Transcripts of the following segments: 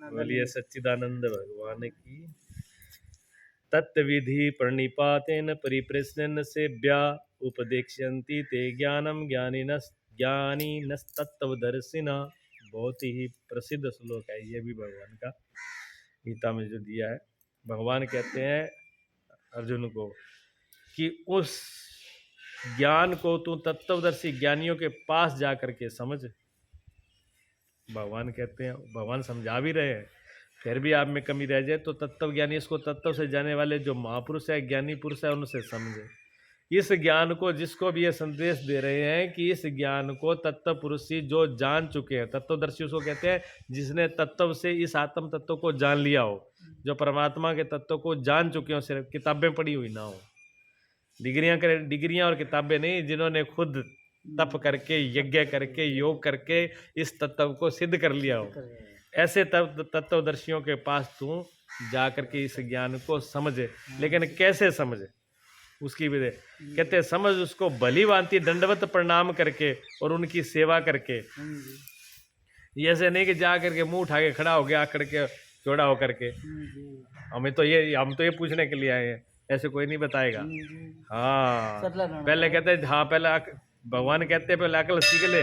बोलिए सच्चिदानंद भगवान की। तत्विधि प्रणिपातेन परिप्रश्नेन सेव्या उपदेक्ष्यन्ति ते ज्ञानम ज्ञानिनस्तत्त्वदर्शिना। बहुत ही प्रसिद्ध श्लोक है ये भी भगवान का, गीता में जो दिया है। भगवान कहते हैं अर्जुन को कि उस ज्ञान को तू तत्वदर्शी ज्ञानियों के पास जा करके समझ। भगवान कहते हैं, भगवान समझा भी रहे हैं, फिर भी आप में कमी रह जाए तो तत्व ज्ञानी, इसको तत्व से जाने वाले जो महापुरुष है, ज्ञानी पुरुष है, उनसे समझे। इस ज्ञान को, जिसको भी ये संदेश दे रहे हैं कि इस ज्ञान को तत्व पुरुषी जो जान चुके हैं, तत्वदर्शी उसको कहते हैं जिसने तत्व से इस आत्म तत्व को जान लिया हो, जो परमात्मा के तत्व को जान चुके हो, सिर्फ किताबें पढ़ी हुई ना हो, डिग्रियां और किताबें नहीं, जिन्होंने खुद तप करके, यज्ञ करके, योग करके इस तत्व को सिद्ध कर लिया हो, ऐसे तत्वदर्शियों के पास तू जा करके इस ज्ञान को समझे। लेकिन कैसे समझे उसकी भी कहते समझ उसको भली भांति दंडवत प्रणाम करके और उनकी सेवा करके। ये ऐसे नहीं कि जा करके मुंह उठा के खड़ा हो गया, आकड़ के चौड़ा होकर के। हम तो ये पूछने के लिए आए हैं, ऐसे कोई नहीं बताएगा। हाँ, पहले कहते हैं, हाँ पहले भगवान कहते हैं पहले अकल सीख ले,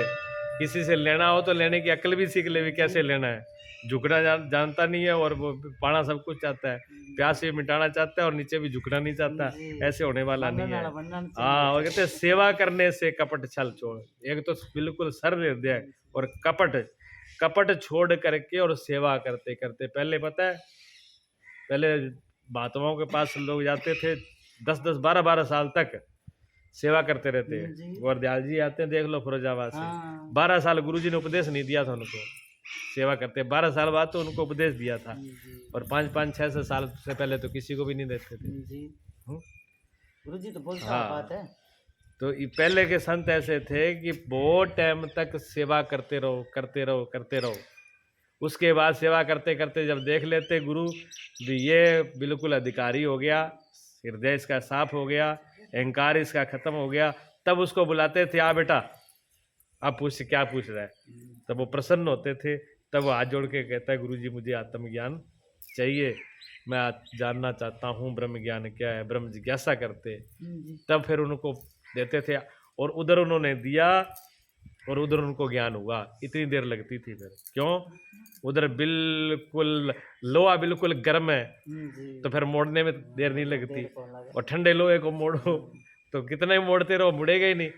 किसी से लेना हो तो लेने की अकल भी सीख ले, भी कैसे लेना है। झुकना जानता नहीं है और वो पाना सब कुछ चाहता है, प्यास भी मिटाना चाहता है और नीचे भी झुकना नहीं चाहता, ऐसे होने वाला नहीं है। हाँ, और कहते हैं सेवा करने से कपट छल छोड़। एक तो बिल्कुल सरल हृदय और कपट छोड़ करके और सेवा करते करते। पहले पता है, पहले महात्माओं के पास लोग जाते थे 10-10, 12-12 साल तक सेवा करते रहते हैं। गोरदयाल जी आते हैं, देख लो फिरोजाबाद से। 12 साल गुरुजी ने उपदेश नहीं दिया था उनको, सेवा करते 12 साल बाद तो उनको उपदेश दिया था, और 5-5, 6 साल से पहले तो किसी को भी नहीं देते थे। गुरुजी तो बहुत बात है। तो पहले के संत ऐसे थे कि बहुत टाइम तक सेवा करते रहो। उसके बाद सेवा करते करते जब देख लेते गुरु ये बिल्कुल अधिकारी हो गया, हृदय इसका साफ हो गया, अहंकार इसका खत्म हो गया, तब उसको बुलाते थे, आ बेटा आप पूछ, क्या पूछ रहा है। तब वो प्रसन्न होते थे, तब वो हाथ जोड़ के कहता है गुरुजी मुझे आत्मज्ञान चाहिए, मैं जानना चाहता हूँ ब्रह्म ज्ञान क्या है, ब्रह्म जिज्ञासा करते। तब फिर उनको देते थे, और उधर उन्होंने दिया और उधर उनको ज्ञान हुआ। इतनी देर लगती थी फिर, क्यों? उधर बिल्कुल लोहा बिल्कुल गर्म है, तो फिर मोड़ने में देर नहीं लगती, और ठंडे लोहे को मोड़ो तो कितना ही मोड़ते रहो, मुड़ेगा ही नहीं।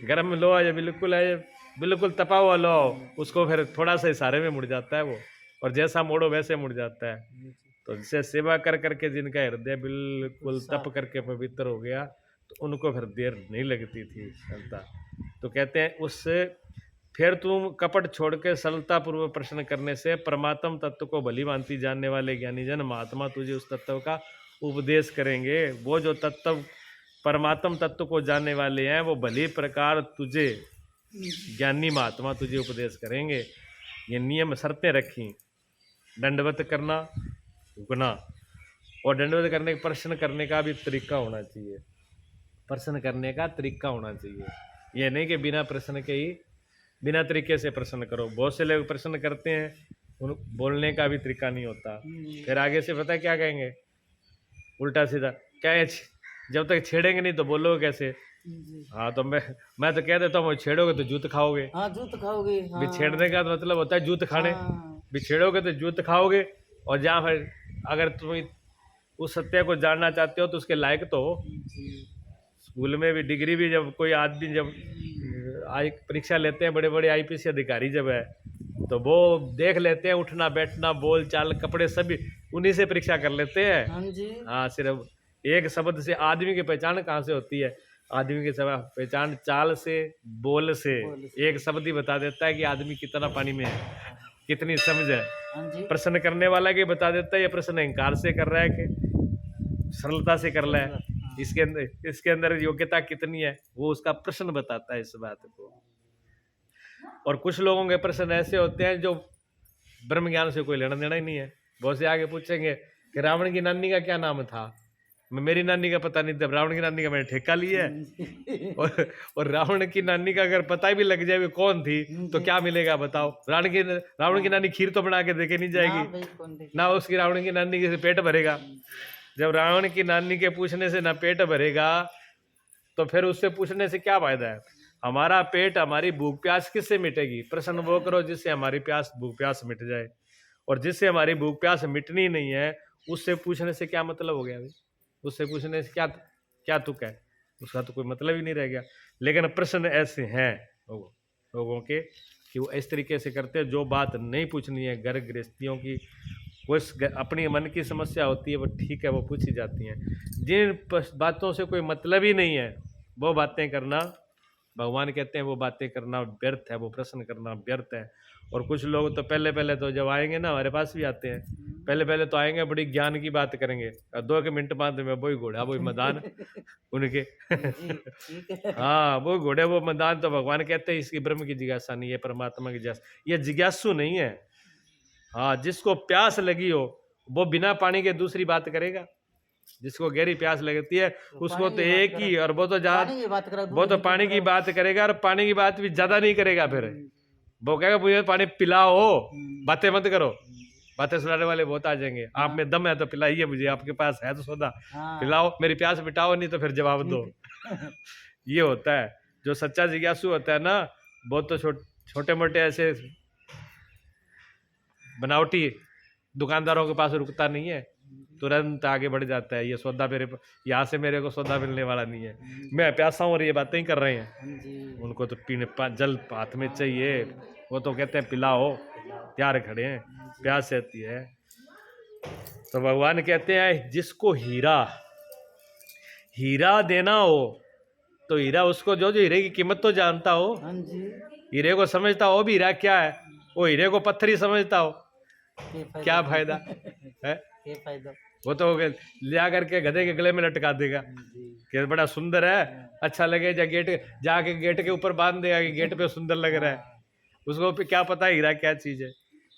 गर्म लोहा जो बिल्कुल है, बिल्कुल तपा हुआ लोहा, उसको फिर थोड़ा सा इशारे में मुड़ जाता है वो, और जैसा मोड़ो वैसे मुड़ जाता है। तो जिसे सेवा कर करके जिनका हृदय बिल्कुल तप करके पवित्र हो गया, तो उनको फिर देर नहीं लगती थी सरलता। तो कहते हैं उससे फिर तुम कपट छोड़ के सरलता पूर्वक प्रश्न करने से परमात्म तत्व को भली भांति जानने वाले ज्ञानी जन महात्मा तुझे उस तत्व का उपदेश करेंगे। वो जो तत्व परमात्म तत्व को जानने वाले हैं, वो भली प्रकार तुझे ज्ञानी महात्मा तुझे उपदेश करेंगे। ये नियम शर्तें रखी, दंडवत करना, झुकना, और दंडवत करने के प्रश्न करने का भी तरीका होना चाहिए। प्रश्न करने का तरीका होना चाहिए, ये नहीं कि बिना प्रश्न के ही बिना तरीके से प्रश्न करो। बहुत से लोग प्रश्न करते हैं, उन बोलने का भी तरीका नहीं होता, फिर आगे से पता है क्या कहेंगे, उल्टा सीधा क्या है, जब तक छेड़ेंगे नहीं तो बोलोगे कैसे। हाँ, तो मैं तो कह देता हूँ छेड़ोगे तो जूत खाओगे। हाँ, जूत खाओगे। हाँ। भी छेड़ने का तो मतलब होता है जूत खाने। हाँ। भी छेड़ोगे तो जूत खाओगे, और जहाँ फिर अगर तुम उस सत्य को जानना चाहते हो तो उसके लायक तो हो। स्कूल में भी डिग्री भी जब कोई आदमी जब परीक्षा लेते हैं, बड़े बड़े आईपीएस अधिकारी जब है, तो वो देख लेते हैं उठना बैठना, बोल चाल, कपड़े सभी उन्हीं से परीक्षा कर लेते हैं। हाँ, सिर्फ एक शब्द से आदमी की पहचान कहाँ से होती है? आदमी की पहचान चाल से, बोल से। एक शब्द ही बता देता है कि आदमी कितना पानी में है, कितनी समझ है। प्रश्न करने वाला के बता देता है ये प्रश्न अहंकार से कर रहा है कि सरलता से कर रहा है, इसके अंदर योग्यता कितनी है, वो उसका प्रश्न बताता है इस बात को। और कुछ लोगों के प्रश्न ऐसे होते हैं जो ब्रह्म ज्ञान से कोई लेना देना ही नहीं है। बहुत से आगे पूछेंगे कि रावण की नानी का क्या नाम था, मेरी नानी का पता नहीं था, रावण की नानी का मैंने ठेका लिया है। और रावण की नानी का अगर पता भी लग जाए वो कौन थी तो क्या मिलेगा बताओ। रावण की नानी खीर तो बना के देके नहीं जाएगी ना, उसकी रावण की नानी के पेट भरेगा। जब रावण की नानी के पूछने से ना पेट भरेगा तो फिर उससे पूछने से क्या फायदा है। हमारा पेट, हमारी भूख प्यास किससे मिटेगी? प्रश्न वो करो जिससे हमारी भूख प्यास मिट जाए, और जिससे हमारी भूख प्यास मिटनी नहीं है उससे पूछने से क्या मतलब हो गया भाई? उससे पूछने से क्या तुक है? उसका तो कोई मतलब ही नहीं रह गया। लेकिन प्रश्न ऐसे हैं लोगों के कि वो इस तरीके से करते हैं, जो बात नहीं पूछनी है घर गृहस्थियों की, कोई अपनी मन की समस्या होती है वो ठीक है वो पूछी जाती हैं। जिन बातों से कोई मतलब ही नहीं है वो बातें करना, भगवान कहते हैं वो बातें करना व्यर्थ है, वो प्रश्न करना व्यर्थ है। और कुछ लोग तो पहले तो जब आएंगे ना, हमारे पास भी आते हैं, पहले तो आएंगे बड़ी ज्ञान की बात करेंगे, और 2 मिनट बाद में वही घोड़ा वही मैदान उनके हाँ वो घोड़े वो मैदान। तो भगवान कहते हैं इसकी ब्रह्म की जिज्ञासा नहीं है, परमात्मा की जिज्ञासा। ये जिज्ञासु नहीं है। हाँ, जिसको प्यास लगी हो वो बिना पानी के दूसरी बात करेगा। जिसको गहरी प्यास लगती है उसको तो एक ही, और वो तो वो तो पानी की बात करेगा, और पानी की बात भी ज्यादा नहीं करेगा। फिर वो कहेगा मुझे पानी पिलाओ, बातें मत करो। बातें सुनाने वाले बहुत आ जाएंगे। आप में दम है तो पिलाइए मुझे, आपके पास है तो सौदा पिलाओ, मेरी प्यास मिटाओ, नहीं तो फिर जवाब दो। ये होता है जो सच्चा जिज्ञासु होता है ना, वो तो छोटे मोटे ऐसे बनावटी दुकानदारों के पास रुकता नहीं है, तुरंत आगे बढ़ जाता है। ये सौदा मेरे यहाँ से मेरे को सौदा मिलने वाला नहीं है, मैं प्यासा हूँ और ये बातें ही कर रहे हैं। उनको तो पीने जल हाथ में चाहिए, वो तो कहते हैं पिलाओ, तैयार खड़े हैं, प्यास रहती है। तो भगवान कहते हैं जिसको हीरा देना हो तो हीरा उसको जो हीरे की कीमत तो जानता हो, हीरे को समझता हो भी हीरा क्या है, वो हीरे को पत्थर ही समझता हो, क्या फायदा है? वो तो लिया करके गधे के गले में लटका देगा कि बड़ा सुंदर है, अच्छा लगे, जाके गेट के ऊपर बांध देगा कि गेट पे सुंदर लग रहा है। उसको क्या पता हीरा क्या चीज है?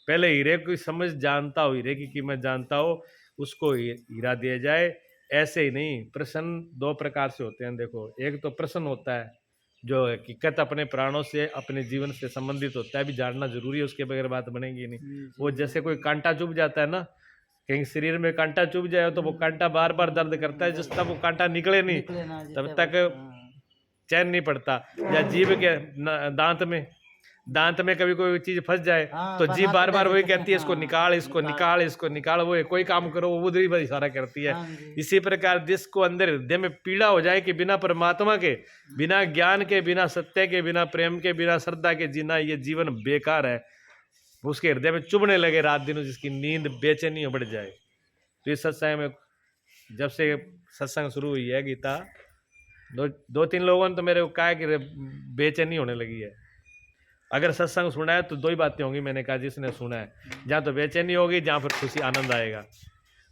पहले हीरे की समझ जानता हो, हीरे की कीमत जानता हो, उसको हीरा दिया जाए। ऐसे ही नहीं, प्रश्न 2 प्रकार से होते हैं। देखो, एक तो प्रश्न होता है जो हकीकत अपने प्राणों से अपने जीवन से संबंधित होता है, भी जानना जरूरी है, उसके बगैर बात बनेगी नहीं। वो जैसे कोई कांटा चुभ जाता है ना, कहीं शरीर में कांटा चुभ जाए तो वो कांटा बार बार दर्द करता है, जिस तक वो कांटा निकले नहीं तब तक चैन नहीं पड़ता। या जीभ के दांत में कभी कोई चीज फंस जाए तो जीभ बार बार वही कहती है इसको निकाल, इसको निकाल, इसको निकाल। वो कोई काम करो वो उधर ही इशारा करती है। इसी प्रकार जिसको अंदर हृदय में पीड़ा हो जाए कि बिना परमात्मा के, बिना ज्ञान के, बिना सत्य के, बिना प्रेम के, बिना श्रद्धा के जीना ये जीवन बेकार है, उसके हृदय में चुभने लगे रात दिन, जिसकी नींद बेचैनी बढ़ जाए। तो इस सत्संग में जब से सत्संग शुरू हुई है गीता, 2-3 लोगों ने तो मेरे को कहा कि बेचैनी होने लगी है। अगर सत्संग सुना है तो 2 ही बातें होंगी, मैंने कहा जिसने सुना है, जहाँ तो बेचैनी होगी, जहाँ पर खुशी आनंद आएगा।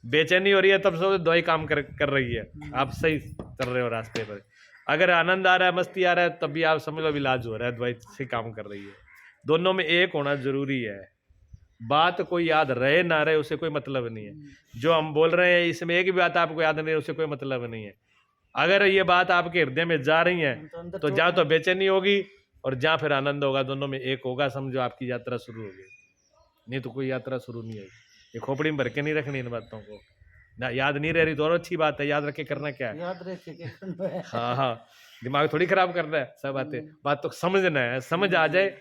बेचैनी हो रही है तब से 2 ही काम कर रही है, आप सही चल रहे हो रास्ते पर। अगर आनंद आ रहा है, मस्ती आ रहा है, तब भी आप समझ लो इलाज हो रहा है, दवाई से काम कर रही है। दोनों में एक होना जरूरी है। बात कोई याद रहे ना रहे उससे कोई मतलब नहीं है। जो हम बोल रहे हैं इसमें एक भी बात आपको याद नहीं है उससे कोई मतलब नहीं है। अगर ये बात आपके हृदय में जा रही है तो जहाँ तो बेचैनी होगी और जहाँ फिर आनंद होगा, दोनों में एक होगा, समझो आपकी यात्रा शुरू होगी। नहीं तो कोई यात्रा शुरू नहीं होगी। ये खोपड़ी में भर के नहीं रखनी इन बातों को, ना याद नहीं रह रही तो और अच्छी बात है, याद रख के करना क्या है। हाँ, दिमाग थोड़ी खराब करना है, सब बात तो समझना है, समझ आ जाए,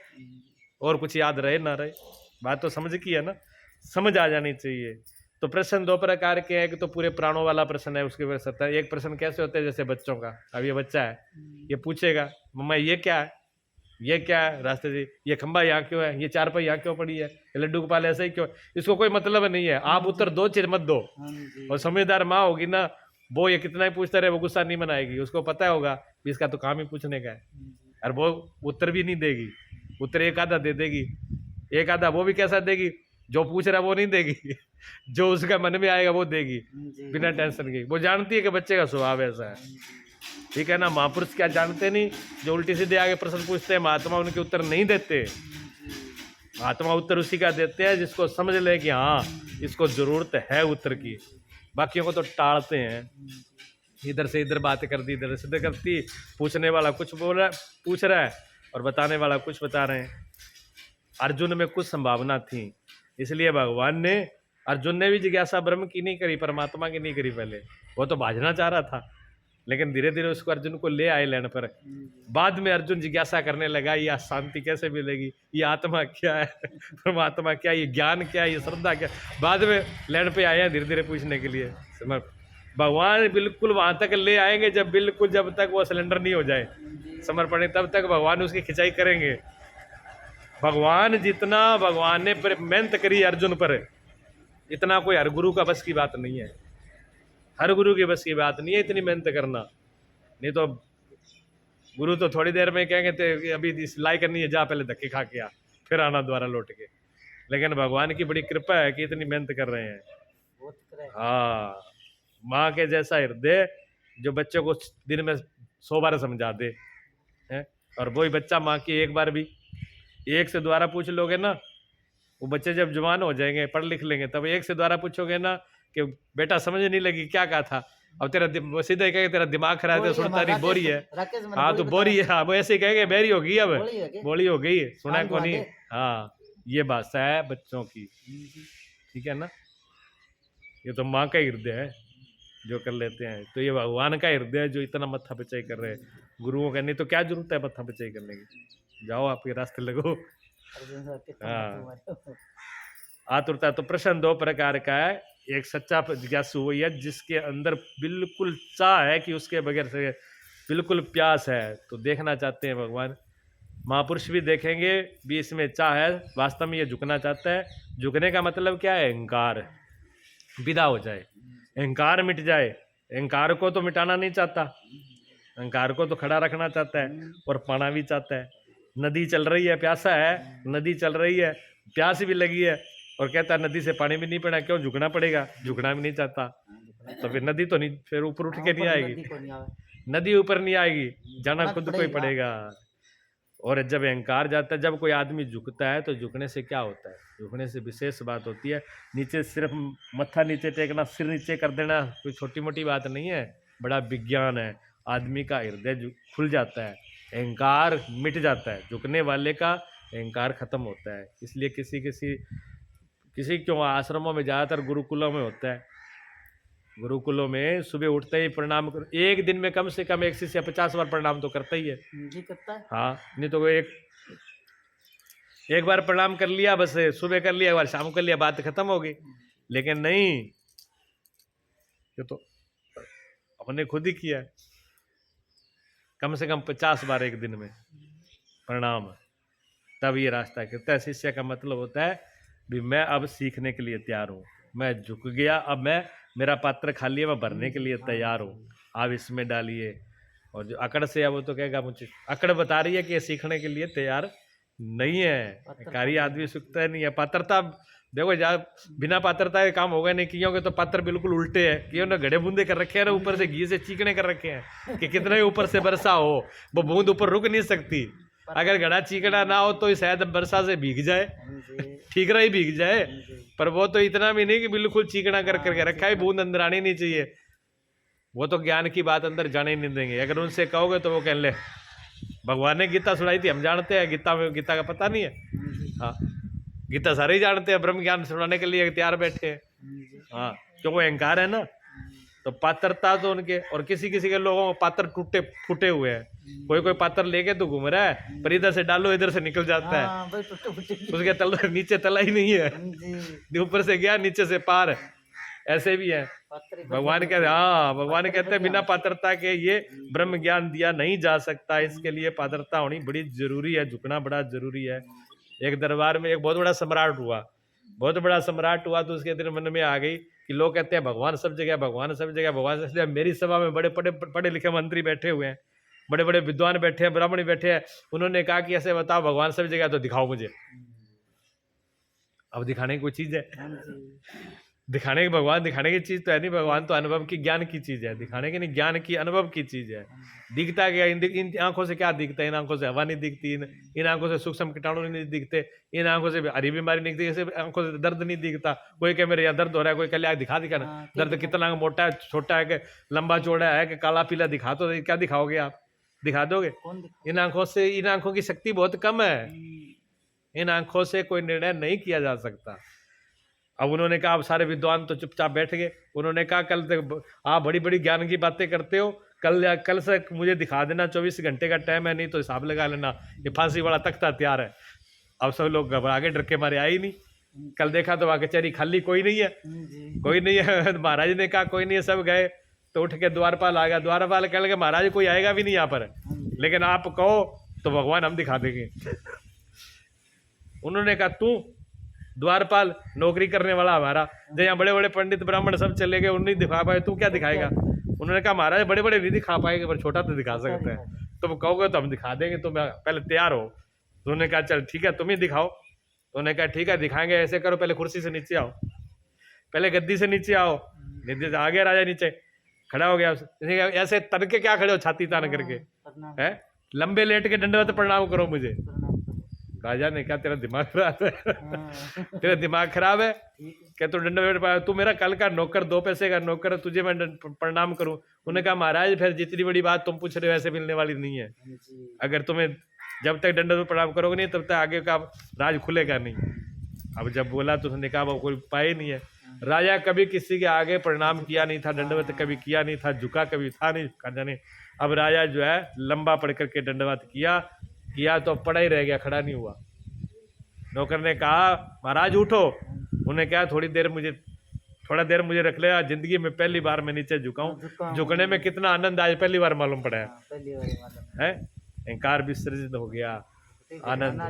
और कुछ याद रहे ना रहे, बात तो समझ की है ना, समझ आ जानी चाहिए। तो प्रश्न 2 प्रकार के हैं, कि तो पूरे प्राणों वाला प्रश्न है, उसके वजह से एक प्रश्न कैसे होता है, जैसे बच्चों का। अब ये बच्चा है, ये पूछेगा मम्मा ये क्या है, ये क्या है, रास्ते से ये खंबा यहाँ क्यों है, ये 4 पहिया क्यों पड़ी है, ये लड्डू गोपाल ऐसा ही क्यों, इसको कोई मतलब नहीं है। आप उत्तर दो, चिर मत दो। और समझदार माँ होगी ना, वो ये कितना ही पूछता रहे वो गुस्सा नहीं मनाएगी, उसको पता होगा कि इसका तो काम ही पूछने का है, और वो उत्तर भी नहीं देगी। उत्तर एक आधा दे देगी, एक आधा वो भी कैसा देगी, जो पूछ रहा है वो नहीं देगी, जो उसका मन में आएगा वो देगी, बिना टेंशन के। वो जानती है कि बच्चे का स्वभाव ऐसा है, ठीक है ना। महापुरुष क्या जानते नहीं, जो उल्टी सीधे आगे प्रश्न पूछते हैं, महात्मा उनके उत्तर नहीं देते। महात्मा उत्तर उसी का देते हैं जिसको समझ ले कि हाँ इसको जरूरत है उत्तर की। बाकियों को तो टालते हैं, इधर से इधर बात कर दी, इधर से इधर करती, पूछने वाला कुछ बोल रहा है, पूछ रहा है, और बताने वाला कुछ बता रहे हैं। अर्जुन में कुछ संभावना थी, इसलिए भगवान ने, अर्जुन ने भी जिज्ञासा ब्रह्म की नहीं करी, परमात्मा की नहीं करी। पहले वो तो भाजना चाह रहा था, लेकिन धीरे धीरे उसको अर्जुन को ले आए लैंड पर। बाद में अर्जुन जिज्ञासा करने लगा, ये शांति कैसे मिलेगी, ये आत्मा क्या है, परमात्मा क्या, ये ज्ञान क्या, ये श्रद्धा क्या। बाद में लैंड पे आए हैं धीरे धीरे पूछने के लिए। भगवान बिल्कुल वहां तक ले आएंगे जब बिल्कुल, जब तक वो सिलेंडर नहीं हो जाए समर्पण, तब तक भगवान उसकी खिंचाई करेंगे। भगवान जितना भगवान ने मेहनत करी अर्जुन पर, इतना कोई हर गुरु का बस की बात नहीं है। हर गुरु की बस की बात नहीं है इतनी मेहनत करना। नहीं तो गुरु तो थोड़ी देर में कहेंगे तो अभी सिलाई करनी है, जा पहले धक्के खा के आ, फिर आना दोबारा लौट के। लेकिन भगवान की बड़ी कृपा है कि इतनी मेहनत कर रहे हैं। हाँ, माँ के जैसा हृदय जो बच्चों को दिन में 100 बार समझा दे है। और वही बच्चा माँ की एक बार भी, एक से दोबारा पूछ लोगे ना, वो बच्चे जब जवान हो जाएंगे, पढ़ लिख लेंगे, तब एक से दोबारा पूछोगे ना कि बेटा समझ नहीं लगी क्या कहा था, अब तेरा सीधा ही कहेगा तेरा दिमाग खराब है, सुनता नहीं, बोरी है। हाँ तो बोरी है, हाँ वो ऐसे ही कहेंगे बेरी हो गई, अब बोली हो गई, सुना को नहीं। हाँ, ये भाषा है बच्चों की, ठीक है ना। ये तो माँ का हृदय है जो कर लेते हैं। तो ये भगवान का हृदय जो इतना मत्था पिचाई कर रहे हैं। गुरुओं का नहीं तो क्या जरूरत है मत्था पिचाई करने की, जाओ आपके रास्ते लगो। हाँ, आतुरता तो प्रश्न 2 प्रकार का है। एक सच्चा जिज्ञासु वही है जिसके अंदर बिल्कुल चाह है कि उसके बगैर से बिल्कुल प्यास है, तो देखना चाहते हैं भगवान। महापुरुष भी देखेंगे भी इसमें चाह है, वास्तव में ये झुकना चाहता है। झुकने का मतलब क्या है, अहंकार विदा हो जाए, अहंकार मिट जाए। अहंकार को तो मिटाना नहीं चाहता, अहंकार को तो खड़ा रखना चाहता है और पाना भी चाहता है। नदी चल रही है, प्यासा है, नदी चल रही है, प्यास भी लगी है, और कहता है नदी से पानी भी नहीं पीना, क्यों, झुकना पड़ेगा, झुकना भी नहीं चाहता। तो फिर नदी तो नहीं, फिर ऊपर उठ के नहीं आएगी, नदी ऊपर नहीं आएगी, जाना खुद को ही पड़ेगा। और जब अहंकार जाता है, जब कोई आदमी झुकता है तो झुकने से क्या होता है, झुकने से विशेष बात होती है। नीचे सिर्फ मत्था नीचे टेकना, सिर नीचे कर देना कोई छोटी मोटी बात नहीं है, बड़ा विज्ञान है। आदमी का हृदय खुल जाता है, अहंकार मिट जाता है, झुकने वाले का अहंकार खत्म होता है। इसलिए किसी क्यों आश्रमों में, ज़्यादातर गुरुकुलों में होता है, गुरुकुलों में सुबह उठते ही प्रणाम कर, एक दिन में कम से कम 100 से 50 बार प्रणाम तो करता ही है जी, करता है। हाँ, नहीं तो एक बार प्रणाम कर लिया, बस सुबह कर लिया, एक बार शाम कर लिया, बात खत्म हो गई। लेकिन नहीं, ये तो अपने खुद ही किया, कम से कम 50 बार एक दिन में प्रणाम, तब ये रास्ता कहता है। शिष्य का मतलब होता है भी मैं अब सीखने के लिए तैयार हूँ, मैं झुक गया, अब मेरा पात्र खाली है, मैं भरने के लिए तैयार हूँ, आप इसमें डालिए। और जो अकड़ से है वो तो कहेगा, मुझे अकड़ बता रही है कि ये सीखने के लिए तैयार नहीं है। कार्य आदमी सीखता नहीं है। पात्रता देखो, बिना पात्रता के काम होगा नहीं, क्योंकि तो पात्र बिल्कुल उल्टे है, कि उन्होंने घड़े बूंदे कर रखे हैं ना, ऊपर से घी से चीकने कर रखे हैं कि कितना ही ऊपर से वर्षा हो वो बूंद ऊपर रुक नहीं सकती। अगर घड़ा चीकना ना हो तो शायद वर्षा से भीग जाए, ठीक रही भीग जाए, पर वो तो इतना भी नहीं कि बिल्कुल चीकना कर करके रखा है, बूंद अंदर आनी नहीं चाहिए। वो तो ज्ञान की बात अंदर जाने ही नहीं देंगे। अगर उनसे कहोगे तो वो कह ले भगवान ने गीता सुनाई थी, हम जानते हैं, गीता का पता नहीं है। हाँ, गीता सारे ही जानते हैं, ब्रह्म ज्ञान सुनाने के लिए तैयार बैठे हैं। हाँ, क्यों, वो अहंकार है ना, तो पात्रता तो उनके, और किसी के लोगों को पात्र टूटे फूटे हुए हैं। कोई पात्र लेके तो घूम रहा है, पर इधर से डालो इधर से निकल जाता है, उसके तल नीचे तला ही नहीं है, ऊपर से गया नीचे से पार, ऐसे भी है। भगवान कहते, हाँ, भगवान कहते हैं बिना पात्रता के ये ब्रह्म ज्ञान दिया नहीं जा सकता, इसके लिए पात्रता होनी बड़ी जरूरी है, झुकना बड़ा जरूरी है। एक दरबार में एक बहुत बड़ा सम्राट हुआ, तो उसके दिल मन में आ गई कि लोग कहते हैं भगवान सब जगह, भगवान सब जगह, भगवान सब जगह। मेरी सभा में बड़े पढ़े लिखे मंत्री बैठे हुए हैं, बड़े बड़े विद्वान बैठे हैं, ब्राह्मण बैठे हैं। उन्होंने कहा कि ऐसे बताओ भगवान सब जगह, तो दिखाओ मुझे। अब दिखाने की कोई चीज है, दिखाने की, भगवान दिखाने की चीज तो है नहीं, भगवान तो अनुभव की, ज्ञान की चीज है, दिखाने की नहीं, ज्ञान की, अनुभव की चीज है। दिखता क्या, इन आंखों से क्या दिखता है? इन आंखों से हवा नहीं दिखती, इन आंखों से सूक्ष्म कीटाणु नहीं दिखते, इन आंखों से हरी बीमारी नहीं दिखती, ऐसे आंखों से दर्द नहीं दिखता। कोई कहे मेरे यहाँ दर्द हो रहा है, कोई कह दिखा दिखा ना, दर्द कितना मोटा है, छोटा है, कि लंबा चौड़ा है, कि काला पीला, दिखा तो क्या दिखाओगे आप? दिखा दोगे? इन आंखों से, इन आंखों की शक्ति बहुत कम है, इन आंखों से कोई निर्णय नहीं किया जा सकता। अब उन्होंने कहा, अब सारे विद्वान तो चुपचाप बैठ गए। उन्होंने कहा, कल तक आप बड़ी बड़ी ज्ञान की बातें करते हो, कल से मुझे दिखा देना, 24 घंटे का टाइम है, नहीं तो हिसाब लगा लेना, ये फांसी वाला तख्ता तैयार है। अब सब लोग घबरा के, डर के मारे आए ही नहीं। कल देखा तो वहां कचहरी खाली, कोई नहीं है, कोई नहीं है। महाराज ने कहा कोई नहीं है, सब गए। तो उठ के द्वारपाल आ गया। द्वारपाल कह लगे, महाराज कोई आएगा भी नहीं यहाँ पर, लेकिन आप कहो तो भगवान हम दिखा देंगे। उन्होंने कहा, तू द्वारपाल नौकरी करने वाला हमारा, जो यहाँ बड़े बड़े पंडित ब्राह्मण सब चले गए, उन्हें दिखा पाए, तू क्या दिखाएगा? उन्होंने कहा, महाराज बड़े बड़े नहीं दिखा पाएंगे, पर छोटा तो दिखा सकते हैं। तुम कहोगे तो हम दिखा देंगे, तुम पहले तैयार हो। तो उन्होंने कहा, चल ठीक है, तुम ही दिखाओ। तो उन्होंने कहा, ठीक है दिखाएंगे, ऐसे करो, पहले कुर्सी से नीचे आओ, पहले गद्दी से नीचे आओ। निधि आ गया राजा नीचे, खड़ा हो गया। ऐसे तन के क्या खड़े हो, छाती तान करके है? लंबे लेट के दंडवत प्रणाम करो मुझे। राजा ने कहा, तेरा दिमाग खराब है? तेरा दिमाग खराब है? क्या तू दंडवत, तू मेरा कल का नौकर, 2 पैसे का नौकर, तुझे मैं प्रणाम करूं? उन्होंने कहा, महाराज फिर जितनी बड़ी बात तुम पूछ रहे हो ऐसे मिलने वाली नहीं है। अगर तुम्हें जब तक दंडवत प्रणाम करोगे नहीं, तब तक आगे का राज खुलेगा नहीं। अब जब बोला तो उसने कहा, वो कोई उपाय नहीं है। राजा कभी किसी के आगे प्रणाम किया नहीं था, दंडवत कभी किया नहीं था, झुका कभी था नहीं, जाने। अब राजा जो है लंबा पड़ करके दंडवत किया तो पड़ा ही रह गया, खड़ा नहीं हुआ। नौकर ने कहा, महाराज उठो। उन्हें कहा, थोड़ा देर मुझे रख ले, जिंदगी में पहली बार मैं नीचे झुकाऊं। झुकने में कितना आनंद आज पहली बार मालूम पड़ा है। अहंकार विसर्जित हो गया, आनंद।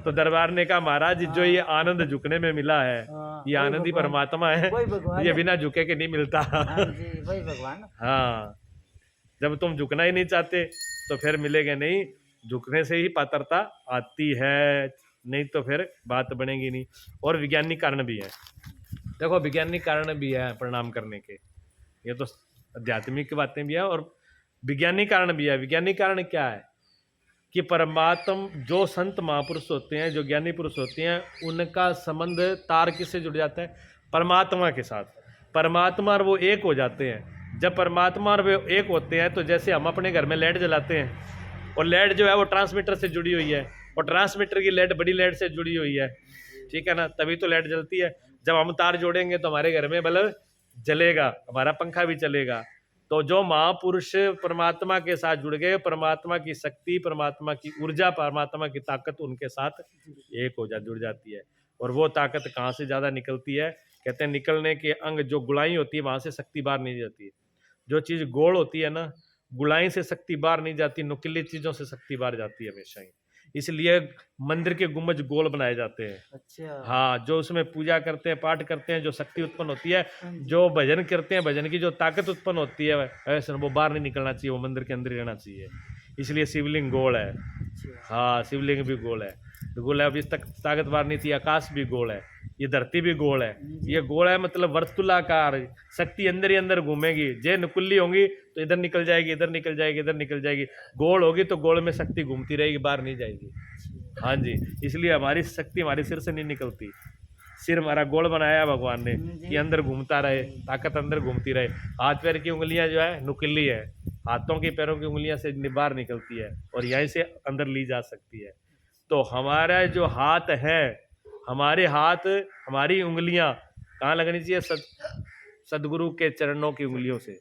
तो दरबार ने कहा, महाराज जो ये आनंद झुकने में मिला है, ये आनंद ही परमात्मा है, ये बिना झुके के नहीं मिलता। हाँ, जब तुम झुकना ही नहीं चाहते तो फिर मिलेगा नहीं। झुकने से ही पात्रता आती है, नहीं तो फिर बात बनेगी नहीं। और वैज्ञानिक कारण भी है, देखो वैज्ञानिक कारण भी है प्रणाम करने के। ये तो आध्यात्मिक बातें भी है और वैज्ञानिक कारण भी है। वैज्ञानिक कारण क्या है कि परमात्मा, जो संत महापुरुष होते हैं, जो ज्ञानी पुरुष होते हैं, उनका संबंध तार किससे जुड़ जाता है? परमात्मा के साथ। परमात्मा और वो एक हो जाते हैं। जब परमात्मा और वो एक होते हैं तो जैसे हम अपने घर में लाइट जलाते हैं, और लाइट जो है वो ट्रांसमीटर से जुड़ी हुई है, और ट्रांसमीटर की लाइट बड़ी लाइट से जुड़ी हुई है, ठीक है ना, तभी तो लाइट जलती है। जब हम तार जोड़ेंगे तो हमारे घर में बल्ब जलेगा, हमारा पंखा भी चलेगा। तो जो महापुरुष परमात्मा के साथ जुड़ गए, परमात्मा की शक्ति, परमात्मा की ऊर्जा, परमात्मा की ताकत उनके साथ एक हो जुड़ जाती है। और वो ताकत कहाँ से ज़्यादा निकलती है? कहते हैं निकलने के अंग जो गुलाई होती है, वहाँ से शक्ति बाहर नहीं जाती है। जो चीज़ गोल होती है ना, गुलाई से शक्ति बाहर नहीं जाती, नुकीली चीज़ों से शक्ति बाहर जाती है हमेशा ही। इसलिए मंदिर के गुम्बज गोल बनाए जाते हैं। अच्छा। हाँ, जो उसमें पूजा करते हैं, पाठ करते हैं, जो शक्ति उत्पन्न होती है, जो भजन करते हैं, भजन की जो ताकत उत्पन्न होती है, ऐसे वो बाहर नहीं निकलना चाहिए, वो मंदिर के अंदर रहना चाहिए। इसलिए शिवलिंग गोल है। हाँ, शिवलिंग भी गोल है, तो गोल है। अभी तक ताकत बाहर नहीं थी। आकाश भी गोल है, ये धरती भी गोल है। ये गोल है मतलब वर्तुलाकार, शक्ति अंदर ही अंदर घूमेगी। जे नुकुल्ली होंगी तो इधर निकल जाएगी, इधर निकल जाएगी, इधर निकल जाएगी। गोल होगी तो गोल में शक्ति घूमती रहेगी, बाहर नहीं जाएगी। हाँ जी, इसलिए हमारी शक्ति हमारे सिर से नहीं निकलती। सिर हमारा गोल बनाया भगवान ने कि अंदर घूमता रहे, ताकत अंदर घूमती रहे। हाथ पैर की उंगलियां जो है नुकीली है, हाथों की पैरों की उंगलियां से बाहर निकलती है और यहीं से अंदर ली जा सकती है। तो हमारा जो हाथ है, हमारे हाथ, हमारी उंगलियां कहाँ लगनी चाहिए? सदगुरु के चरणों की उंगलियों से,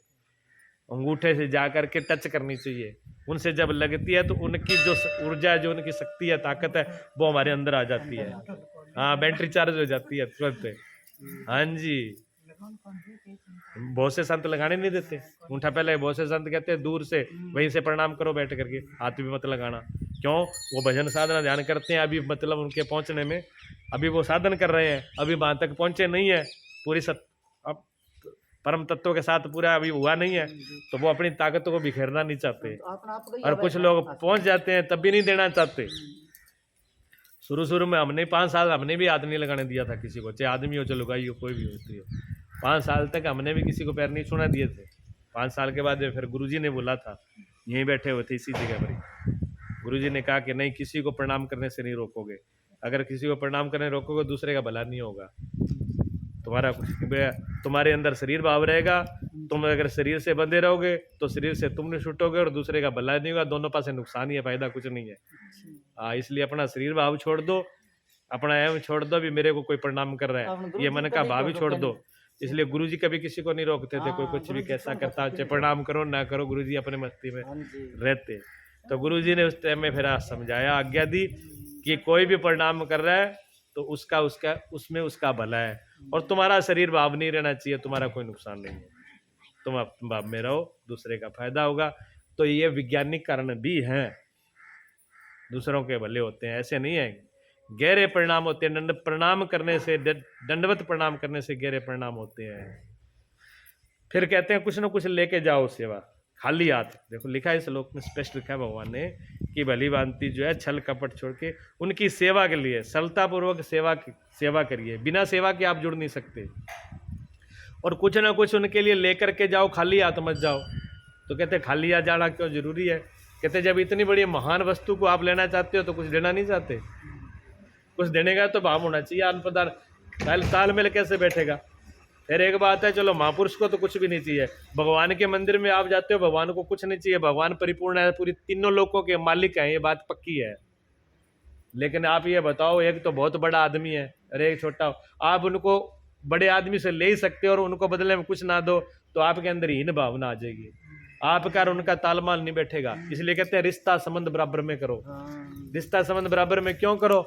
अंगूठे से जाकर के टच करनी चाहिए। उनसे जब लगती है तो उनकी जो ऊर्जा, जो उनकी शक्ति है, ताकत है, वो हमारे अंदर आ जाती है। हाँ, बैटरी चार्ज हो जाती है तुरंत। हाँ जी, बहुत से संत लगाने नहीं देते अंगूठा। पहले बहुत से संत कहते हैं दूर से वहीं से प्रणाम करो बैठ करके, हाथ भी मत लगाना। क्यों? वो भजन साधना ध्यान करते हैं, अभी मतलब उनके पहुंचने में, अभी वो साधन कर रहे हैं, अभी वहां तक पहुंचे नहीं है पूरी अब परम तत्व के साथ पूरा अभी हुआ नहीं है, तो वो अपनी ताकत को बिखेरना नहीं चाहते। और कुछ लोग पहुंच जाते हैं तब भी नहीं देना चाहते। शुरू शुरू में हमने 5 साल हमने भी हाथ नहीं लगाने दिया था किसी को, चाहे आदमी हो चाहे लुगाई हो, कोई भी हो स्त्री हो। 5 साल तक हमने भी किसी को पैर नहीं छूना दिए थे। 5 साल के बाद फिर गुरुजी ने बोला था, यहीं बैठे हुए थे इसी जगह पर ही, गुरुजी ने कहा कि नहीं, किसी को प्रणाम करने से नहीं रोकोगे, अगर किसी को प्रणाम करने रोकोगे दूसरे का भला नहीं होगा। तुम्हारा तुम्हारे अंदर शरीर भाव रहेगा, तुम अगर शरीर से बंधे रहोगे तो शरीर से तुम नहीं छूटोगे और दूसरे का भला नहीं होगा, दोनों पास नुकसान ही है, फायदा कुछ नहीं है। इसलिए अपना शरीर भाव छोड़ दो, अपना एम छोड़ दो, भी मेरे को कोई प्रणाम कर रहा है, ये मन का भाव ही छोड़ दो। इसलिए गुरुजी कभी किसी को नहीं रोकते थे, कोई कुछ भी कैसा करता, चाहे प्रणाम करो ना करो, गुरुजी अपने मस्ती में रहते। तो गुरुजी ने उस टाइम में फिर समझाया, आज्ञा दी कि कोई भी प्रणाम कर रहा है तो उसका उसमें उसका भला है, और तुम्हारा शरीर भाव नहीं रहना चाहिए, तुम्हारा कोई नुकसान नहीं है, तुम अपने भाव में रहो, दूसरे का फायदा होगा। तो ये वैज्ञानिक कारण भी हैं, दूसरों के भले होते हैं, ऐसे नहीं है। गहरे परिणाम होते हैं, प्रणाम करने से, दंडवत प्रणाम करने से गहरे परिणाम होते हैं। फिर कहते हैं कुछ ना कुछ लेके जाओ सेवा, खाली हाथ। देखो लिखा है श्लोक में, स्पष्ट लिखा है भगवान ने कि भली भांति जो है छल कपट छोड़ के उनकी सेवा के लिए सरलतापूर्वक सेवा करिए, बिना सेवा के आप जुड़ नहीं सकते। और कुछ ना कुछ उनके लिए लेकर के जाओ, खाली हाथ मत जाओ। तो कहते खाली हाथ जाना क्यों जरूरी है? कहते जब इतनी बड़ी महान वस्तु को आप लेना चाहते हो तो कुछ देना नहीं चाहते, कुछ देने का तो भाव होना चाहिए। अन्न पदार्थ तालमेल कैसे बैठेगा? फिर एक बात है, चलो महापुरुष को तो कुछ भी नहीं चाहिए, भगवान के मंदिर में आप जाते हो, भगवान को कुछ नहीं चाहिए, भगवान परिपूर्ण है, पूरी तीनों लोकों के मालिक हैं, ये बात पक्की है। लेकिन आप ये बताओ, एक तो बहुत बड़ा आदमी है और एक छोटा, आप उनको बड़े आदमी से ले ही सकते हो और उनको बदले में कुछ ना दो तो आपके अंदर हीन भावना आ जाएगी, आपका और उनका तालमेल नहीं बैठेगा। इसलिए कहते हैं रिश्ता संबंध बराबर में करो। रिश्ता संबंध बराबर में क्यों करो?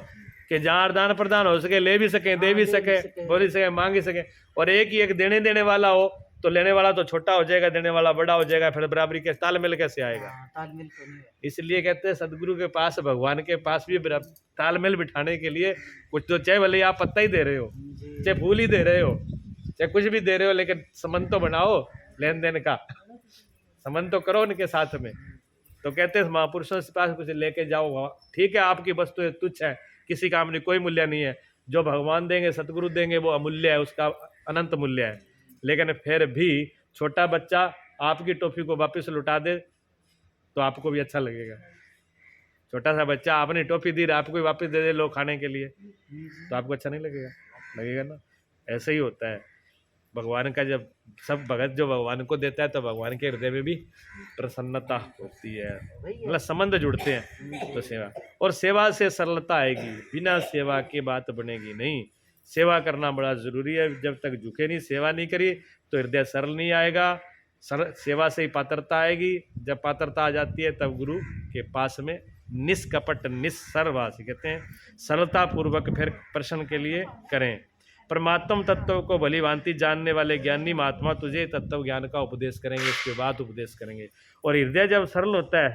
कि जहाँ आदान प्रदान हो सके, ले भी सके, दे भी सके, बोल भी सके, मांग भी सके। और एक ही एक देने वाला हो तो लेने वाला तो छोटा हो जाएगा, देने वाला बड़ा हो जाएगा, फिर बराबरी के तालमेल कैसे आएगा? तालमेल तो नहीं है। इसलिए कहते हैं सदगुरु के पास, भगवान के पास भी तालमेल बिठाने के लिए कुछ तो, चाहे भले आप पत्ता ही दे रहे हो, चाहे फूल ही दे रहे हो, चाहे कुछ भी दे रहे हो, लेकिन संबंध तो बनाओ, लेन देन का संबंध तो करो उनके साथ में। तो कहते हैं महापुरुषों के पास कुछ लेके जाओ, ठीक है आपकी वस्तु तुच्छ है, किसी काम में कोई मूल्य नहीं है, जो भगवान देंगे, सतगुरु देंगे, वो अमूल्य है, उसका अनंत मूल्य है। लेकिन फिर भी छोटा बच्चा आपकी टॉफी को वापस लुटा दे तो आपको भी अच्छा लगेगा। छोटा सा बच्चा आपने टॉफी दी, आपको भी वापस दे दे लो खाने के लिए, तो आपको अच्छा नहीं लगेगा? लगेगा ना। ऐसे ही होता है भगवान का, जब सब भगत जो भगवान को देता है तो भगवान के हृदय में भी प्रसन्नता होती है, मतलब संबंध जुड़ते हैं। तो सेवा, और सेवा से सरलता आएगी, बिना सेवा की बात बनेगी नहीं। सेवा करना बड़ा जरूरी है, जब तक झुके नहीं, सेवा नहीं करी तो हृदय सरल नहीं आएगा। सेवा से ही पात्रता आएगी, जब पात्रता आ जाती है तब गुरु के पास में निष्कपट निस्सरवास, कहते हैं सरलता पूर्वक फिर प्रश्न के लिए करें। परमात्म तत्व को भली भांति जानने वाले ज्ञानी महात्मा तुझे तत्व ज्ञान का उपदेश करेंगे, उसके बाद उपदेश करेंगे। और हृदय जब सरल होता है,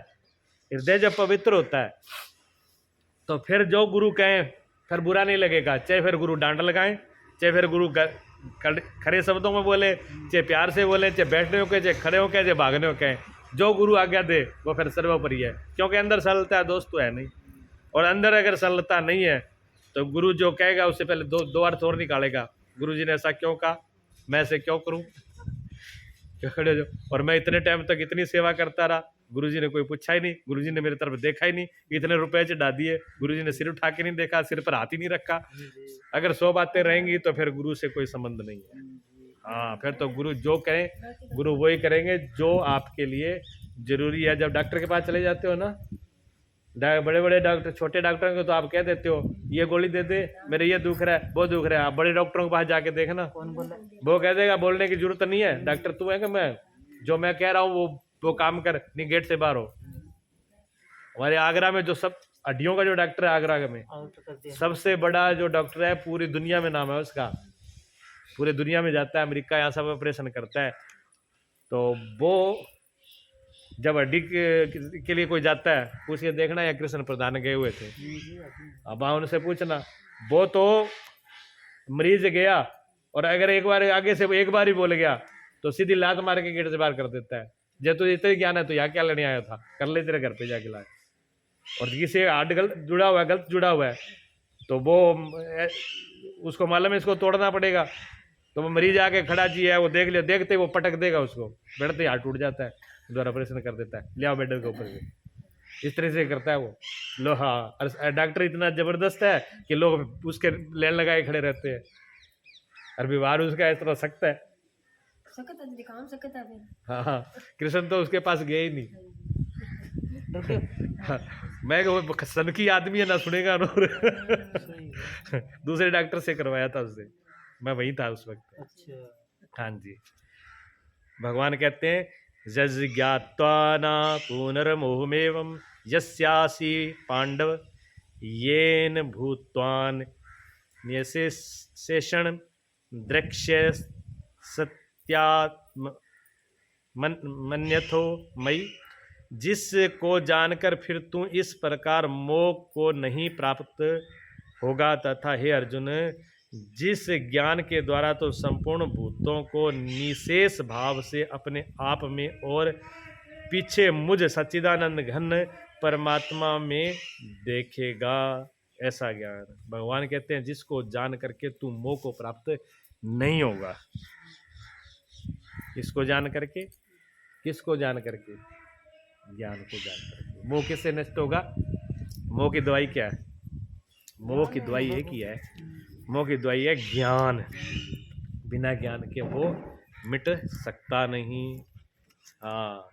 हृदय जब पवित्र होता है, तो फिर जो गुरु कहें फिर बुरा नहीं लगेगा, चाहे फिर गुरु डांट लगाएं, चाहे फिर गुरु खड़े शब्दों में बोले, चाहे प्यार से बोले, चाहे बैठने हो कहे, चाहे खड़े हो कहे, चाहे भागने हो कहें, जो गुरु आज्ञा दे वो फिर सर्वोपरि है। क्योंकि अंदर सरलता दोस्त तो है नहीं, और अंदर अगर सरलता नहीं है तो गुरु जो कहेगा उससे पहले दो अर्थ और निकालेगा। गुरु जी ने ऐसा क्यों कहा, मैं ऐसे क्यों करूं, क्यों खड़े हो? और मैं इतने टाइम तक इतनी सेवा करता रहा, गुरुजी ने कोई पूछा ही नहीं, गुरुजी ने मेरी तरफ देखा ही नहीं, इतने रुपए चढ़ा दिए, गुरुजी ने सिर उठा के नहीं देखा, सिर पर हाथ ही नहीं रखा। अगर 100 बातें रहेंगी तो फिर गुरु से कोई संबंध नहीं है। हाँ, फिर तो गुरु जो कहें गुरु वही करेंगे जो आपके लिए जरूरी है। जब डॉक्टर के पास चले जाते हो ना, बड़े बड़े डॉक्टर, छोटे डॉक्टरों को तो आप कह देते हो ये गोली दे दे, मेरे ये दुख रहा है, वो दुख रहा है। आप बड़े डॉक्टरों के पास जाके देखना, वो कह देगा बोलने की जरूरत नहीं है, डॉक्टर तू है कि मैं, जो मैं कह रहा हूँ वो काम कर, नहीं गेट से बाहर हो। हमारे आगरा में जो सब हड्डियों का जो डॉक्टर है, आगरा में सबसे बड़ा जो डॉक्टर है, पूरी दुनिया में नाम है उसका, पूरे दुनिया में जाता है, अमेरिका यहाँ सब ऑपरेशन करता है। तो वो जब हड्डी के लिए कोई जाता है, पूछिए देखना या कृष्ण प्रधान गए हुए थे, अब उनसे पूछना, वो तो मरीज गया और अगर एक बार आगे से एक बार ही बोल गया तो सीधी लात मार के गेट से बाहर कर देता है। जब तो इतना ही ज्ञान है तो यहाँ क्या लेने आया था, कर ले तेरे घर पे जाके लाए। और किसी हार्ट गलत जुड़ा हुआ है, गलत जुड़ा हुआ है तो वो उसको मालूम है इसको तोड़ना पड़ेगा, तो वो मरीज आके खड़ा जी है, वो देख लिया, देखते वो पटक देगा उसको, बैठते हाथ टूट जाता है, दोबारा ऑपरेशन कर देता है, ले आओ बेड के ऊपर से, इस तरह से करता है वो। लो हाँ, और डॉक्टर इतना जबरदस्त है कि लोग उसके लेन लगाए खड़े रहते हैं, और व्यवहार उसका इस तरह सख्त है। हाँ हाँ, कृष्ण तो उसके पास गए ही नहीं। हाँ, मैं वो सनकी आदमी है ना, सुनेगा नूर। दूसरे डॉक्टर से करवाया था उससे, मैं वहीं था उस वक्त। अच्छा। हाँ जी, भगवान कहते हैं जज ज्ञात्वा न पुनर्मोहमेवं यस्यासि पांडव येन भूत्वान न्यसेषण द्रक्ष्य सत्यात्म मन्यथो मयि, जिसको जानकर फिर तू इस प्रकार मोह को नहीं प्राप्त होगा, तथा हे अर्जुन जिस ज्ञान के द्वारा तो संपूर्ण भूतों को निशेष भाव से अपने आप में और पीछे मुझ सच्चिदानंद घन परमात्मा में देखेगा, ऐसा ज्ञान। भगवान कहते हैं जिसको जान करके तू मोह को प्राप्त नहीं होगा। किसको जान करके? किसको जान करके? ज्ञान को जान करके। मोह किससे नष्ट होगा? मोह की दवाई क्या है? मोह की दवाई एक ही है, मोह की दवाई है ज्ञान। बिना ज्ञान के वो मिट सकता नहीं। हाँ,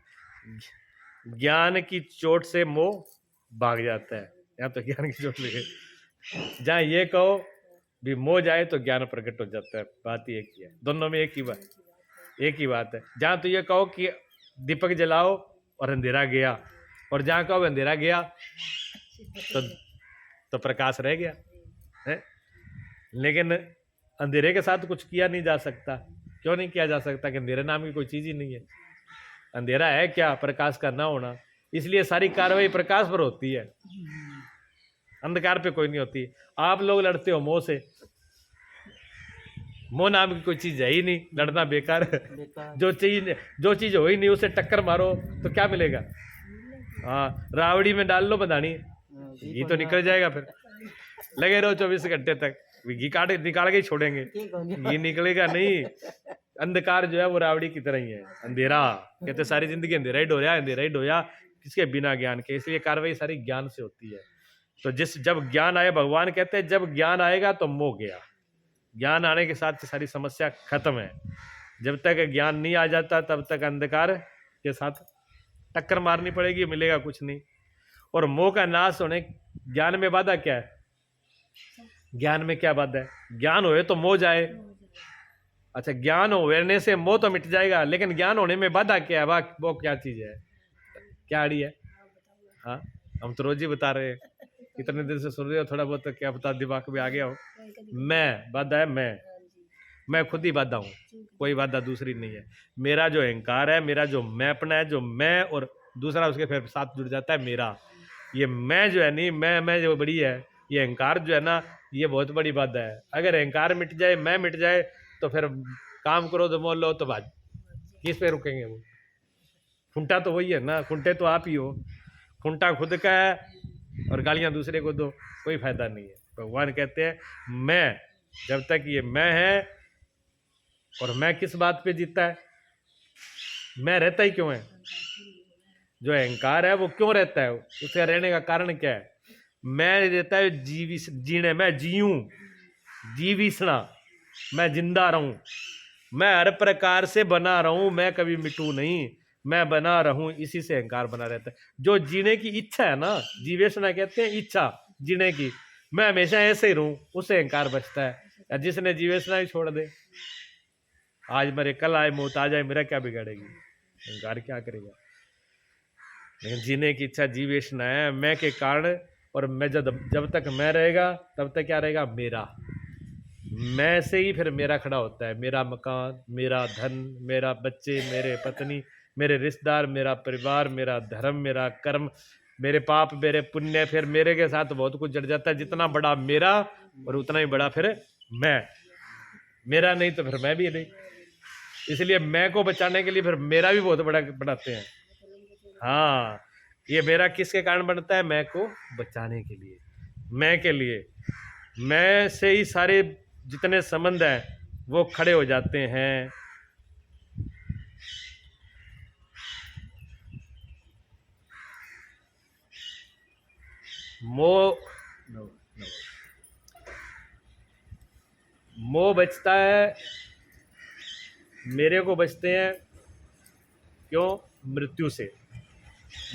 ज्ञान की चोट से मोह भाग जाता है, या तो ज्ञान की चोट लगे। जहाँ ये कहो भी मोह जाए तो ज्ञान प्रकट हो जाता है, बात ही एक ही है, दोनों में एक ही बात है। जहाँ तो ये कहो कि दीपक जलाओ और अंधेरा गया, और जहाँ कहो अंधेरा गया तो प्रकाश रह गया है। लेकिन अंधेरे के साथ कुछ किया नहीं जा सकता। क्यों नहीं किया जा सकता? कि अंधेरे नाम की कोई चीज ही नहीं है। अंधेरा है क्या? प्रकाश का ना होना। इसलिए सारी कार्रवाई प्रकाश पर होती है, अंधकार पे कोई नहीं होती। आप लोग लड़ते हो मोह से, मोह नाम की कोई चीज है ही नहीं, लड़ना बेकार है। जो चीज हो ही नहीं उसे टक्कर मारो तो क्या मिलेगा? हाँ, रावड़ी में डाल लो बदानी, घी तो निकल जाएगा। फिर लगे रहो 24 घंटे तक, घी निकाल के ही छोड़ेंगे, घी निकलेगा नहीं। अंधकार जो है वो रावड़ी की तरह ही है, अंधेरा। कहते सारी जिंदगी अंधेरा ही डोया, अंधेरा ही डोया, किसके? बिना ज्ञान के। इसलिए कार्रवाई सारी ज्ञान से होती है। तो जब ज्ञान आए, भगवान कहते हैं जब ज्ञान आएगा तो मोह गया। ज्ञान आने के साथ सारी समस्या खत्म है। जब तक ज्ञान नहीं आ जाता तब तक अंधकार के साथ टक्कर मारनी पड़ेगी, मिलेगा कुछ नहीं। और मोह का नाश होने, ज्ञान में बाधा क्या है? ज्ञान में क्या बाधा है? ज्ञान होए तो मोह जाए। अच्छा, ज्ञान होने से मोह तो मिट जाएगा, लेकिन ज्ञान होने में बाधा क्या है? वो क्या चीज है? क्या आड़ी है? हाँ, हम तो रोज ही बता रहे हैं, इतने दिन से सुन रहे हो, थोड़ा बहुत तो क्या बता दिमाग में आ गया हो। मैं बाधा है, मैं खुद ही बाधा हूँ, कोई बाधा दूसरी नहीं है। मेरा जो अहंकार है, मेरा जो मैं अपना है, जो मैं और दूसरा उसके फिर साथ जुड़ जाता है मेरा। ये मैं जो है नहीं, मैं जो बड़ी है, ये अहंकार जो है ना, ये बहुत बड़ी बाधा है। अगर अहंकार मिट जाए, मैं मिट जाए, तो फिर काम करो तो मोल लो तो बात किस पे रुकेंगे? वो खुंटा तो वही है ना, खुंटे तो आप ही हो। खुंटा खुद का है और गालियां दूसरे को दो, कोई फायदा नहीं है। भगवान कहते हैं मैं, जब तक ये मैं है, और मैं किस बात पे जीता है? मैं रहता ही क्यों है? जो अहंकार है वो क्यों रहता है? उसका रहने का कारण क्या है? मैं रहता है जीने, मैं जीऊं, जीविसना, मैं जिंदा रहूं, मैं हर प्रकार से बना रहूं, मैं कभी मिटूं नहीं, मैं बना रहूं, इसी से अहंकार बना रहता है। जो जीने की इच्छा है ना, जीवेशना कहते हैं इच्छा जीने की, मैं हमेशा ऐसे ही रहूं, उससे अहंकार बचता है। जिसने जीवेशना ही छोड़ दे, आज मरे कल आए मौत, आ जाए मेरा क्या बिगाड़ेगी? अहंकार क्या करेगा? लेकिन जीने की इच्छा जीवेशना है, मैं के कारण। और मैं जब तक मैं रहेगा तब तक क्या रहेगा? मेरा। मैं से ही फिर मेरा खड़ा होता है, मेरा मकान, मेरा धन, मेरा बच्चे, मेरे पत्नी, मेरे रिश्तेदार, मेरा परिवार, मेरा धर्म, मेरा कर्म, मेरे पाप, मेरे पुण्य। फिर मेरे के साथ बहुत कुछ जड़ जाता है। जितना बड़ा मेरा और उतना ही बड़ा फिर मैं। मेरा नहीं तो फिर मैं भी नहीं। इसलिए मैं को बचाने के लिए फिर मेरा भी बहुत बड़ा बनाते हैं। हाँ, ये मेरा किसके कारण बनता है? मैं को बचाने के लिए, मैं के लिए। मैं से ही सारे जितने संबंध हैं वो खड़े हो जाते हैं। मोह मोह बचता है, मेरे को बचते हैं क्यों? मृत्यु से।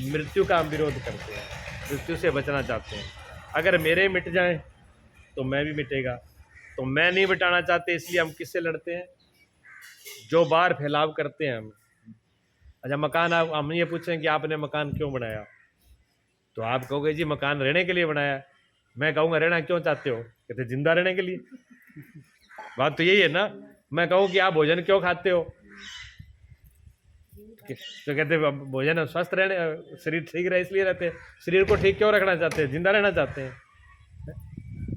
मृत्यु का हम विरोध करते हैं, मृत्यु से बचना चाहते हैं। अगर मेरे मिट जाएं तो मैं भी मिटेगा, तो मैं नहीं मिटाना चाहते, इसलिए हम किससे लड़ते हैं? जो बार फैलाव करते हैं हम। अच्छा मकान, आप हम ये पूछें कि आपने मकान क्यों बनाया, तो आप कहोगे जी मकान रहने के लिए बनाया। मैं कहूँगा रहना क्यों चाहते हो? कहते जिंदा रहने के लिए। बात तो यही है ना। मैं कहूँ कि आप भोजन क्यों खाते हो, तो कहते भोजन स्वस्थ रहने, शरीर ठीक रहे इसलिए रहते हैं। शरीर को ठीक क्यों रखना चाहते हैं? जिंदा रहना चाहते हैं।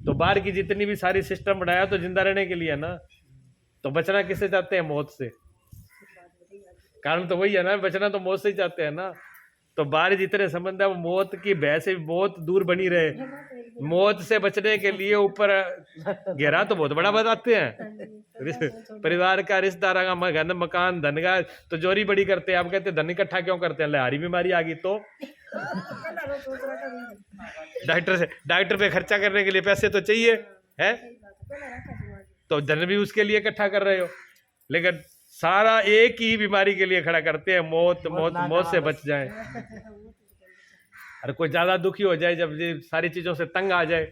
तो बाहर की जितनी भी सारी सिस्टम बनाया तो जिंदा रहने के लिए है ना। तो बचना किससे चाहते हैं? मौत से। कारण तो वही है ना, बचना तो मौत से ही चाहते हैं ना। तो बाहर जितने संबंध है वो मौत की भय से बहुत दूर बनी रहे। मौत से बचने के लिए ऊपर घेरा तो बहुत बड़ा बताते हैं। परिवार का, रिश्तेदार का, घर मकान, धन का तो जोरी बड़ी करते हैं। आप कहते हैं धन इकट्ठा क्यों करते हैं? लहारी बीमारी आ गई तो डॉक्टर पे खर्चा करने के लिए पैसे तो चाहिए है, तो धन भी उसके लिए इकट्ठा कर रहे हो। लेकिन सारा एक ही बीमारी के लिए खड़ा करते हैं, मौत। मौत मौत से बच जाए। अरे कोई ज्यादा दुखी हो जाए, जब ये सारी चीजों से तंग आ जाए,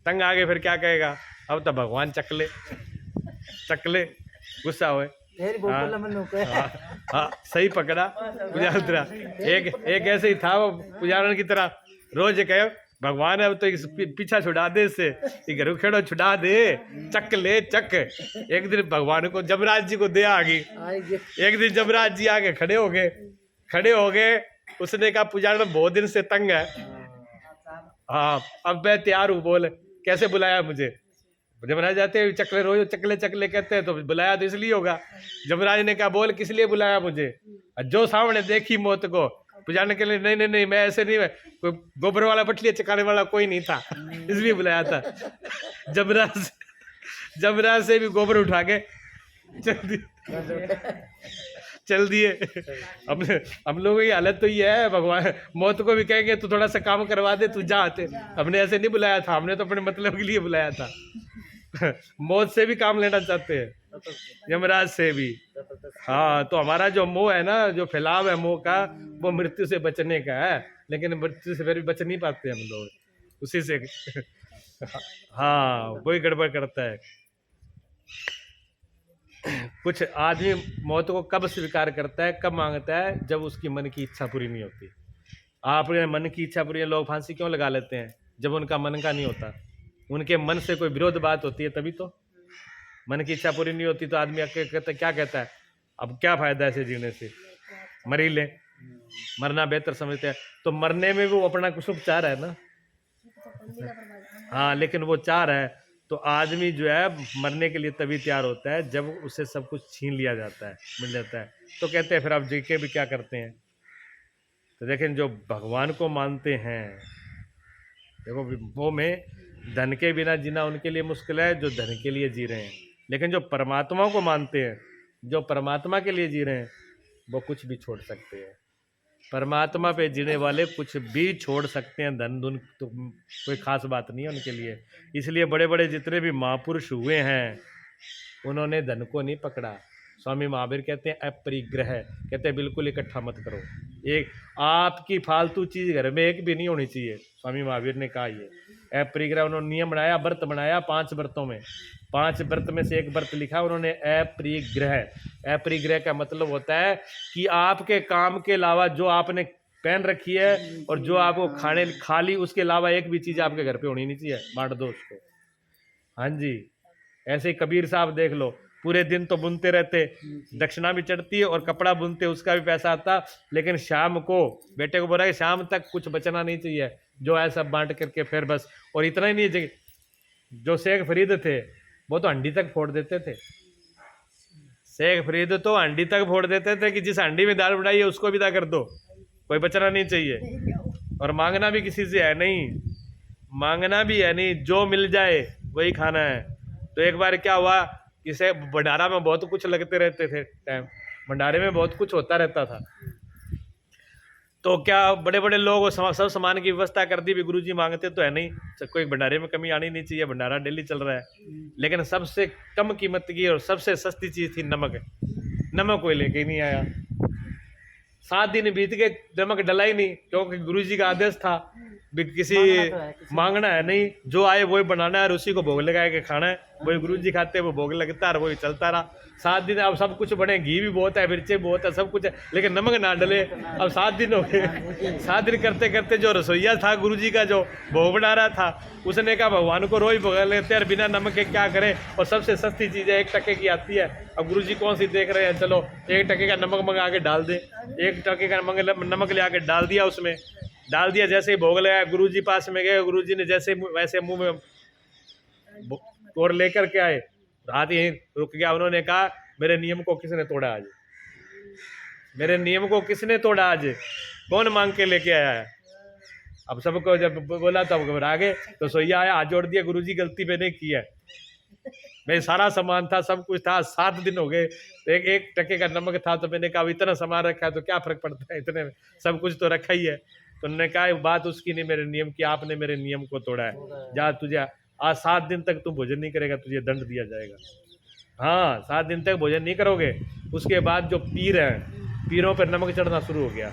तंग आ गए फिर क्या कहेगा? अब तो भगवान चकले गुस्सा होए। हाँ सही पकड़ा पुजारण। एक ऐसे ही था वो पुजारण की तरह, रोज कहे भगवान अब तो पीछा छुड़ा दे, इससे घर खेड़ो छुड़ा दे, चक ले चक। एक दिन भगवान को जमराज जी को दे आ गई। एक दिन जमराज जी आके खड़े हो गए। उसने कहा पुजारण बहुत दिन से तंग है, हाँ अब मैं तैयार हूँ, बोल कैसे बुलाया मुझे? जमराज जाते हैं चकले, रोज चकले कहते हैं, तो बुलाया तो इसलिए होगा। जमराज ने कहा बोल किस लिए बुलाया मुझे? जो सामने देखी मौत को पुजारने के लिए, नहीं मैं ऐसे नहीं, मैं कोई गोबर वाला पटलिया चकाने वाला कोई नहीं था, इसलिए बुलाया था। जमराज से भी गोबर उठा के चल दिए। हम लोगों की हालत तो ये है, भगवान मौत को भी कहेंगे तू थोड़ा सा काम करवा दे, तू जा आते। हमने ऐसे नहीं बुलाया था, हमने तो अपने मतलब के लिए बुलाया था। मौत से भी काम लेना चाहते हैं, यमराज से भी। हाँ तो हमारा जो मोह है ना, जो फैलाव है मोह का, वो मृत्यु से बचने का है। लेकिन मृत्यु से फिर भी बच नहीं पाते हम लोग, उसी से हाँ वही गड़बड़ करता है। कुछ आदमी मौत को कब स्वीकार करता है, कब मांगता है? जब उसकी मन की इच्छा पूरी नहीं होती। आपने मन की इच्छा पूरी, लोग फांसी क्यों लगा लेते हैं? जब उनका मन का नहीं होता, उनके मन से कोई विरोध बात होती है तभी तो। मन की इच्छा पूरी नहीं होती तो आदमी क्या कहता है, अब क्या फायदा ऐसे जीने से, मर ही ले, मरना बेहतर समझते हैं। तो मरने में वो अपना कुछ चाह रहा है ना, हाँ लेकिन वो चाह रहा है। तो आदमी जो है मरने के लिए तभी तैयार होता है जब उसे सब कुछ छीन लिया जाता है, मिल जाता है। तो कहते हैं फिर आप जी के भी क्या करते हैं? तो देखें जो भगवान को मानते हैं, देखो वो में धन के बिना जीना उनके लिए मुश्किल है जो धन के लिए जी रहे हैं। लेकिन जो परमात्मा को मानते हैं, जो परमात्मा के लिए जी रहे हैं, वो कुछ भी छोड़ सकते हैं। परमात्मा पे जीने वाले कुछ भी छोड़ सकते हैं। धन धुन तो कोई खास बात नहीं है उनके लिए। इसलिए बड़े बड़े जितने भी महापुरुष हुए हैं, उन्होंने धन को नहीं पकड़ा। स्वामी महावीर कहते हैं अपरिग्रह, कहते हैं बिल्कुल इकट्ठा मत करो। एक आपकी फालतू चीज घर में एक भी नहीं होनी चाहिए, स्वामी महावीर ने कहा ये अपरिग्रह। उन्होंने नियम बनाया, व्रत बनाया 5 व्रतों में, 5 व्रत में से एक व्रत लिखा उन्होंने अपरिग्रह। अपरिग्रह का मतलब होता है कि आपके काम के अलावा जो आपने पहन रखी है और जो आपको खा ली, उसके अलावा एक भी चीज आपके घर पे होनी नहीं चाहिए, बांट दो उसको। हाँ जी, ऐसे ही कबीर साहब देख लो, पूरे दिन तो बुनते रहते, दक्षिणा भी चढ़ती है और कपड़ा बुनते, उसका भी पैसा आता। लेकिन शाम को बेटे को बोला कि शाम तक कुछ बचना नहीं चाहिए, जो है सब बांट करके फिर बस। और इतना ही नहीं, जो शेख फरीद थे वो तो हंडी तक फोड़ देते थे। शेख फरीद तो हंडी तक फोड़ देते थे कि जिस हंडी में दाल बनाई है उसको विदा कर दो, कोई बचना नहीं चाहिए। और मांगना भी किसी से है नहीं, मांगना भी है नहीं, जो मिल जाए वही खाना है। तो एक बार क्या हुआ, किसे भंडारा में बहुत कुछ लगते रहते थे टाइम, भंडारे में बहुत कुछ होता रहता था। तो क्या बड़े बड़े लोग सब सामान की व्यवस्था कर दी भी, गुरुजी मांगते तो है नहीं, कोई भंडारे में कमी आनी नहीं चाहिए, भंडारा डेली चल रहा है। लेकिन सबसे कम कीमत की और सबसे सस्ती चीज थी नमक। नमक कोई लेके ही नहीं आया। 7 दिन बीत गए, नमक डला ही नहीं, क्योंकि गुरुजी का आदेश था भी किसी मांगना है नहीं, जो आए वही बनाना है और उसी को भोग लगा के खाना है। वही गुरुजी खाते, वो भोग लगता है, वही चलता रहा 7 दिन। अब सब कुछ बने, घी भी बहुत है, मिर्चे बहुत है, सब कुछ है, लेकिन नमक ना डले। अब 7 दिन हो गए। 7 दिन करते करते जो रसोईया था गुरुजी का, जो भोग बना रहा था, उसने कहा भगवान को रोज भोग लेते हैं, बिना नमक के क्या करें, और सबसे सस्ती चीज़ है 1 टके की आती है। अब गुरुजी कौन सी देख रहे हैं, चलो 1 टके का नमक मंगा के डाल दे। 1 टके का नमक ले आके डाल दिया, उसमें डाल दिया। जैसे ही भोग लगाया, गुरुजी पास में गए, गुरुजी ने जैसे वैसे मुंह में और लेकर के आए, हाथ यहीं रुक गया। उन्होंने कहा मेरे नियम को किसने तोड़ा आज, मेरे नियम को किसने तोड़ा आज, कौन मांग के लेके आया है। अब सबको जब बोला तब घबरा गए। तो सोइया आया, हाथ जोड़ दिया, गुरुजी गलती मैंने की है, मेरे सारा सामान था, सब कुछ था, 7 दिन हो गए, 1 टके का नमक था, तो मैंने कहा इतना सामान रखा है तो क्या फर्क पड़ता है, इतने में सब कुछ तो रखा ही है। तो उन्होंने कहा बात उसकी नहीं, मेरे नियम की, आपने मेरे नियम को तोड़ा है, जा तुझे आज 7 दिन तक तू भोजन नहीं करेगा, तुझे दंड दिया जाएगा। हाँ, 7 दिन तक भोजन नहीं करोगे। उसके बाद जो पीर हैं, पीरों पर नमक चढ़ना शुरू हो गया,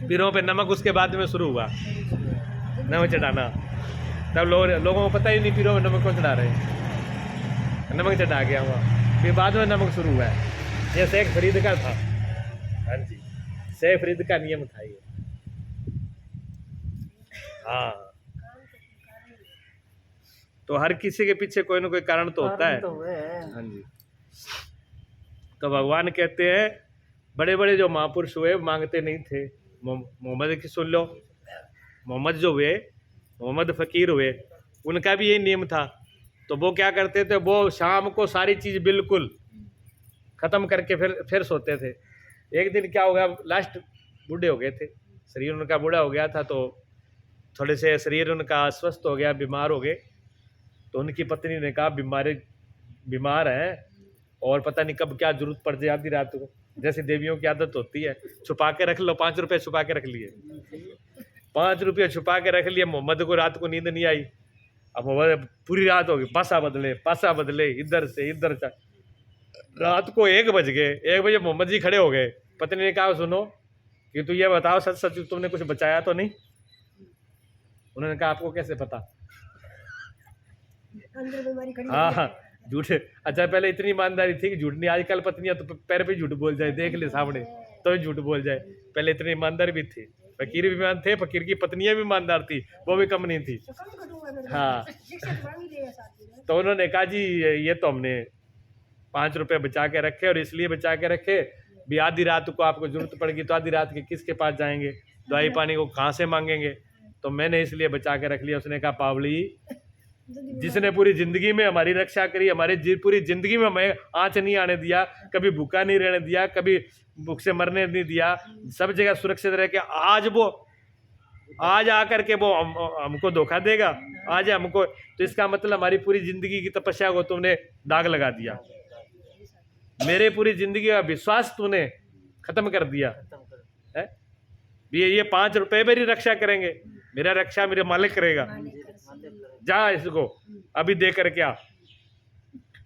पीरों पे नमक उसके बाद में शुरू हुआ, नमक चढ़ाना। तब लोगों को पता ही नहीं पीरों में नमक क्यों चढ़ा रहे हैं, नमक चढ़ा गया हुआ, फिर बाद में नमक शुरू हुआ है। ये शेख फरीद का था, हाँ जी, शेख फरीद का नियम था ये। हाँ, तो हर किसी के पीछे कोई ना कोई कारण तो होता है। हाँ जी। तो भगवान कहते हैं बड़े बड़े जो महापुरुष हुए मांगते नहीं थे। मोहम्मद की सुन लो, मोहम्मद जो हुए, मोहम्मद फ़कीर हुए, उनका भी यही नियम था। तो वो क्या करते थे, वो शाम को सारी चीज़ बिल्कुल ख़त्म करके फिर सोते थे। एक दिन क्या हो गया, लास्ट बूढ़े हो गए थे, शरीर उनका बूढ़ा हो गया था, तो थोड़े से शरीर उनका अस्वस्थ हो गया, बीमार हो गए। तो उनकी पत्नी ने कहा बीमार हैं और पता नहीं कब क्या जरूरत पड़ जाए, आधी रात को, जैसे देवियों की आदत होती है, छुपा के रख लो, 5 रुपये छुपा के रख लिए, 5 रुपये छुपा के रख लिए। मोहम्मद को रात को नींद नहीं आई। अब मोहम्मद पूरी रात होगी, पासा बदले इधर से इधर से, रात को 1 बज गए। 1 बजे मोहम्मद जी खड़े हो गए। पत्नी ने कहा सुनो कि तू ये बताओ सच सच तुमने कुछ बचाया तो नहीं। उन्होंने कहा आपको कैसे पता, हाँ झूठे, अच्छा पहले इतनी ईमानदारी थी कि झूठ नहीं, आजकल पत्नियां तो पैर पे झूठ बोल जाए, देख ले सामने तो झूठ बोल जाए, पहले इतनी ईमानदारी भी थी। फकीर भी ईमान थे, फकीर की पत्नियां भी ईमानदार थी, वो भी कम नहीं थी। हाँ, तो उन्होंने कहा जी ये तो हमने 5 रुपये बचा के रखे, और इसलिए बचा के रखे भी आधी रात को आपको जरूरत पड़ेगी तो आधी रात के किसके पास जाएंगे, दवाई पानी को कहाँ से मांगेंगे, तो मैंने इसलिए बचा के रख लिया। उसने कहा पावली, जिसने पूरी जिंदगी में हमारी रक्षा करी, हमारी पूरी जिंदगी में हमें आँच नहीं आने दिया, कभी भूखा नहीं रहने दिया, कभी भूख से मरने नहीं दिया, सब जगह सुरक्षित रह के, आज आकर के वो हमको धोखा देगा, आज हमको, तो इसका मतलब हमारी पूरी जिंदगी की तपस्या को तुमने दाग लगा दिया, मेरे पूरी जिंदगी का विश्वास तूने खत्म कर दिया है। ये 5 रुपए मेरी रक्षा करेंगे, मेरा रक्षा मेरे मालिक करेगा, जा इसको अभी दे कर क्या।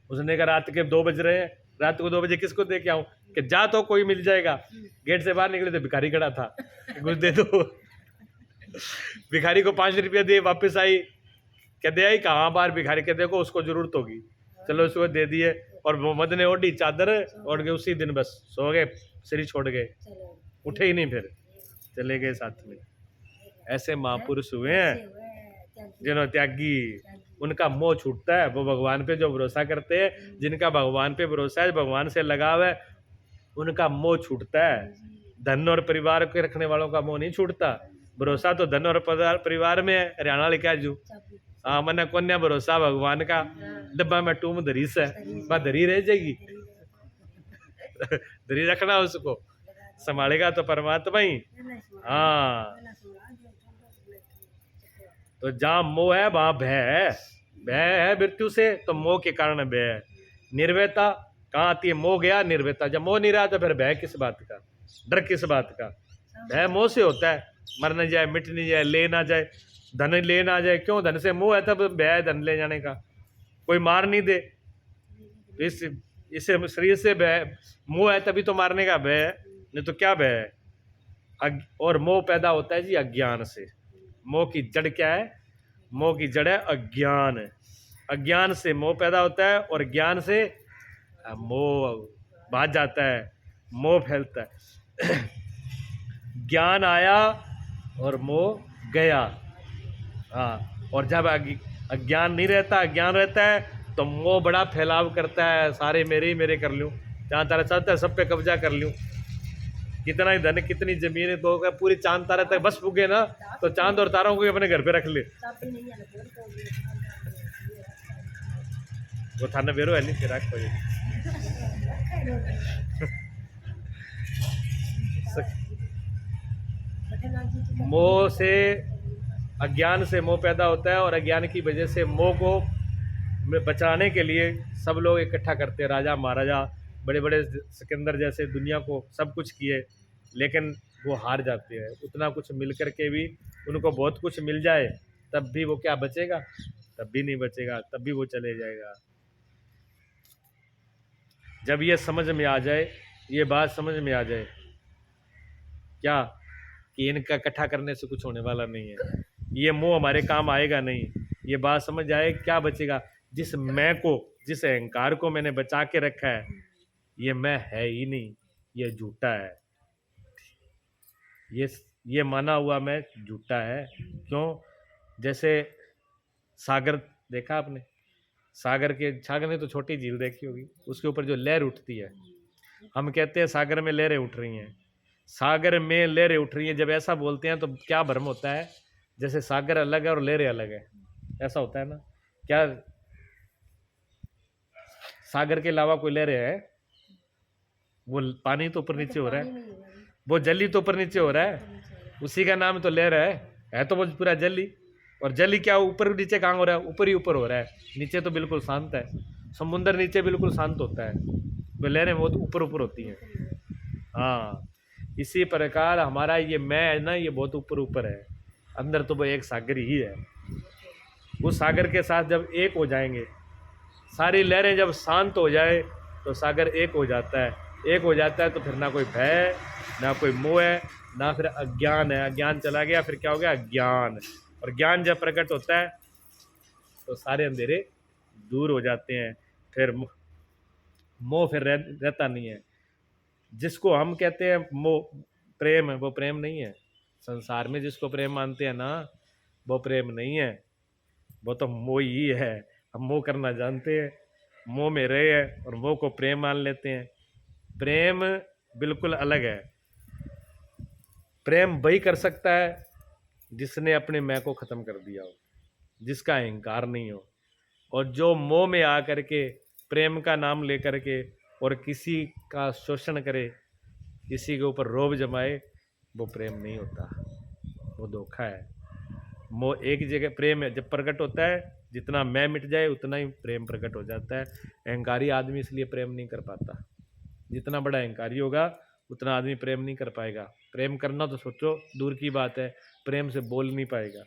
उसने कहा रात के 2 बज रहे हैं, रात को 2 बजे किसको दे के आऊं, कि जा तो कोई मिल जाएगा। गेट से बाहर निकले तो भिखारी खड़ा था, कुछ दे दो। भिखारी को 5 रुपया दिए, वापस आई, क्या दे आई, कहाँ बाहर भिखारी के देखो उसको जरूरत होगी, चलो उसको दे दिए। और मोहम्मद ने ओढ़ी चादर, ओढ़ के उसी दिन बस सो गए, शरीर छोड़ गए, उठे ही नहीं, फिर चले गए साथ में। ऐसे महापुरुष हुए हैं जिन्होंने त्यागी, उनका मोह छूटता है, वो भगवान पे जो भरोसा करते हैं, जिनका भगवान पे भरोसा है, भगवान से लगाव है, उनका मोह छूटता है। धन और परिवार के रखने वालों का मोह नहीं छूटता। भरोसा तो धन और परिवार में है। हरियाणा लिखा जू, हाँ मैंने कन्या भरोसा भगवान का, डब्बा में टूम धरी से बस धरी रह जाएगी। धरी रखना उसको, संभालेगा तो परमात्मा ही। हाँ, तो जहाँ मोह है वहाँ भय है, भय है मृत्यु से, तो मोह के कारण भय है। निर्भयता कहाँ आती है? मोह गया निर्भयता। जब मोह नहीं रहा तो फिर भय किस बात का, डर किस बात का? भय मोह से होता है, मर न जाए, मिट नहीं जाए, ले ना जाए, धन ले ना जाए। क्यों? धन से मोह है, तब भय है धन ले जाने का। कोई मार नहीं दे, इस इसे शरीर से भय, मोह है तभी तो मारने का भय है, नहीं तो क्या भय है? और मोह पैदा होता है जी अज्ञान से। मोह की जड़ क्या है? मोह की जड़ है अज्ञान। अज्ञान से मोह पैदा होता है और ज्ञान से मोह भाग जाता है, मोह फैलता है। ज्ञान आया और मोह गया। हाँ, और जब अज्ञान नहीं रहता, अज्ञान रहता है, तो मोह बड़ा फैलाव करता है, सारे मेरे ही मेरे कर लूँ, जहाँ तारा चाहता है सब पे कब्जा कर लूँ। कितना ही धन, कितनी जमीन, तो पूरी चांद तारे तक बस पुगे ना, तो चांद और तारों को भी अपने घर पे रख ले। वो थाना बेरो है नहीं फिर आग पर। मोह से, अज्ञान से मोह पैदा होता है, और अज्ञान की वजह से मोह को बचाने के लिए सब लोग इकट्ठा करते हैं। राजा महाराजा, बड़े बड़े सिकंदर जैसे दुनिया को सब कुछ किए, लेकिन वो हार जाते हैं। उतना कुछ मिल कर के भी, उनको बहुत कुछ मिल जाए तब भी वो क्या बचेगा? तब भी नहीं बचेगा, तब भी वो चले जाएगा। जब ये समझ में आ जाए, ये बात समझ में आ जाए क्या, कि इनका इकट्ठा करने से कुछ होने वाला नहीं है, ये मोह हमारे काम आएगा नहीं, ये बात समझ आए, क्या बचेगा? जिस मैं को, जिस अहंकार को मैंने बचा के रखा है, ये मैं है ही नहीं, ये झूठा है। ये माना हुआ मैं झूठा है। क्यों? जैसे सागर देखा आपने? सागर ने तो छोटी झील देखी होगी, उसके ऊपर जो लहर उठती है, हम कहते हैं सागर में लहरें उठ रही हैं, सागर में लहरें उठ रही हैं। जब ऐसा बोलते हैं तो क्या भ्रम होता है? जैसे सागर अलग है और लहरें अलग है, ऐसा होता है ना? क्या सागर के अलावा कोई लहरें है? वो पानी तो ऊपर नीचे हो रहा है, वो जली तो ऊपर नीचे हो रहा है, उसी का नाम तो लहर है तो वो पूरा जली। और जली क्या ऊपर नीचे कहाँ हो रहा है? ऊपर ही ऊपर हो रहा है, नीचे तो बिल्कुल शांत है। समुद्र नीचे बिल्कुल शांत होता है, वो लहरें बहुत ऊपर ऊपर होती हैं। हाँ, इसी प्रकार हमारा ये मैं है ना, ये बहुत ऊपर ऊपर है, अंदर तो वो एक सागर ही है। उस सागर के साथ जब एक हो जाएंगे, सारी लहरें जब शांत हो जाए तो सागर एक हो जाता है। एक हो जाता है तो फिर ना कोई भय, ना कोई मोह है, ना फिर अज्ञान है। अज्ञान चला गया, फिर क्या हो गया? ज्ञान। और ज्ञान जब प्रकट होता है तो सारे अंधेरे दूर हो जाते हैं, फिर मोह फिर रहता नहीं है। जिसको हम कहते हैं मोह, प्रेम, वो प्रेम नहीं है। संसार में जिसको प्रेम मानते हैं ना, वो प्रेम नहीं है, वो तो मोह ही है। हम मोह करना जानते हैं, मोह में रहे हैं और मोह को प्रेम मान लेते हैं। प्रेम बिल्कुल अलग है। प्रेम वही कर सकता है जिसने अपने मैं को ख़त्म कर दिया हो, जिसका अहंकार नहीं हो। और जो मोह में आ करके प्रेम का नाम ले करके और किसी का शोषण करे, किसी के ऊपर रोब जमाए, वो प्रेम नहीं होता, वो धोखा है। मोह एक जगह, प्रेम है जब प्रकट होता है, जितना मैं मिट जाए उतना ही प्रेम प्रकट हो जाता है। अहंकारी आदमी इसलिए प्रेम नहीं कर पाता। जितना बड़ा अहंकारी होगा उतना आदमी प्रेम नहीं कर पाएगा। प्रेम करना तो सोचो दूर की बात है, प्रेम से बोल नहीं पाएगा,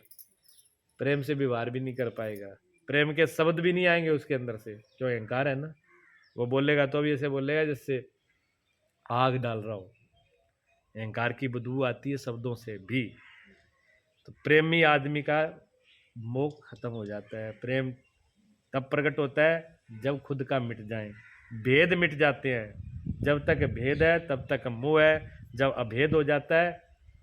प्रेम से व्यवहार भी नहीं कर पाएगा, प्रेम के शब्द भी नहीं आएंगे उसके अंदर से। जो अहंकार है ना, वो बोलेगा तो भी ऐसे बोलेगा जैसे आग डाल रहा हो। अहंकार की बदबू आती है शब्दों से भी। तो प्रेमी आदमी का मोह खत्म हो जाता है। प्रेम तब प्रकट होता है जब खुद का मिट जाए, भेद मिट जाते हैं। जब तक भेद है तब तक मोह है, जब अभेद हो जाता है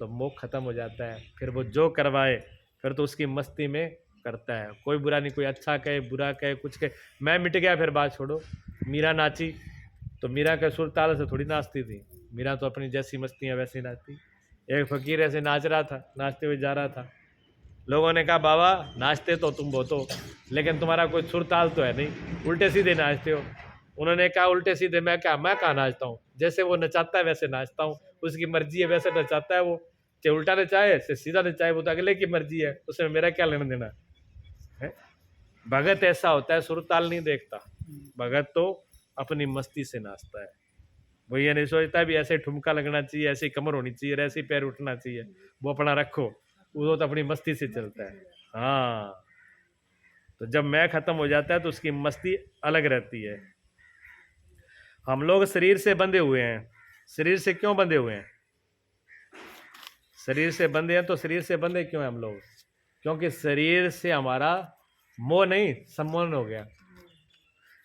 तो मोह खत्म हो जाता है। फिर वो जो करवाए फिर तो उसकी मस्ती में करता है, कोई बुरा नहीं, कोई अच्छा कहे बुरा कहे कुछ कहे। मैं मिट गया फिर बात छोड़ो। मीरा नाची तो मीरा के सुर ताल से थोड़ी नाचती थी, मीरा तो अपनी जैसी मस्ती है वैसी नाचती। एक फकीर ऐसे नाच रहा था, नाचते हुए जा रहा था, लोगों ने कहा बाबा नाचते तो तुम बहुत हो, लेकिन तुम्हारा कोई सुर ताल तो है नहीं, उल्टे सीधे नाचते हो। उन्होंने कहा उल्टे सीधे मैं कहाँ नाचता हूँ, जैसे वो नचाता है वैसे नाचता हूँ, उसकी मर्जी है वैसे नचाता है वो। चाहे उल्टा ने चाहे से सीधा ने चाहे, वो तो अगले की मर्जी है, उसमें मेरा क्या लेना देना है। भगत ऐसा होता है सुरताल नहीं देखता, भगत तो अपनी मस्ती से नाचता है। वो ये नहीं सोचता भी ऐसे ठुमका लगना चाहिए, ऐसी कमर होनी चाहिए, ऐसे पैर उठना चाहिए, वो अपना रखो, वो तो अपनी मस्ती से चलता है। हाँ, तो जब मैं खत्म हो जाता है तो उसकी मस्ती अलग रहती है। हम लोग शरीर से बंधे हुए हैं। शरीर से क्यों बंधे हुए हैं? शरीर से बंधे हैं तो शरीर से बंधे क्यों हैं हम लोग? क्योंकि शरीर से हमारा मोह नहीं, सम्मोहन हो गया।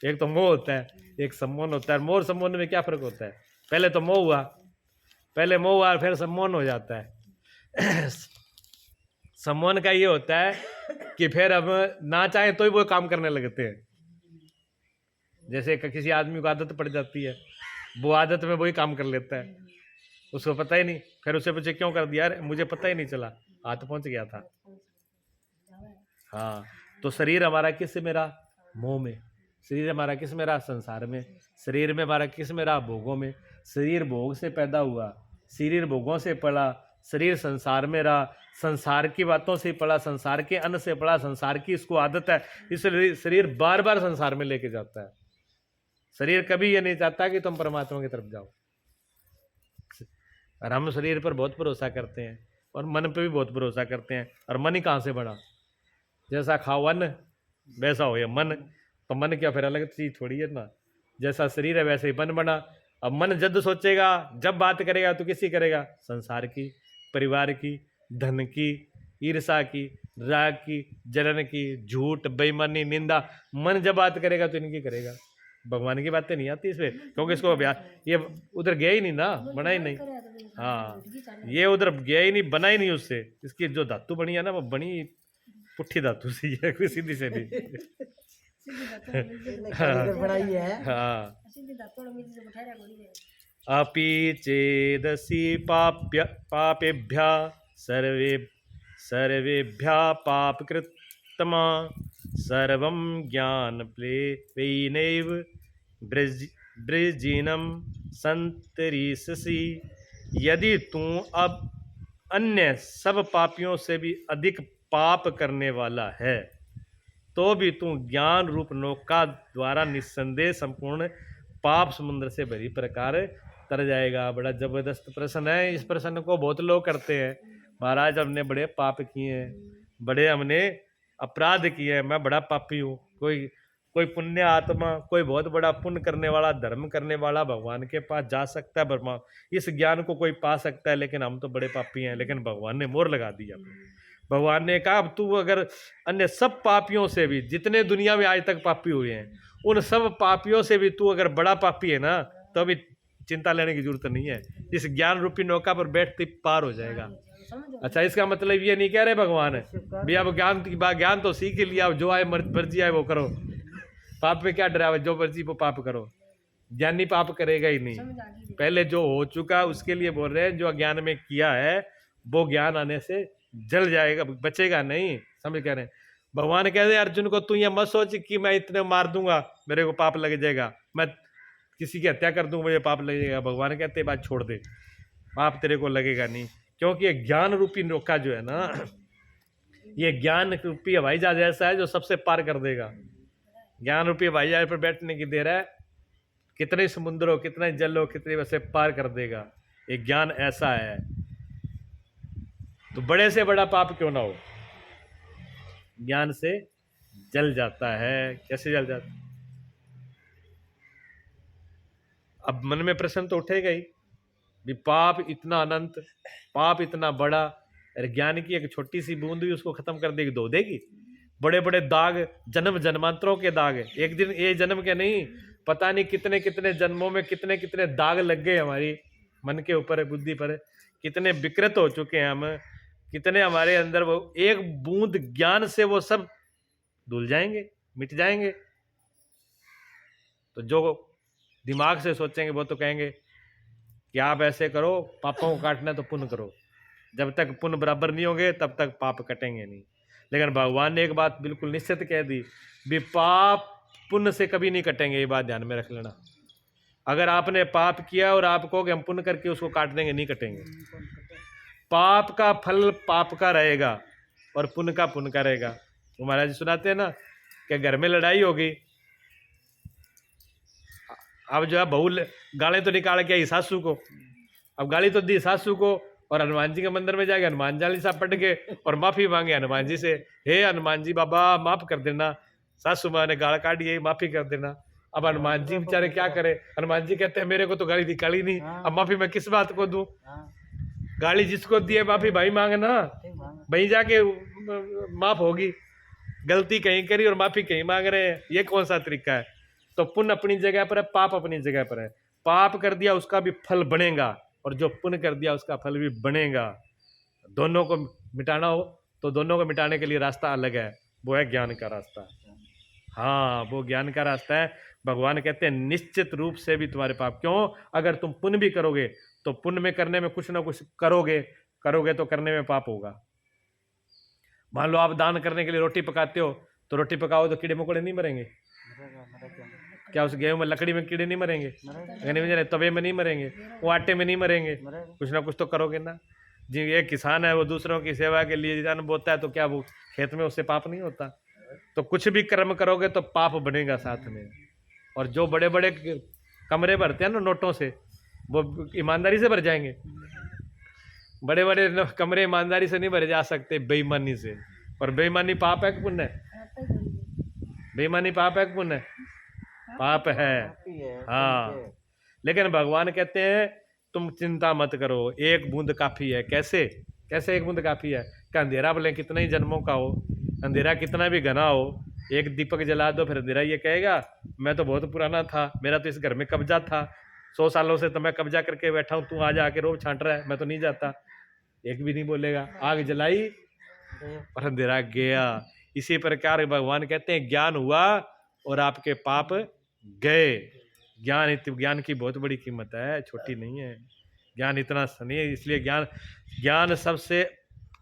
एक तो मोह होता है, एक सम्मोहन होता है। मोह और सम्मोहन में क्या फर्क होता है? पहले तो मोह हुआ, फिर सम्मोहन हो जाता है। सम्मोहन का ये होता है कि फिर अब ना चाहे तो ही वो काम करने लगते हैं। जैसे किसी आदमी को आदत पड़ जाती है, वो आदत में वही काम कर लेता है, उसको पता ही नहीं, फिर उसे पूछे क्यों कर दिया, यार मुझे पता ही नहीं चला, हाथ पहुंच गया था। हाँ, तो शरीर हमारा किस में रहा? मोह में। शरीर हमारा किस में रहा? संसार में। शरीर में हमारा किस में रहा? भोगों में। शरीर भोग से पैदा हुआ, शरीर भोगों से पड़ा, शरीर संसार में रहा, संसार की बातों से पड़ा, संसार के अन्न से पड़ा, संसार की इसको आदत है, इसलिए शरीर बार बार संसार में लेके जाता है। शरीर कभी ये नहीं चाहता कि तुम परमात्मा की तरफ जाओ। और हम शरीर पर बहुत भरोसा करते हैं और मन पे भी बहुत भरोसा करते हैं। और मन ही कहाँ से बना? जैसा खाओ अन्न वैसा हो या मन, तो मन क्या फिर अलग चीज थोड़ी है ना। जैसा शरीर है वैसे ही मन बना। अब मन जब सोचेगा, जब बात करेगा तो किसी करेगा? संसार की, परिवार की, धन की, ईर्षा की, राग की, जलन की, झूठ, बेईमानी, निंदा। मन जब बात करेगा तो इनकी करेगा। भगवान की बातें नहीं आती इसमें, क्योंकि इसको ये उधर गया ही नहीं ना, बना ही नहीं। हाँ, ये उधर गया ही नहीं, बना ही नहीं उससे। इसकी जो धातु बनी है ना, वो बनी पुट्ठी धातु से है, कोई सीधी से नहीं। हाँ, अपि चेदसि पापेभ्यः सर्वेभ्यः पापकृत्तमा सर्वं ज्ञानप्लेनैव वृजिनं संतरिष्यसि। यदि तू अब अन्य सब पापियों से भी अधिक पाप करने वाला है तो भी तू ज्ञान रूप नौका द्वारा निस्संदेह संपूर्ण पाप समुद्र से भरी प्रकार तर जाएगा। बड़ा जबरदस्त प्रश्न है। इस प्रश्न को बहुत लोग करते हैं, महाराज हमने बड़े पाप किए हैं, बड़े हमने अपराध किए हैं, मैं बड़ा पापी हूँ। कोई पुण्य आत्मा, कोई बहुत बड़ा पुण्य करने वाला, धर्म करने वाला भगवान के पास जा सकता है, ब्रह्मा इस ज्ञान को कोई पा सकता है, लेकिन हम तो बड़े पापी हैं। लेकिन भगवान ने मोहर लगा दिया। भगवान ने कहा अब तू अगर अन्य सब पापियों से भी, जितने दुनिया में आज तक पापी हुए हैं, उन सब पापियों से भी तू अगर बड़ा पापी है ना, तो अभी चिंता लेने की जरूरत नहीं है। इस ज्ञान रूपी नौका पर बैठते पार हो जाएगा। अच्छा, इसका मतलब ये नहीं कह रहे भगवान भैया अब ज्ञान तो सीख ही लिया, जो आए मर्जी आए वो करो, पाप में क्या डरा, जो मर्जी वो पाप करो। ज्ञानी पाप करेगा ही नहीं। पहले जो हो चुका उसके लिए बोल रहे हैं, जो अज्ञान में किया है वो ज्ञान आने से जल जाएगा, बचेगा नहीं। समझ कह रहे हैं। भगवान कहते हैं अर्जुन को, तू ये मत सोच कि मैं इतने मार दूंगा मेरे को पाप लग जाएगा, मैं किसी की हत्या कर दूंगा मुझे पाप लग जाएगा। भगवान कहते हैं बात छोड़ दे, पाप तेरे को लगेगा नहीं, क्योंकि ये ज्ञान रूपी नौका जो है ना, ये ज्ञान रूपी हवाई जहाज ऐसा है जो सबसे पार कर देगा। ज्ञान रूपी हवाई जहाज पर बैठने की देर है, कितने समुद्र हो, कितना जल हो, कितने वैसे पार कर देगा। ये ज्ञान ऐसा है। तो बड़े से बड़ा पाप क्यों ना हो, ज्ञान से जल जाता है। कैसे जल जाता? अब मन में प्रश्न तो उठेगा ही भी, पाप इतना अनंत, पाप इतना बड़ा, अरे ज्ञान की एक छोटी सी बूंद भी उसको खत्म कर देगी, धो देगी। बड़े बड़े दाग, जन्म जन्मांतरों के दाग, एक दिन ये जन्म के नहीं, पता नहीं कितने कितने जन्मों में कितने कितने दाग लग गए हमारी मन के ऊपर, बुद्धि पर, कितने विकृत हो चुके हैं हम, कितने हमारे अंदर, वो एक बूंद ज्ञान से वो सब धुल जाएंगे, मिट जाएंगे। तो जो दिमाग से सोचेंगे वो तो कहेंगे कि आप ऐसे करो, पापों को काटना है तो पुण्य करो, जब तक पुण्य बराबर नहीं होंगे तब तक पाप कटेंगे नहीं। लेकिन भगवान ने एक बात बिल्कुल निश्चित कह दी भी, पाप पुण्य से कभी नहीं कटेंगे। ये बात ध्यान में रख लेना। अगर आपने पाप किया और आप कहोगे हम पुण्य करके उसको काट देंगे, नहीं कटेंगे। पाप का फल पाप का रहेगा और पुण्य का पुण्य का रहेगा। वो महाराज जी सुनाते हैं ना कि घर में लड़ाई होगी, अब जो है बहू गाली तो निकाल के आई सासू को, अब गाली तो दी सासू को, और हनुमान जी के मंदिर में जाके हनुमान चालीसा पढ़ के और माफी मांगे हनुमान जी से, हे हनुमान जी बाबा माफ कर देना, सासू माँ ने गाल काट दी, माफी कर देना। अब हनुमान जी बेचारे क्या करे, हनुमान जी कहते हैं मेरे को तो गाली निकाली नहीं, अब माफी मैं किस बात को दूं, गाली जिसको दी है माफी भाई मांगना, भाई जाके माफ होगी, गलती कहीं करी और माफी कहीं मांग रहे हैं, ये कौन सा तरीका है। तो पुण्य अपनी जगह पर है, पाप अपनी जगह पर है। पाप कर दिया उसका भी फल बनेगा और जो पुण्य कर दिया उसका फल भी बनेगा। दोनों को मिटाना हो तो दोनों को मिटाने के लिए रास्ता अलग है, वो है ज्ञान का रास्ता। हाँ वो ज्ञान का रास्ता है। भगवान कहते हैं निश्चित रूप से भी तुम्हारे पाप, क्यों, अगर तुम पुण्य भी करोगे तो पुण्य में करने में कुछ ना कुछ करोगे तो करने में पाप होगा। मान लो आप दान करने के लिए रोटी पकाते हो, तो रोटी पकाओ तो कीड़े मकोड़े नहीं मरेंगे क्या, उस गेहूं में लकड़ी में कीड़े नहीं मरेंगे, नहीं मरेंगे, तवे में नहीं मरेंगे, वो आटे में नहीं मरेंगे, कुछ ना कुछ तो करोगे ना जी। एक किसान है वो दूसरों की सेवा के लिए अन्न बोता है, तो क्या वो खेत में उससे पाप नहीं होता। तो कुछ भी कर्म करोगे तो पाप बनेगा साथ में। और जो बड़े बड़े कमरे भरते हैं ना नोटों से, वो ईमानदारी से भर जाएंगे, बड़े बड़े कमरे ईमानदारी से नहीं भरे जा सकते, बेईमानी से। और बेईमानी पाप है कि पुण्य है? बेईमानी पाप है कि पुण्य है? पाप है। हाँ लेकिन भगवान कहते हैं तुम चिंता मत करो, एक बूंद काफी है। कैसे कैसे एक बूंद काफी है? क्या अंधेरा भले कितना ही जन्मों का हो, अंधेरा कितना भी घना हो, एक दीपक जला दो फिर अंधेरा ये कहेगा मैं तो बहुत पुराना था, मेरा तो इस घर में कब्जा था, 100 सालों से तो मैं कब्जा करके बैठा हूँ, तू आज आके रोब छांट रहा है, मैं तो नहीं जाता। एक भी नहीं बोलेगा। आग जलाई और अंधेरा गया। इसी प्रकार भगवान कहते हैं ज्ञान हुआ और आपके पाप गए। ज्ञान की बहुत बड़ी कीमत है, छोटी नहीं है। ज्ञान इतना नहीं है, इसलिए ज्ञान सबसे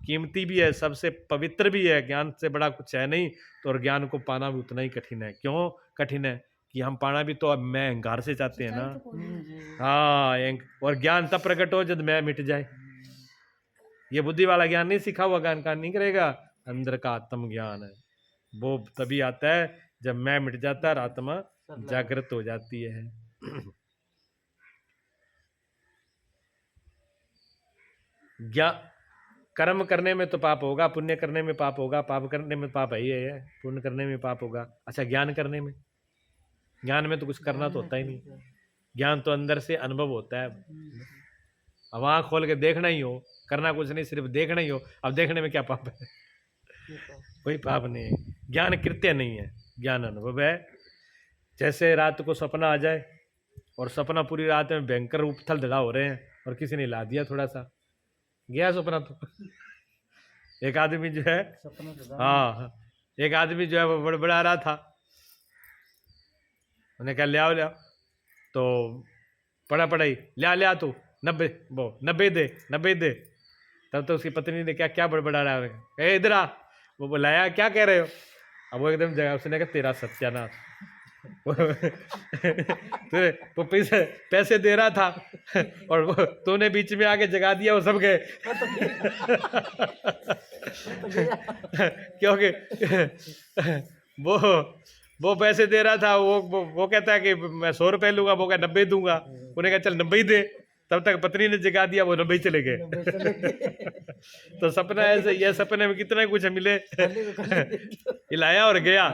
कीमती भी है, सबसे पवित्र भी है। ज्ञान से बड़ा कुछ है नहीं। तो और ज्ञान को पाना भी उतना ही कठिन है। क्यों कठिन है? कि हम पाना भी तो अब मैं अहंकार से चाहते हैं ना। हाँ और ज्ञान तब प्रकट हो जब मैं मिट जाए। ये बुद्धि वाला ज्ञान नहीं, सीखा हुआ ज्ञान का नहीं करेगा। अंदर का आत्म ज्ञान है वो तभी आता है जब मैं मिट जाता है, आत्मा जागृत हो जाती है। कर्म करने में तो पाप होगा, पुण्य करने में पाप होगा, पाप करने में पाप है, पुण्य करने में पाप होगा। अच्छा ज्ञान करने में, ज्ञान में तो कुछ करना तो होता ही नहीं। ज्ञान तो अंदर से अनुभव होता है। अब आँख खोल के देखना ही हो, करना कुछ नहीं, सिर्फ देखना ही हो। अब देखने में क्या पाप है? कोई पाप नहीं है। ज्ञान कृत्य नहीं है, ज्ञान अनुभव है। जैसे रात को सपना आ जाए और सपना पूरी रात में भयंकर उथल धड़ा हो रहे हैं और किसी ने ला दिया थोड़ा सा, गया सपना तो। एक आदमी जो है, हाँ एक आदमी जो है वो बड़बड़ा रहा था, उन्हें कहा ले आओ ले आओ, तो पढ़ाई ले तू 90 दे। तब तो उसकी पत्नी ने क्या बड़बड़ा रहा है, इधर आ। वो बुलाया, क्या कह रहे हो? अब वो एकदम जगह, उसने कहा तेरा सत्यानाश। तो पैसे दे रहा था और तूने बीच में आके जगा दिया, वो सब गए। क्योंकि वो पैसे दे रहा था, वो कहता है कि मैं 100 रुपए लूंगा, वो क्या 90 दूंगा। उन्हें कहा चल 90 दे। तब तक पत्नी ने जगा दिया, वो 90 चले गए। तो सपना ऐसे, ये सपने में कितने कुछ मिले, हिलाया और गया।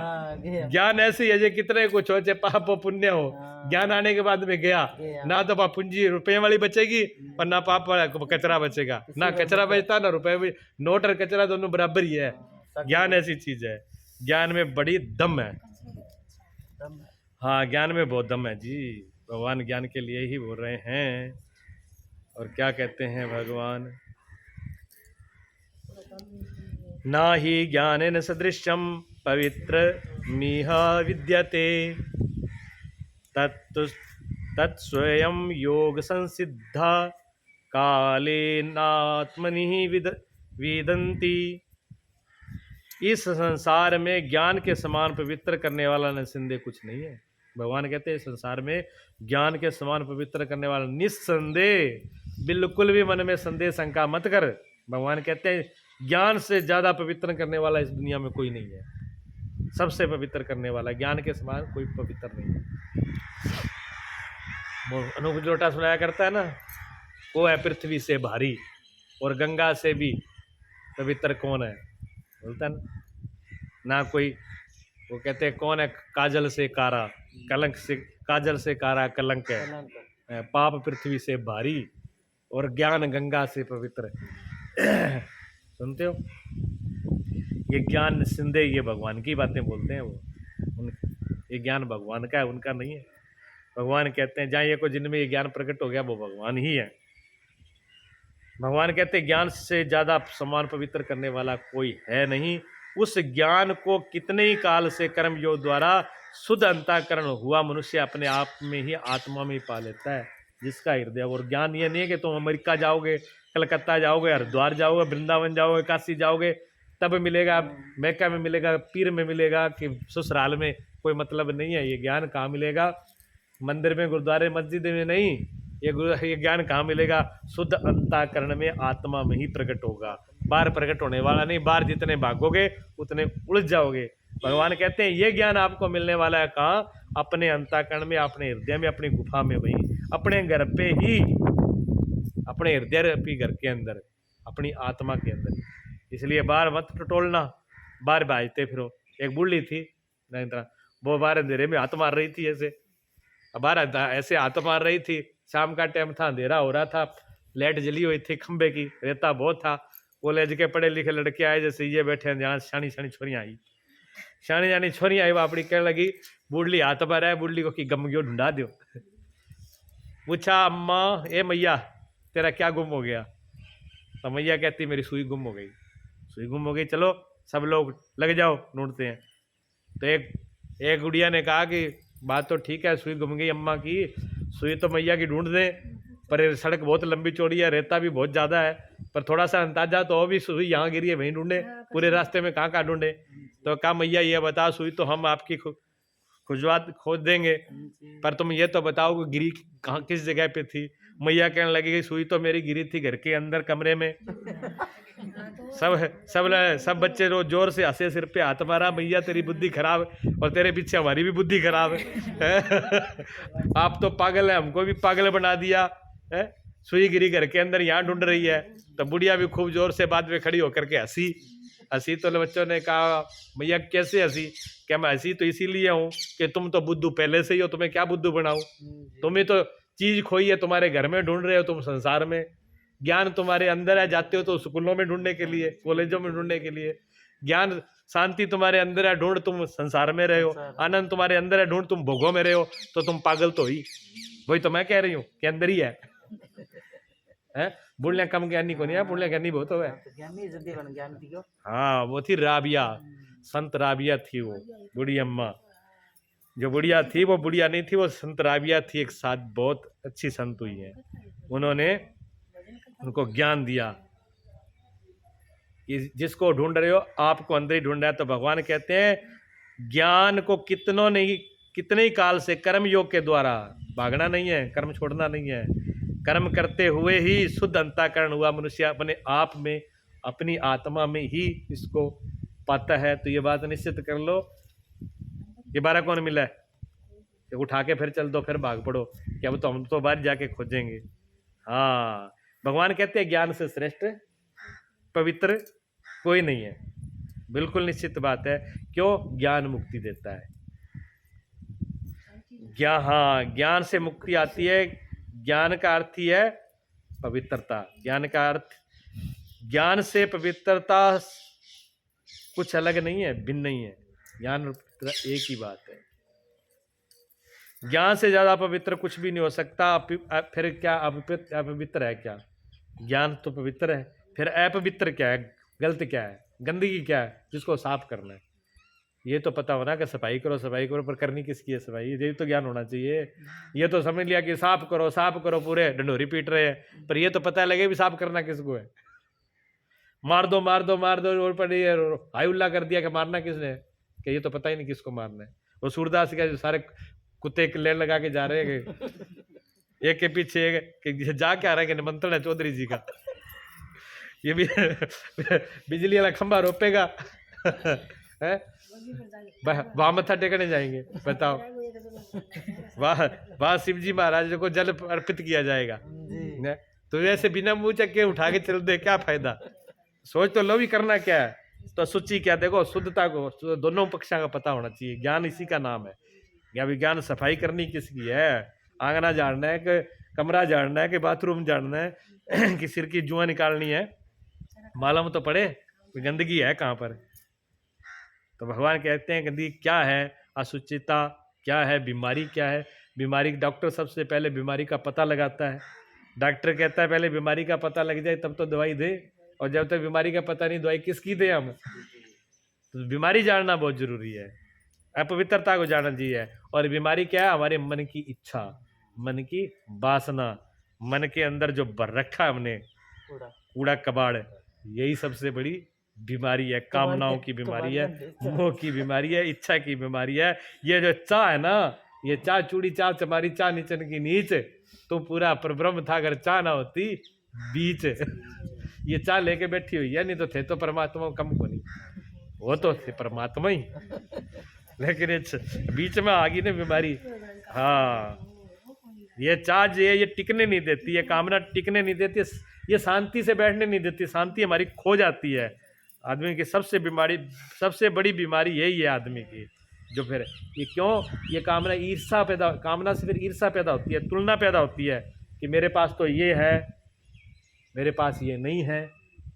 ज्ञान ऐसे ही है, जो कितने कुछ हो, चाहे पाप हो पुण्य हो, ज्ञान आने के बाद में गया। ना तो पाप पूंजी रुपए वाली बचेगी और ना पाप वाला कचरा बचेगा। ना कचरा बचता ना रुपए, नोट और कचरा दोनों बराबर ही है। ज्ञान ऐसी चीज है, ज्ञान में बड़ी दम है। हाँ ज्ञान में बहुत दम है जी। भगवान ज्ञान के लिए ही बोल रहे हैं। और क्या कहते हैं भगवान, ना ही ज्ञानेन सदृशम पवित्र मिह विद्यते तत्स्वयं योग संसिद्धा कालेनात्मनि विदन्ति। इस संसार में ज्ञान के समान पवित्र करने वाला निस्संदेह कुछ नहीं है। भगवान कहते हैं संसार में ज्ञान के समान पवित्र करने वाला निस्संदेह बिल्कुल भी मन में संदेह शंका मत कर। भगवान कहते हैं ज्ञान से ज्यादा पवित्र करने वाला इस दुनिया में कोई नहीं है। सबसे पवित्र करने वाला, ज्ञान के समान कोई पवित्र नहीं है। वो अनूप जोटा सुनाया करता है ना, वो है पृथ्वी से भारी और गंगा से भी पवित्र कौन है, बोलता है ना कोई। वो कहते हैं कौन है काजल से कारा, कलंक से, काजल से कारा कलंक है, पाप पृथ्वी से भारी और ज्ञान गंगा से पवित्र। सुनते हो, ये ज्ञान सिंधे, ये भगवान की बातें बोलते हैं वो। ये ज्ञान भगवान का है, उनका नहीं है। भगवान कहते हैं जहाँ ये को जिनमें ये ज्ञान प्रकट हो गया वो भगवान ही है। भगवान कहते हैं ज्ञान से ज्यादा समान पवित्र करने वाला कोई है नहीं। उस ज्ञान को कितने ही काल से कर्म योग द्वारा शुद्ध अंतःकरण हुआ मनुष्य अपने आप में ही, आत्मा में ही पा लेता है, जिसका हृदय। और ज्ञान ये नहीं है कि तुम अमेरिका जाओगे, कलकत्ता जाओगे, हरिद्वार जाओगे, वृंदावन जाओगे, काशी जाओगे तब मिलेगा, मैका में मिलेगा, पीर में मिलेगा, कि ससुराल में, कोई मतलब नहीं है। ये ज्ञान कहाँ मिलेगा? मंदिर में, गुरुद्वारे, मस्जिद में नहीं। ये ज्ञान कहाँ मिलेगा? शुद्ध अंतःकरण में, आत्मा में ही प्रकट होगा। बाहर प्रकट होने वाला नहीं। बाहर जितने भागोगे उतने उलझ जाओगे। भगवान कहते हैं ये ज्ञान आपको मिलने वाला है कहाँ? अपने अंतःकरण में, अपने हृदय में, अपनी गुफा में, वही अपने घर पे ही, अपने हृदय रूपी घर के अंदर, अपनी आत्मा के अंदर। इसलिए बाहर मत टटोलना, बाहर भाजते फिरो। एक बूढ़ी थी, वो बाहर अंधेरे में हाथ मार रही थी, ऐसे बाहर ऐसे हाथ मार रही थी। शाम का टाइम था, अंधेरा हो रहा था, लाइट जली हुई थी खंबे की, रेता बहुत था। कॉलेज के पढ़े लिखे लड़के आए, जैसे ये बैठे हैं, जहाँ शानी शानी छोरियाँ आई, शानी शानी छोरियाँ आई। वापड़ी कहने लगी, बूढ़ी हाथ मारा है, बूढ़ी को कि गम गयो ढूंढा दो। पूछा अम्मा, ए मैया तेरा क्या गुम हो गया? तो मैया कहती मेरी सुई गुम हो गई। सुई गुम हो गई, चलो सब लोग लग जाओ, ढूंढते हैं। तो एक गुड़िया ने कहा कि बात तो ठीक है, सुई गुम गई अम्मा की, सुई तो मैया की ढूंढ दें, पर सड़क बहुत लंबी चौड़ी है, रेता भी बहुत ज़्यादा है, पर थोड़ा सा अंदाजा तो भी सुई यहाँ गिरी है, वहीं ढूंढे, पूरे रास्ते में कहाँ ढूंढे। तो कहा मैया ये बताओ, सुई तो हम आपकी खोज देंगे, पर तुम ये तो बताओ कि गिरी कहाँ, किस जगह पे थी। मैया कहने लगी सुई तो मेरी गिरी थी घर के अंदर कमरे में। सब बच्चे रोज जोर से हंसे, सिर पे हाथ मारा, मैया तेरी बुद्धि खराब, और तेरे पीछे हमारी भी बुद्धि खराब है। आप तो पागल है, हमको भी पागल बना दिया है। सुई गिरी घर के अंदर, यहाँ ढूंढ रही है। तो बुढ़िया भी खूब जोर से बाद में खड़ी होकर के हंसी। तो बच्चों ने कहा मैया कैसे हंसी? क्या मैं हंसी तो इसीलिए हूँ कि तुम तो बुद्धू पहले से ही हो, तुम्हें क्या बुद्धू बनाऊं? तुम्हें तो चीज खोई है, तुम्हारे घर में ढूंढ रहे हो तुम संसार में। ज्ञान तुम्हारे अंदर है, जाते हो तो स्कूलों में ढूंढने के लिए, कॉलेजों में ढूंढने के लिए। ज्ञान शांति तुम्हारे अंदर है, ढूंढ तुम संसार में रहे हो। आनंद तुम्हारे अंदर है, ढूंढ तुम भोगों में रहे हो। तो तुम पागल तो ही, वही तो मैं कह रही हूँ कि अंदर ही है। बुढ़िया कम ज्ञानी को नहीं है, बुढ़िया ज्ञानी बहुत हो है। हाँ, वो थी राबिया, संत राबिया थी वो बूढ़ी अम्मा। जो बुढ़िया थी वो बुढ़िया नहीं थी, वो संत राबिया थी, एक साथ बहुत अच्छी संत हुई है। उन्होंने उनको ज्ञान दिया कि जिसको ढूंढ रहे हो आपको अंदर ही ढूंढ रहा है। तो भगवान कहते हैं ज्ञान को कितने ही काल से कर्म योग के द्वारा, भागना नहीं है, कर्म छोड़ना नहीं है, कर्म करते हुए ही शुद्ध अंतःकरण हुआ मनुष्य अपने आप में, अपनी आत्मा में ही इसको पाता है। तो ये बात निश्चित कर लो। ये 12 कौन मिला है? कि उठा के फिर चल दो, फिर भाग पड़ो कि अब तो हम तो बाहर जाके खोजेंगे। हाँ, भगवान कहते हैं ज्ञान से श्रेष्ठ पवित्र कोई नहीं है। बिल्कुल निश्चित बात है। क्यों? ज्ञान मुक्ति देता है। ज्ञान से मुक्ति आती है। ज्ञान का अर्थ ही है पवित्रता। ज्ञान का अर्थ, ज्ञान से पवित्रता कुछ अलग नहीं है, भिन्न नहीं है। ज्ञान और पवित्रता एक ही बात है। ज्ञान से ज्यादा पवित्र कुछ भी नहीं हो सकता। फिर क्या अपवित्र है क्या? ज्ञान तो पवित्र है, फिर अपवित्र क्या है? गलत क्या है? गंदगी क्या है जिसको साफ करना है? ये तो पता होना कि सफाई करो, पर करनी किसकी है सफाई? ये तो ज्ञान होना चाहिए। ये तो समझ लिया कि साफ करो, पूरे ढंढोरी पीट रहे हैं, पर ये तो पता लगे भी साफ करना किसको है। मार दो और पर हाई उल्ला कर दिया कि मारना किसने, कि ये तो पता ही नहीं किसको मारना है। वो सूरदास का सारे कुत्ते लेन लगा के जा रहे हैं एक के पीछे एक कि जा क्या रहा है कि निमंत्रण है चौधरी जी का। ये भी बिजली वाला खंबा रोपेगा है, वहां मत्था टेकने जाएंगे बताओ, वहां शिव जी महाराज को जल अर्पित किया जाएगा। जी। तो ऐसे बिना मुंह चक्के उठा के चल दे, क्या फायदा? सोच तो लो भी करना क्या है। तो शुचि क्या, देखो शुद्धता को दोनों पक्षों का पता होना चाहिए। ज्ञान इसी का नाम है। या विज्ञान सफाई करनी किसकी है? आंगना झाड़ना है कि कमरा झाड़ना है कि बाथरूम झाड़ना है कि सिर की जुआ निकालनी है, मालूम तो पड़े गंदगी है कहाँ पर। तो भगवान कहते हैं गंदगी क्या है, असुचिता क्या है, बीमारी क्या है। बीमारी, डॉक्टर सबसे पहले बीमारी का पता लगाता है। डॉक्टर कहता है पहले बीमारी का पता लग जाए तब तो दवाई दे, और जब तक बीमारी का पता नहीं दवाई किसकी दे हम। तो बीमारी जानना बहुत जरूरी है, अपवित्रता को जानना चाहिए। और बीमारी क्या है? हमारे मन की इच्छा, मन की वासना, मन के अंदर जो भर रखा है हमने कूड़ा कबाड़, यही सबसे बड़ी बीमारी है। कामनाओं की बीमारी है, मोह की बीमारी है, इच्छा की बीमारी है। ये जो चाह है ना, ये चाह चूड़ी चाह चमारी चाह नीचन की नीच, तो पूरा परब्रह्म था अगर चाह ना होती बीच। ये चाह लेके बैठी हुई है, नहीं तो थे तो परमात्मा कम को नहीं, वो तो थे परमात्मा ही, लेकिन बीच में आ गई ना बीमारी। हाँ, ये चाह ये टिकने नहीं देती, ये कामना टिकने नहीं देती, ये शांति से बैठने नहीं देती, शांति हमारी खो जाती है। आदमी की सबसे बड़ी बीमारी यही है आदमी की। जो फिर ये क्यों, ये कामना ईर्षा पैदा, कामना से फिर ईर्षा पैदा होती है, तुलना पैदा होती है कि मेरे पास तो ये है, मेरे पास ये नहीं है,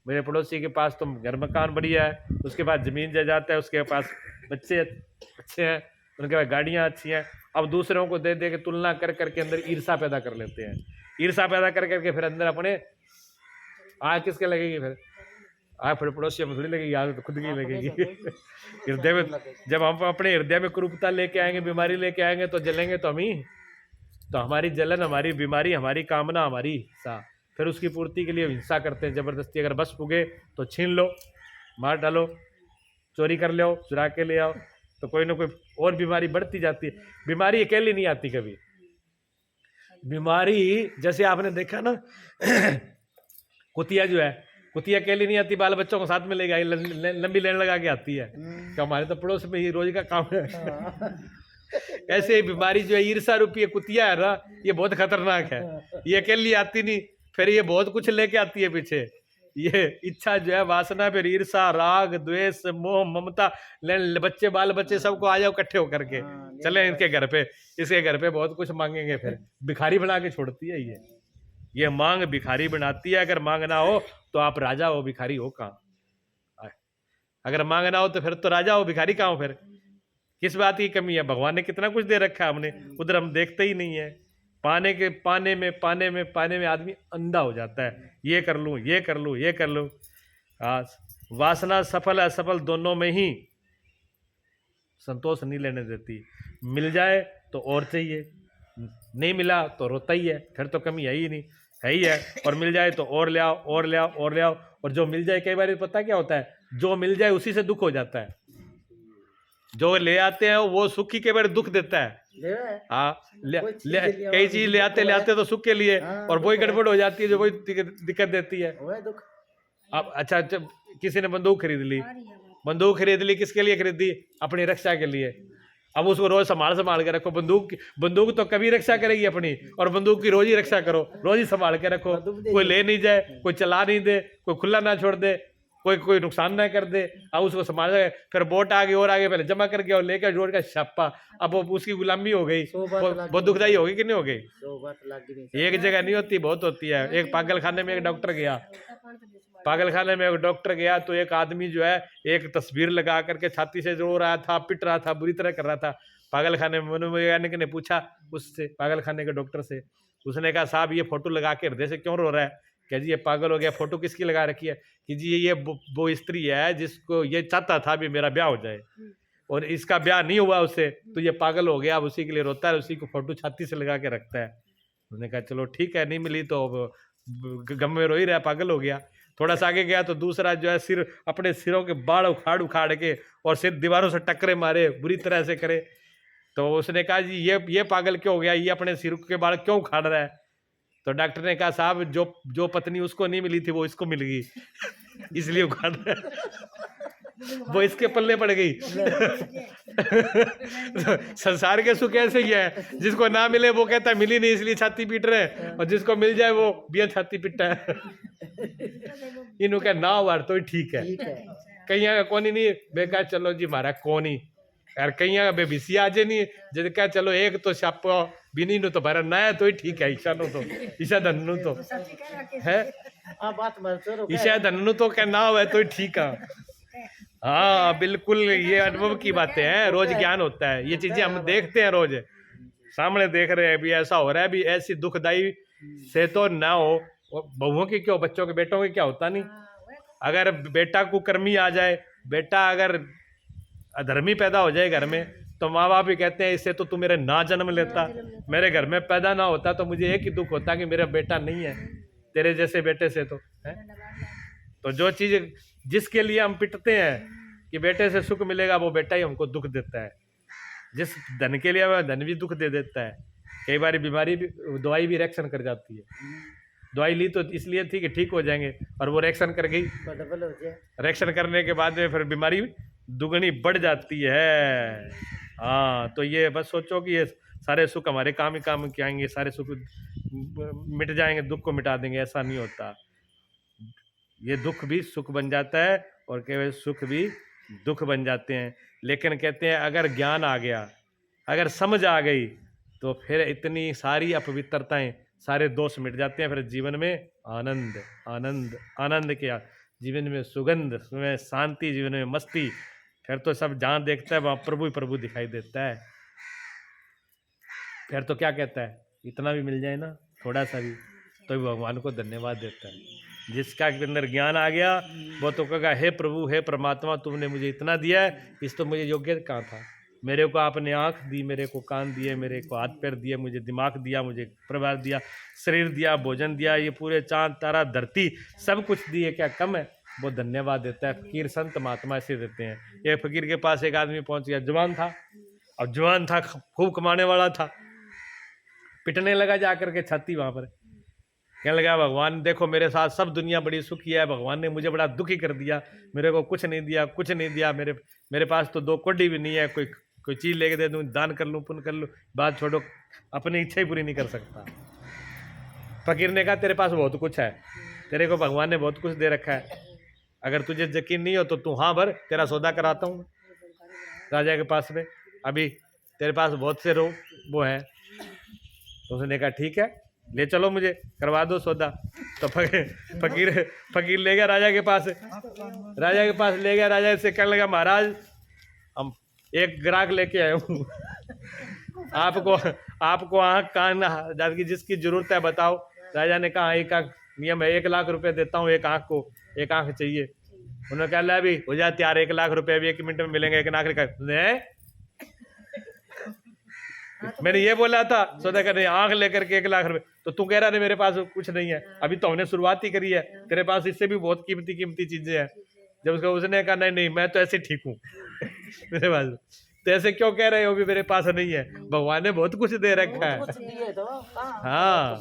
मेरे पड़ोसी के पास तो घर मकान बढ़िया है, उसके पास ज़मीन जायदाद है, उसके पास बच्चे अच्छे हैं, उनके पास गाड़ियाँ अच्छी हैं। अब दूसरों को दे दे के तुलना कर करके अंदर ईर्षा पैदा कर लेते हैं। ईर्षा पैदा कर करके फिर अंदर अपने आग किसके लगेगी? फिर आग फिर पड़ोसी में थोड़ी लगेगी, आग तो खुद की लगेगी। हृदय में जब हम अपने हृदय में कुरूपता लेके आएंगे, बीमारी लेके आएंगे, तो जलेंगे तो हम ही। तो हमारी जलन, हमारी बीमारी, हमारी कामना, हमारी हिंसा, फिर उसकी पूर्ति के लिए हिंसा करते हैं जबरदस्ती। अगर बस पुगे तो छीन लो, मार डालो, चोरी कर लो, चुरा के ले आओ, तो कोई ना कोई और बीमारी बढ़ती जाती है। बीमारी अकेली नहीं आती कभी। बीमारी जैसे आपने देखा ना कुतिया जो है, कुतिया अकेली नहीं आती, बाल बच्चों को साथ में लेके आई, लंबी लाइन लगा के आती है कि हमारे तो पड़ोस में ही रोज का काम है। ऐसे ही बीमारी जो है ईर्षा रूपी कुतिया है ना, ये बहुत खतरनाक है। ये अकेली आती नहीं, फिर ये बहुत कुछ लेके आती है पीछे। ये इच्छा जो है, वासना, फिर ईर्षा, राग, द्वेष, मोह, ममता, बच्चे बाल बच्चे सबको आ जाओ इकट्ठे होकर के, चले इनके घर पे, इसके घर पे बहुत कुछ मांगेंगे। फिर भिखारी बना के छोड़ती है ये मांग भिखारी बनाती है। अगर मांग ना हो तो आप राजा हो, भिखारी हो कहाँ? अगर मांग ना हो तो फिर तो राजा हो, भिखारी कहाँ हो? फिर किस बात की कमी है? भगवान ने कितना कुछ दे रखा है हमने, उधर हम देखते ही नहीं है। पाने में आदमी अंधा हो जाता है। ये कर लूँ, ये कर लूँ, ये कर लूँ। वासना सफल असफल दोनों में ही संतोष नहीं लेने देती। मिल जाए तो और चाहिए, नहीं मिला तो रोता ही है, फिर तो कमी है ही नहीं, है ही है। और मिल जाए तो और ले आओ, और ले आओ, और ले आओ। और जो मिल जाए, कई बार पता क्या होता है, जो मिल जाए उसी से दुख हो जाता है। जो ले आते हैं वो सुख की कई बार दुख देता है। हाँ, कई चीज ले आते तो सुख के लिए, और वही गड़बड़ हो जाती है जो वही दिक्कत देती है। अब अच्छा, किसी ने बंदूक खरीद ली, किसके लिए खरीदी? अपनी रक्षा के लिए। अब उसको रोज संभाल के रखो। बंदूक तो कभी रक्षा करेगी अपनी, और बंदूक की रोज ही रक्षा करो, रोज ही संभाल के रखो। कोई ले नहीं जाए, कोई चला नहीं दे, कोई खुला ना छोड़ दे, कोई नुकसान ना कर दे। अब उसको संभाल, फिर बोट आगे और आगे, पहले जमा करके और लेकर जोड़ का छापा, अब वो उसकी गुलामी हो गई। बहुत दुखदाई होगी कि नहीं हो गई? एक जगह नहीं होती, बहुत होती है। एक पागलखाने में एक डॉक्टर गया, तो एक आदमी जो है एक तस्वीर लगा करके छाती से रो रहा था, पिट रहा था, बुरी तरह कर रहा था। पागलखाने में मनोवैज्ञानिक ने पूछा उससे, पागलखाने के डॉक्टर से, उसने कहा साहब ये फोटो लगा के हृदय से क्यों रो रहा है? क्या जी ये पागल हो गया, फोटो किसकी लगा रखी है? कि जी ये वो स्त्री है जिसको ये चाहता था भी मेरा ब्याह हो जाए, और इसका ब्याह नहीं हुआ उससे, तो ये पागल हो गया, अब उसी के लिए रोता है, उसी को फोटो छाती से लगा के रखता है। उसने कहा चलो ठीक है, नहीं मिली तो गम में रो ही रहा, पागल हो गया। थोड़ा सा आगे गया तो दूसरा जो है सिर, अपने सिरों के बाल उखाड़ के और सिर दीवारों से टक्करे मारे, बुरी तरह से करे। तो उसने कहा जी ये पागल क्यों हो गया, ये अपने सिर के बाल क्यों उखाड़ रहा है। तो डॉक्टर ने कहा साहब जो पत्नी उसको नहीं मिली थी वो इसको मिल गई इसलिए उखाड़ रहा है, वो इसके पल्ले पड़ गई। संसार के सुख ऐसे ही है, जिसको ना मिले वो कहता है मिली नहीं इसलिए छाती पीट रहे हैं, और जिसको मिल जाए वो बिया छाती पीटता है। इन्हों क्या ना हुआ तो ठीक है, कहीं कौन नहीं बेकार चलो जी मारा कौन ही यार, कहीं बेबिसी आजे नहीं जब क्या चलो एक तो छापो बिनी नु तो भरा ना है तो ही ठीक है, ईशा नु तो ईशा धनु तो है, ईशा धनु तो क्या ना हुआ तो ही ठीक है। हाँ बिल्कुल, ये अनुभव की बातें हैं, रोज ज्ञान होता है, ये चीजें हम देखते हैं, रोज सामने देख रहे हैं भी ऐसा हो रहा है, भी ऐसी दुखदाई से तो ना हो, बहुओं की क्यों, बच्चों के बेटों के क्या होता नहीं। अगर बेटा कुकर्मी आ जाए, बेटा अगर अधर्मी पैदा हो जाए घर में, तो माँ बाप भी कहते हैं इससे तो तू मेरे ना जन्म लेता, मेरे घर में पैदा ना होता तो मुझे एक ही दुख होता कि मेरा बेटा नहीं है तेरे जैसे बेटे से, तो है। तो जो चीज जिसके लिए हम पिटते हैं कि बेटे से सुख मिलेगा, वो बेटा ही हमको दुख देता है। जिस धन के लिए वह धन भी दुख दे देता है। कई बार बीमारी भी, दवाई भी रिएक्शन कर जाती है, दवाई ली तो इसलिए थी कि ठीक हो जाएंगे, और वो रिएक्शन कर गई, रिएक्शन करने के बाद में फिर बीमारी दुगनी बढ़ जाती है। हाँ तो ये बस सोचो कि ये सारे सुख हमारे काम ही काम के आएंगे, सारे सुख मिट जाएंगे, दुख को मिटा देंगे, ऐसा नहीं होता। ये दुख भी सुख बन जाता है और केवल सुख भी दुख बन जाते हैं। लेकिन कहते हैं अगर ज्ञान आ गया, अगर समझ आ गई, तो फिर इतनी सारी अपवित्रताएं, सारे दोष मिट जाते हैं, फिर जीवन में आनंद आनंद आनंद क्या, जीवन में सुगंध, में शांति, जीवन में मस्ती, फिर तो सब जहाँ देखता है वहाँ प्रभु ही प्रभु दिखाई देता है। फिर तो क्या कहता है, इतना भी मिल जाए ना, थोड़ा सा भी, तो भगवान को धन्यवाद देता है। जिसका के अंदर ज्ञान आ गया वो तो कहेगा हे प्रभु, हे परमात्मा, तुमने मुझे इतना दिया है, इस तो मुझे योग्य कहाँ था, मेरे को आपने आँख दी, मेरे को कान दिए, मेरे को हाथ पैर दिए, मुझे दिमाग दिया, मुझे परिवार दिया, शरीर दिया, भोजन दिया, ये पूरे चांद तारा धरती सब कुछ दिए, क्या कम है। वो धन्यवाद देता है। फकीर संत महात्मा ऐसे देते हैं। एक फकीर के पास एक आदमी पहुंच गया, जवान था, अब जवान था, खूब कमाने वाला था, पिटने लगा जाकर के छाती वहां पर, कहने लगा भगवान देखो मेरे साथ सब दुनिया बड़ी सुखी है, भगवान ने मुझे बड़ा दुखी कर दिया, मेरे को कुछ नहीं दिया, कुछ नहीं दिया, मेरे पास तो 2 कौड़ी भी नहीं है, कोई चीज़ लेके दे दूँ, दान कर लूँ, पुण्य कर लूँ, बात छोड़ो, अपनी इच्छा ही पूरी नहीं कर सकता। फकीर ने कहा तेरे पास बहुत कुछ है, तेरे को भगवान ने बहुत कुछ दे रखा है, अगर तुझे यकीन नहीं हो तो तू हाँ भर, तेरा सौदा कराता हूँ राजा के पास में, अभी तेरे पास बहुत से वो है। तो उसने कहा ठीक है, ले चलो मुझे करवा दो सौदा। तो फकीर ले गया राजा के पास, राजा के पास ले गया, राजा से कहने लगा महाराज हम एक ग्राहक लेके आए हूँ आपको आँख कान जिसकी जरूरत है बताओ। राजा ने कहा एक आँख नियम है, 1 लाख रुपए देता हूँ एक आँख को, एक आँख चाहिए। उन्होंने कहा ले अभी हो जाए तैयार, 1 लाख रुपए अभी 1 मिनट में मिलेंगे, एक आँख मैंने ये बोला था सौदा करने, आँख लेकर के 1 लाख रुपए, तो तू कह रहा है मेरे पास कुछ नहीं है, अभी तो हमने शुरुआत ही करी है, तेरे पास इससे भी बहुत कीमती चीजें हैं। जब उसने कहा नहीं मैं तो ऐसे ठीक हूँ मेरे पास, तो ऐसे क्यों कह रहे हो भी मेरे पास नहीं है, भगवान ने बहुत कुछ दे रखा है। हाँ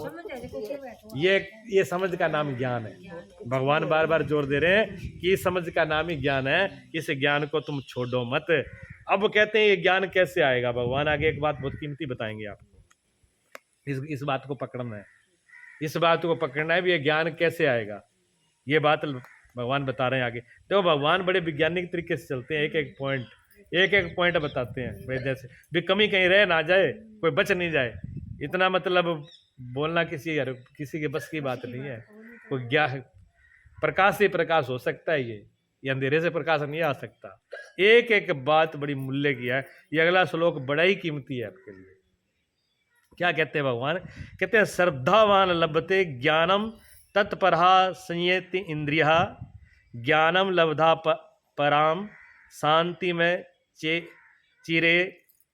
ये समझ का नाम ज्ञान है। भगवान बार बार जोर दे रहे हैं कि समझ का नाम ही ज्ञान है, इस ज्ञान को तुम छोड़ो मत। अब कहते हैं ये ज्ञान कैसे आएगा, भगवान आगे एक बात बहुत कीमती बताएंगे आपको, इस बात को पकड़ना है, इस बात को पकड़ना है भी ये ज्ञान कैसे आएगा, ये बात भगवान बता रहे हैं आगे। तो भगवान बड़े वैज्ञानिक तरीके से चलते हैं, एक एक पॉइंट बताते हैं, जैसे भी कमी कहीं रह ना जाए, कोई बच नहीं जाए, इतना मतलब बोलना किसी के बस की बात नहीं है। कोई ज्ञान प्रकाश से प्रकाश हो सकता है, ये अंधेरे से प्रकाश नहीं आ सकता। एक एक बात बड़ी मूल्य की है। ये अगला श्लोक बड़ा ही कीमती है आपके लिए। क्या कहते हैं भगवान, कहते हैं श्रद्धावान लभते ज्ञानम तत्परहा संयति इंद्रिया, ज्ञानम लब्धा पराम शांति में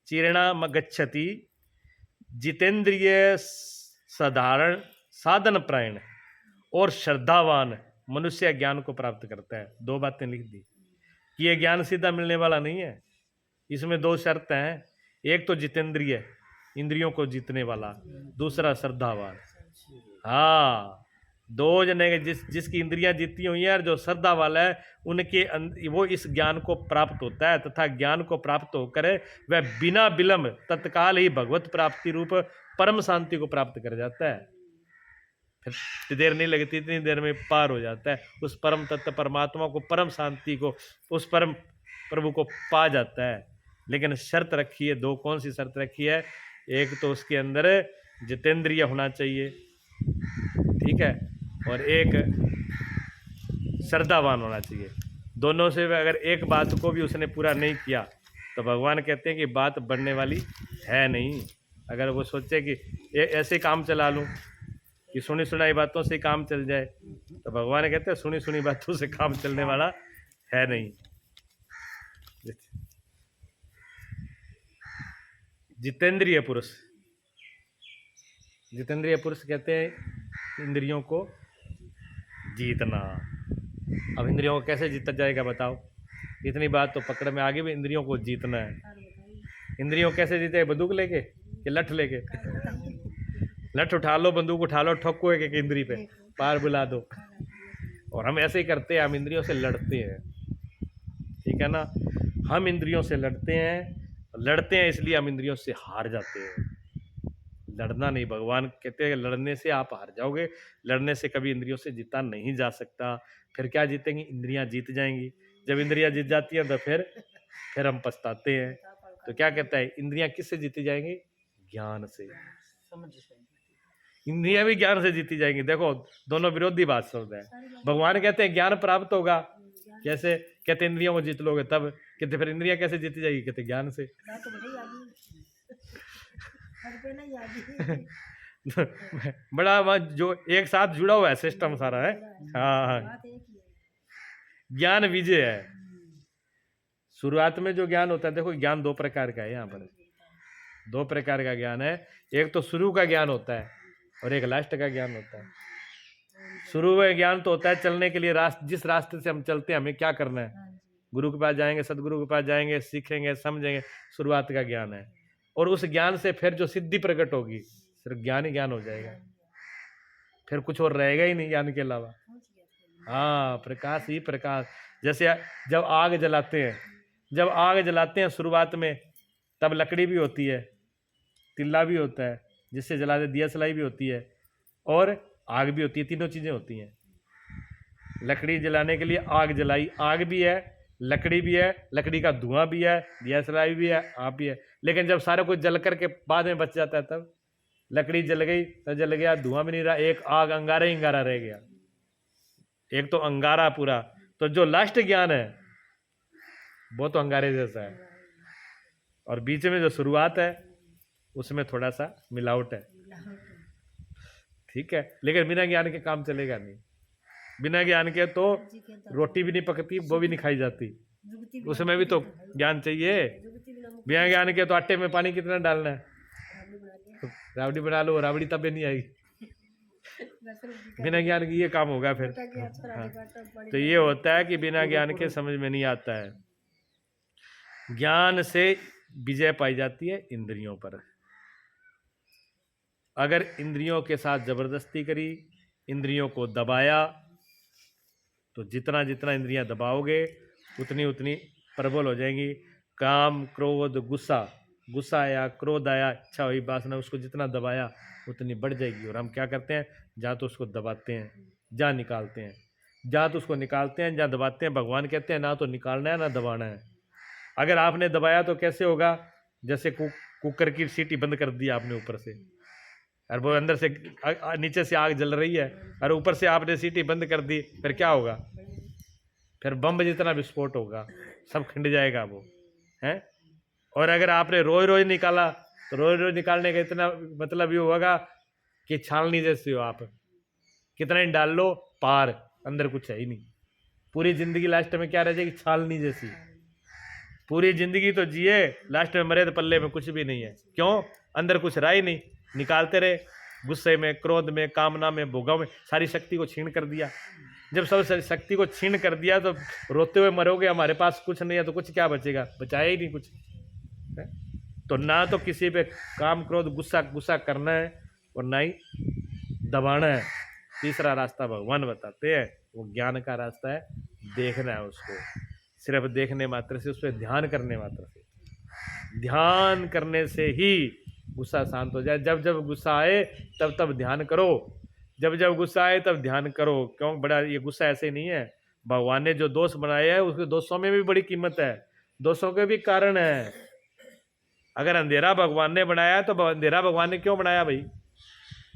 चिरेणा गच्छति, जितेंद्रिय साधारण साधन प्रायण और श्रद्धावान मनुष्य ज्ञान को प्राप्त करता है। 2 बातें लिख दी कि ये ज्ञान सीधा मिलने वाला नहीं है, इसमें 2 शर्त हैं। एक तो जितेंद्रिय, इंद्रियों को जीतने वाला, दूसरा श्रद्धावान। हाँ, दो जने के जिसकी इंद्रियां जीती हुई हैं और जो श्रद्धा वाला है उनके वो इस ज्ञान को प्राप्त होता है, तथा ज्ञान को प्राप्त होकर वह बिना विलंब तत्काल ही भगवत प्राप्ति रूप परम शांति को प्राप्त कर जाता है। फिर देर नहीं लगती, इतनी देर में पार हो जाता है, उस परम तत्व परमात्मा को, परम शांति को, उस परम प्रभु को पा जाता है। लेकिन शर्त रखी है, दो। कौन सी शर्त रखी है? एक तो उसके अंदर जितेंद्रिय होना चाहिए, ठीक है, और एक श्रद्धावान होना चाहिए। दोनों से अगर एक बात को भी उसने पूरा नहीं किया तो भगवान कहते हैं कि बात बढ़ने वाली है नहीं। अगर वो सोचे कि ऐसे काम चला लूं कि सुनी सुनाई बातों से काम चल जाए, तो भगवान कहते हैं सुनी सुनी बातों से काम चलने वाला है नहीं। जितेंद्रिय पुरुष, जितेंद्रिय पुरुष कहते हैं इंद्रियों को जीतना। अब इंद्रियों को कैसे जीता जाएगा बताओ? इतनी बात तो पकड़ में आगे भी इंद्रियों को जीतना है। इंद्रियों कैसे जीते? बंदूक लेके कि लठ लेके? लठ उठा लो, बंदूक उठा लो, ठोको एक इंद्री पे, पार बुला दो। और हम ऐसे ही करते हैं, हम इंद्रियों से लड़ते हैं, ठीक है ना। हम इंद्रियों से लड़ते हैं इसलिए हम इंद्रियों से हार जाते हैं। लड़ना नहीं, भगवान कहते हैं लड़ने से आप हार जाओगे, लड़ने से कभी इंद्रियों से जीता नहीं जा सकता। फिर क्या जीतेंगी? इंद्रियां जीत जाएंगी। जब इंद्रियां जीत जाती हैं तो फिर हम पछताते हैं। तो क्या कहता है? इंद्रियां किससे जीती जाएंगी? ज्ञान से। इंद्रियां भी ज्ञान से जीती जाएंगी। देखो, दोनों विरोधी बात शब्द है। भगवान कहते हैं ज्ञान प्राप्त होगा, कैसे? कहते इंद्रियों को जीत लोगे तब। कहते फिर इंद्रियां कैसे जीती जाएगी? कहते ज्ञान से। बड़ा जो एक साथ जुड़ा हुआ है सिस्टम सारा है। हाँ, ज्ञान विजय है। शुरुआत में जो ज्ञान होता है, देखो ज्ञान दो प्रकार का है, यहाँ पर दो प्रकार का ज्ञान है। एक तो शुरू का ज्ञान होता है और एक लास्ट का ज्ञान होता है। शुरू में ज्ञान तो होता है चलने के लिए, जिस रास्ते से हम चलते हैं हमें क्या करना है, गुरु के पास जाएंगे, सदगुरु के पास जाएंगे, सीखेंगे, समझेंगे, शुरुआत का ज्ञान है। और उस ज्ञान से फिर जो सिद्धि प्रकट होगी, सिर्फ ज्ञान ही ज्ञान हो जाएगा, फिर कुछ और रहेगा ही नहीं ज्ञान के अलावा। हाँ, प्रकाश ही प्रकाश। जैसे जब आग जलाते हैं शुरुआत में, तब लकड़ी भी होती है, तिल्ला भी होता है जिससे जलाते, दिया सलाई भी होती है और आग भी होती है। तीनों चीजें होती हैं। लकड़ी जलाने के लिए आग जलाई, आग भी है, लकड़ी भी है, लकड़ी का धुआं भी है, दिया सलाई भी है, आप भी है। लेकिन जब सारा कुछ जल करके बाद में बच जाता है, तब लकड़ी जल गई तो जल गया, धुआं भी नहीं रहा, एक आग अंगारा ही अंगारा रह गया, एक तो अंगारा पूरा। तो जो लास्ट ज्ञान है वो तो अंगारे जैसा है, और बीच में जो शुरुआत है उसमें थोड़ा सा मिलावट है, ठीक है। लेकिन बिना ज्ञान के काम चलेगा नहीं। बिना ज्ञान के तो रोटी भी नहीं पकती, वो भी नहीं खाई जाती, उसमें भी तो ज्ञान चाहिए। बिना ज्ञान के तो आटे में पानी कितना डालना है, राबड़ी बना लो, राबड़ी तब भी नहीं आएगी। बिना ज्ञान के ये काम होगा फिर। हाँ, तो ये होता है कि बिना ज्ञान के समझ में नहीं आता है। ज्ञान से विजय पाई जाती है इंद्रियों पर। अगर इंद्रियों के साथ जबरदस्ती करी, इंद्रियों को दबाया, तो जितना जितना इंद्रियां दबाओगे उतनी उतनी प्रबल हो जाएंगी। काम, क्रोध, गुस्सा आया, क्रोध आया, इच्छा हुई, वासना, उसको जितना दबाया उतनी बढ़ जाएगी। और हम क्या करते हैं? जहाँ तो उसको दबाते हैं, जहाँ निकालते हैं, जहाँ तो उसको निकालते हैं, जहाँ दबाते हैं। भगवान कहते हैं ना तो निकालना है ना दबाना है। अगर आपने दबाया तो कैसे होगा? जैसे कुकर की सीटी बंद कर दी आपने ऊपर से, और वो अंदर से नीचे से आग जल रही है, और ऊपर से आपने सीटी बंद कर दी, फिर क्या होगा? फिर बम जितना विस्फोट होगा, सब खिंड जाएगा वो, है। और अगर आपने रोज रोज निकाला तो रोज रोज निकालने का इतना मतलब ये होगा कि छालनी जैसे हो आप, कितना ही डाल लो पार, अंदर कुछ है ही नहीं। पूरी जिंदगी लास्ट में क्या रह जाएगी? छालनी जैसी। पूरी जिंदगी तो जिए, लास्ट में मरे तो पल्ले में कुछ भी नहीं है। क्यों? अंदर कुछ रहा ही नहीं। निकालते रहे, गुस्से में, क्रोध में, कामना में, भोगों में, सारी शक्ति को छीन कर दिया। जब सब शक्ति को छीन कर दिया तो रोते हुए मरोगे, हमारे पास कुछ नहीं है तो कुछ क्या बचेगा? बचाया ही नहीं कुछ, है? तो ना तो किसी पे काम क्रोध गुस्सा गुस्सा करना है और ना ही दबाना है। तीसरा रास्ता भगवान बताते हैं, वो ज्ञान का रास्ता है, देखना है उसको, सिर्फ देखने मात्र से, उस पर ध्यान करने मात्र से, ध्यान करने से ही गुस्सा शांत हो जाए। जब जब गुस्सा आए तब तब ध्यान करो, जब जब गुस्सा आए तब ध्यान करो। क्यों बड़ा, ये गुस्सा ऐसे नहीं है, भगवान ने जो दोष बनाए हैं उसके दोषों में भी बड़ी कीमत है, दोषों के भी कारण है। अगर अंधेरा भगवान ने बनाया तो अंधेरा भगवान ने क्यों बनाया भाई?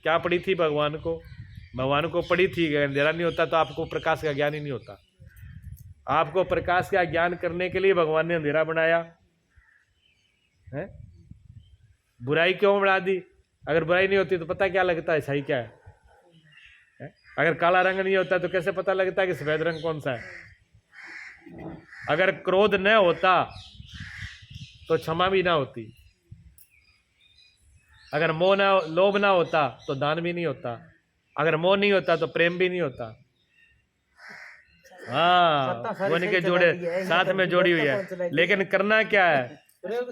क्या पड़ी थी भगवान को? भगवान को पड़ी थी कि अंधेरा नहीं होता तो आपको प्रकाश का ज्ञान ही नहीं होता। आपको प्रकाश का ज्ञान करने के लिए भगवान ने अंधेरा बनाया है। बुराई क्यों बना दी? अगर बुराई नहीं होती तो पता क्या लगता है सही क्या है? अगर काला रंग नहीं होता तो कैसे पता लगता है कि सफेद रंग कौन सा है? अगर क्रोध न होता तो क्षमा भी ना होती, अगर मोह ना, लोभ ना होता तो दान भी नहीं होता, अगर मोह नहीं होता तो प्रेम भी नहीं होता। हाँ, वो के जोड़े साथ में जोड़ी हुई है। लेकिन करना क्या है?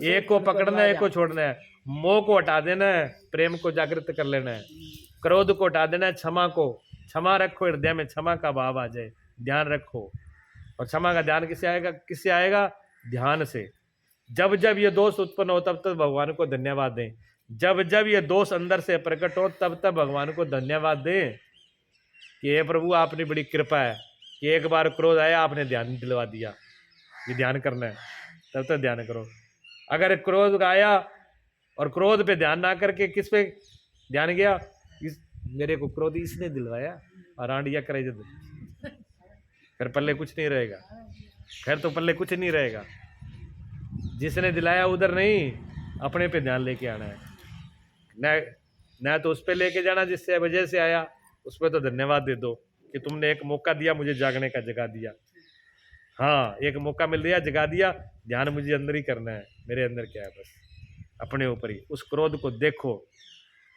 एक को पकड़ना है, एक को छोड़ना है। मोह को हटा देना है, प्रेम को जागृत कर लेना है। क्रोध को हटा देना है, क्षमा को, क्षमा रखो हृदय में, क्षमा का भाव आ जाए, ध्यान रखो। और क्षमा का ध्यान किससे आएगा? किससे आएगा? ध्यान से। जब जब ये दोष उत्पन्न हो तब तक भगवान को धन्यवाद दें। जब जब ये दोष अंदर से प्रकट हो तब तक भगवान को धन्यवाद दें कि हे प्रभु आपने बड़ी कृपा है कि एक बार क्रोध आया आपने ध्यान दिलवा दिया। ये ध्यान करना है, तब तक ध्यान करो। अगर क्रोध आया और क्रोध पे ध्यान ना करके किस पे ध्यान गया? मेरे को क्रोध इसने दिलवाया और आंडिया करे जब, फिर पल्ले कुछ नहीं रहेगा, फिर तो पल्ले कुछ नहीं रहेगा। जिसने दिलाया उधर नहीं, अपने पे ध्यान लेके आना है। न तो उस पे लेके जाना जिससे वजह से आया, उस पर तो धन्यवाद दे दो कि तुमने एक मौका दिया मुझे जागने का, जगा दिया। हाँ, एक मौका मिल गया, जगा दिया। ध्यान मुझे अंदर ही करना है, मेरे अंदर क्या है, बस अपने ऊपर ही। उस क्रोध को देखो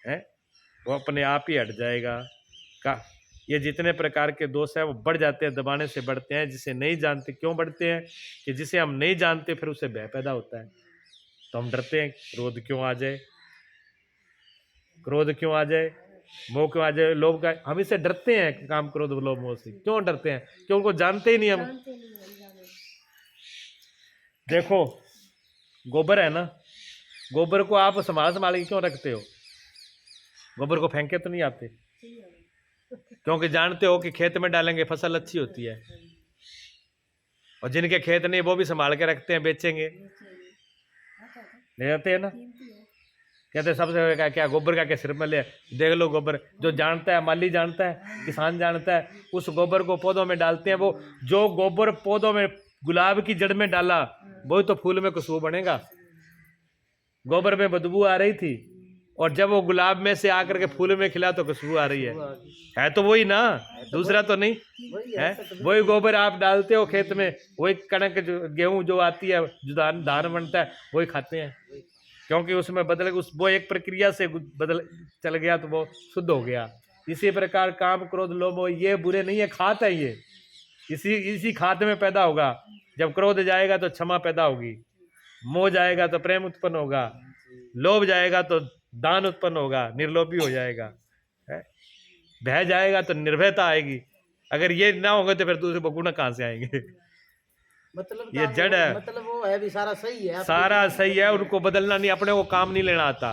है, वो अपने आप ही हट जाएगा। का ये जितने प्रकार के दोष हैं वो बढ़ जाते हैं, दबाने से बढ़ते हैं। जिसे नहीं जानते क्यों बढ़ते हैं? कि जिसे हम नहीं जानते फिर उसे भय पैदा होता है, तो हम डरते हैं। क्रोध क्यों आ जाए, क्रोध क्यों आ जाए, मोह क्यों आ जाए, लोभ का, हम इससे डरते हैं। काम क्रोध लोभ मोह से क्यों डरते हैं? क्यों? उनको जानते ही नहीं हम। देखो गोबर है ना, गोबर को आप संभाल के क्यों रखते हो? गोबर को फेंके तो नहीं आते, क्योंकि जानते हो कि खेत में डालेंगे फसल अच्छी होती है। और जिनके खेत नहीं वो भी संभाल के रखते हैं, बेचेंगे, ले जाते हैं ना। कहते सबसे क्या गोबर का क्या सिर में ले, देख लो गोबर। जो जानता है, माली जानता है, किसान जानता है, उस गोबर को पौधों में डालते हैं। वो जो गोबर पौधों में गुलाब की जड़ में डाला वही तो फूल में खुशबू बनेगा। गोबर में बदबू आ रही थी और जब वो गुलाब में से आकर के फूल में खिला तो खुशबू आ रही है तो वही ना, दूसरा तो नहीं है। वही गोबर आप डालते हो खेत में, वही कणक जो गेहूं जो आती है, जो धान बनता है, वही खाते हैं। क्योंकि उसमें बदल, उस वो एक प्रक्रिया से बदल चल गया तो वो शुद्ध हो गया। इसी प्रकार काम क्रोध लोभ ये बुरे नहीं है, खात है ये। इसी खात में पैदा होगा। जब क्रोध जाएगा तो क्षमा पैदा होगी, मोह जाएगा तो प्रेम उत्पन्न होगा, लोभ जाएगा तो दान उत्पन्न होगा, निर्लोभी हो जाएगा, भय जाएगा तो निर्भयता आएगी। अगर ये ना होगा तो फिर दूसरे गुण कहाँ से आएंगे? मतलब ये जड़ है, मतलब वो है भी सारा सही है, सारा सही है। उनको बदलना नहीं, अपने को काम नहीं लेना आता।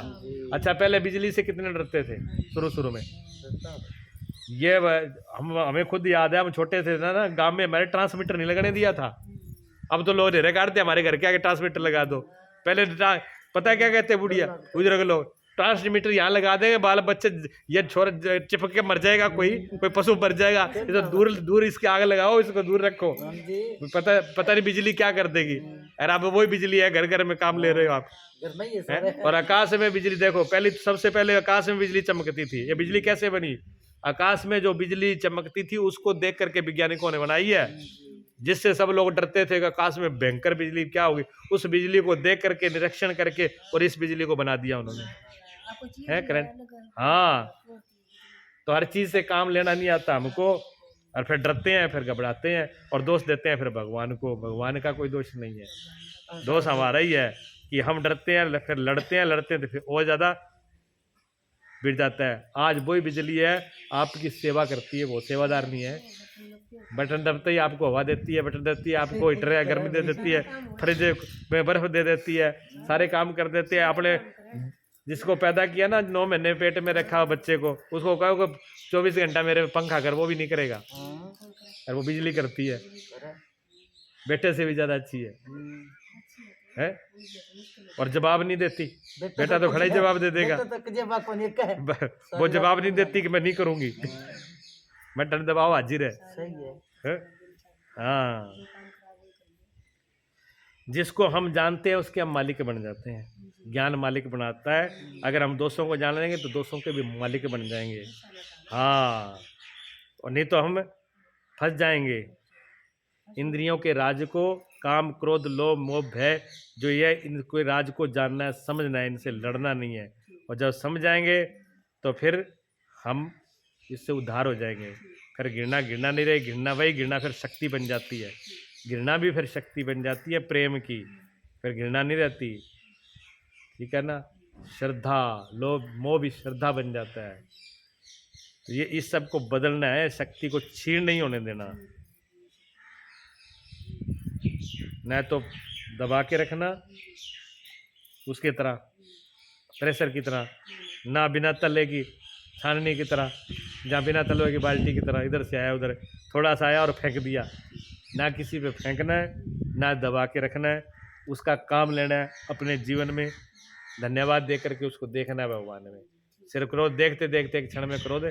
अच्छा, पहले बिजली से कितने डरते थे शुरू में? ये हमें खुद याद है, हम छोटे थे ना, गांव में हमारे ट्रांसमीटर नहीं लगने दिया था। अब तो लोग रेरे काटते हमारे घर के आगे ट्रांसमीटर लगा दो। पहले पता है क्या कहते बुढ़िया बुजुर्ग लोग? ट्रांसमीटर यहाँ लगा देंगे, बाल बच्चे ये छोरा चिपक के मर जाएगा, कोई पशु मर जाएगा, ये तो दूर इसके आगे लगाओ, इसको दूर रखो। पता नहीं बिजली क्या कर देगी। अरे अब वही बिजली है, घर घर में काम ले रहे हो आप। और आकाश में बिजली देखो, सबसे पहले आकाश में बिजली चमकती थी। ये बिजली कैसे बनी? आकाश में जो बिजली चमकती थी उसको देख करके वैज्ञानिकों ने बनाई है, जिससे सब लोग डरते थे कि आकाश में भयंकर बिजली क्या होगी। उस बिजली को देख करके, निरीक्षण करके, और इस बिजली को बना दिया उन्होंने, है करंट। हाँ, तो हर चीज से काम लेना नहीं आता हमको, और फिर डरते हैं, फिर घबराते हैं और दोष देते हैं फिर भगवान को। भगवान का कोई दोष नहीं है, दोष हमारा ही है कि हम डरते हैं, फिर लड़ते हैं तो फिर और ज़्यादा बिगड़ जाता है। आज वही बिजली है, आपकी सेवा करती है, वो सेवादार नहीं है। बटन दबते ही आपको हवा देती है, बटन दबती है आपको हीटर या गर्मी दे देती है, फ्रिज में बर्फ दे देती है, सारे काम कर देती है। आपने जिसको पैदा किया ना 9 महीने पेट में रखा हो बच्चे को, उसको कहो 24 घंटा मेरे पंखा कर, वो भी नहीं करेगा। और वो बिजली करती है, बेटे से भी ज्यादा अच्छी है? और जवाब नहीं देती। बेटा तो खड़ा ही जवाब दे देगा, वो जवाब नहीं देती कि मैं नहीं करूंगी, बटन दबाओ हाजिर है। हाँ, जिसको हम जानते हैं उसके हम मालिक बन जाते हैं। ज्ञान मालिक बनाता है। अगर हम दोस्तों को जान लेंगे तो दोस्तों के भी मालिक बन जाएंगे। हाँ, और नहीं तो हम फंस जाएंगे। इंद्रियों के राज को, काम क्रोध लोभ मोह भय, जो ये इनको राज को जानना है, समझना है, इनसे लड़ना नहीं है। और जब समझ जाएंगे तो फिर हम इससे उद्धार हो जाएंगे। फिर घृणा नहीं रहे, घृणा फिर शक्ति बन जाती है। घृणा भी फिर शक्ति बन जाती है प्रेम की, फिर घृणा नहीं रहती। ठीक है ना? श्रद्धा लोभ मोह भी श्रद्धा बन जाता है। तो ये इस सब को बदलना है, शक्ति को छीन नहीं होने देना। न तो दबा के रखना उसकी तरह, प्रेशर की तरह, ना बिना तले की छाननी की तरह, जहाँ बिना तलवे की बाल्टी की तरह इधर से आया उधर थोड़ा सा आया और फेंक दिया। ना किसी पे फेंकना है, ना दबा के रखना है, उसका काम लेना है अपने जीवन में। धन्यवाद दे करके उसको देखना है भगवान में। सिर्फ क्रोध देखते देखते एक क्षण में क्रोध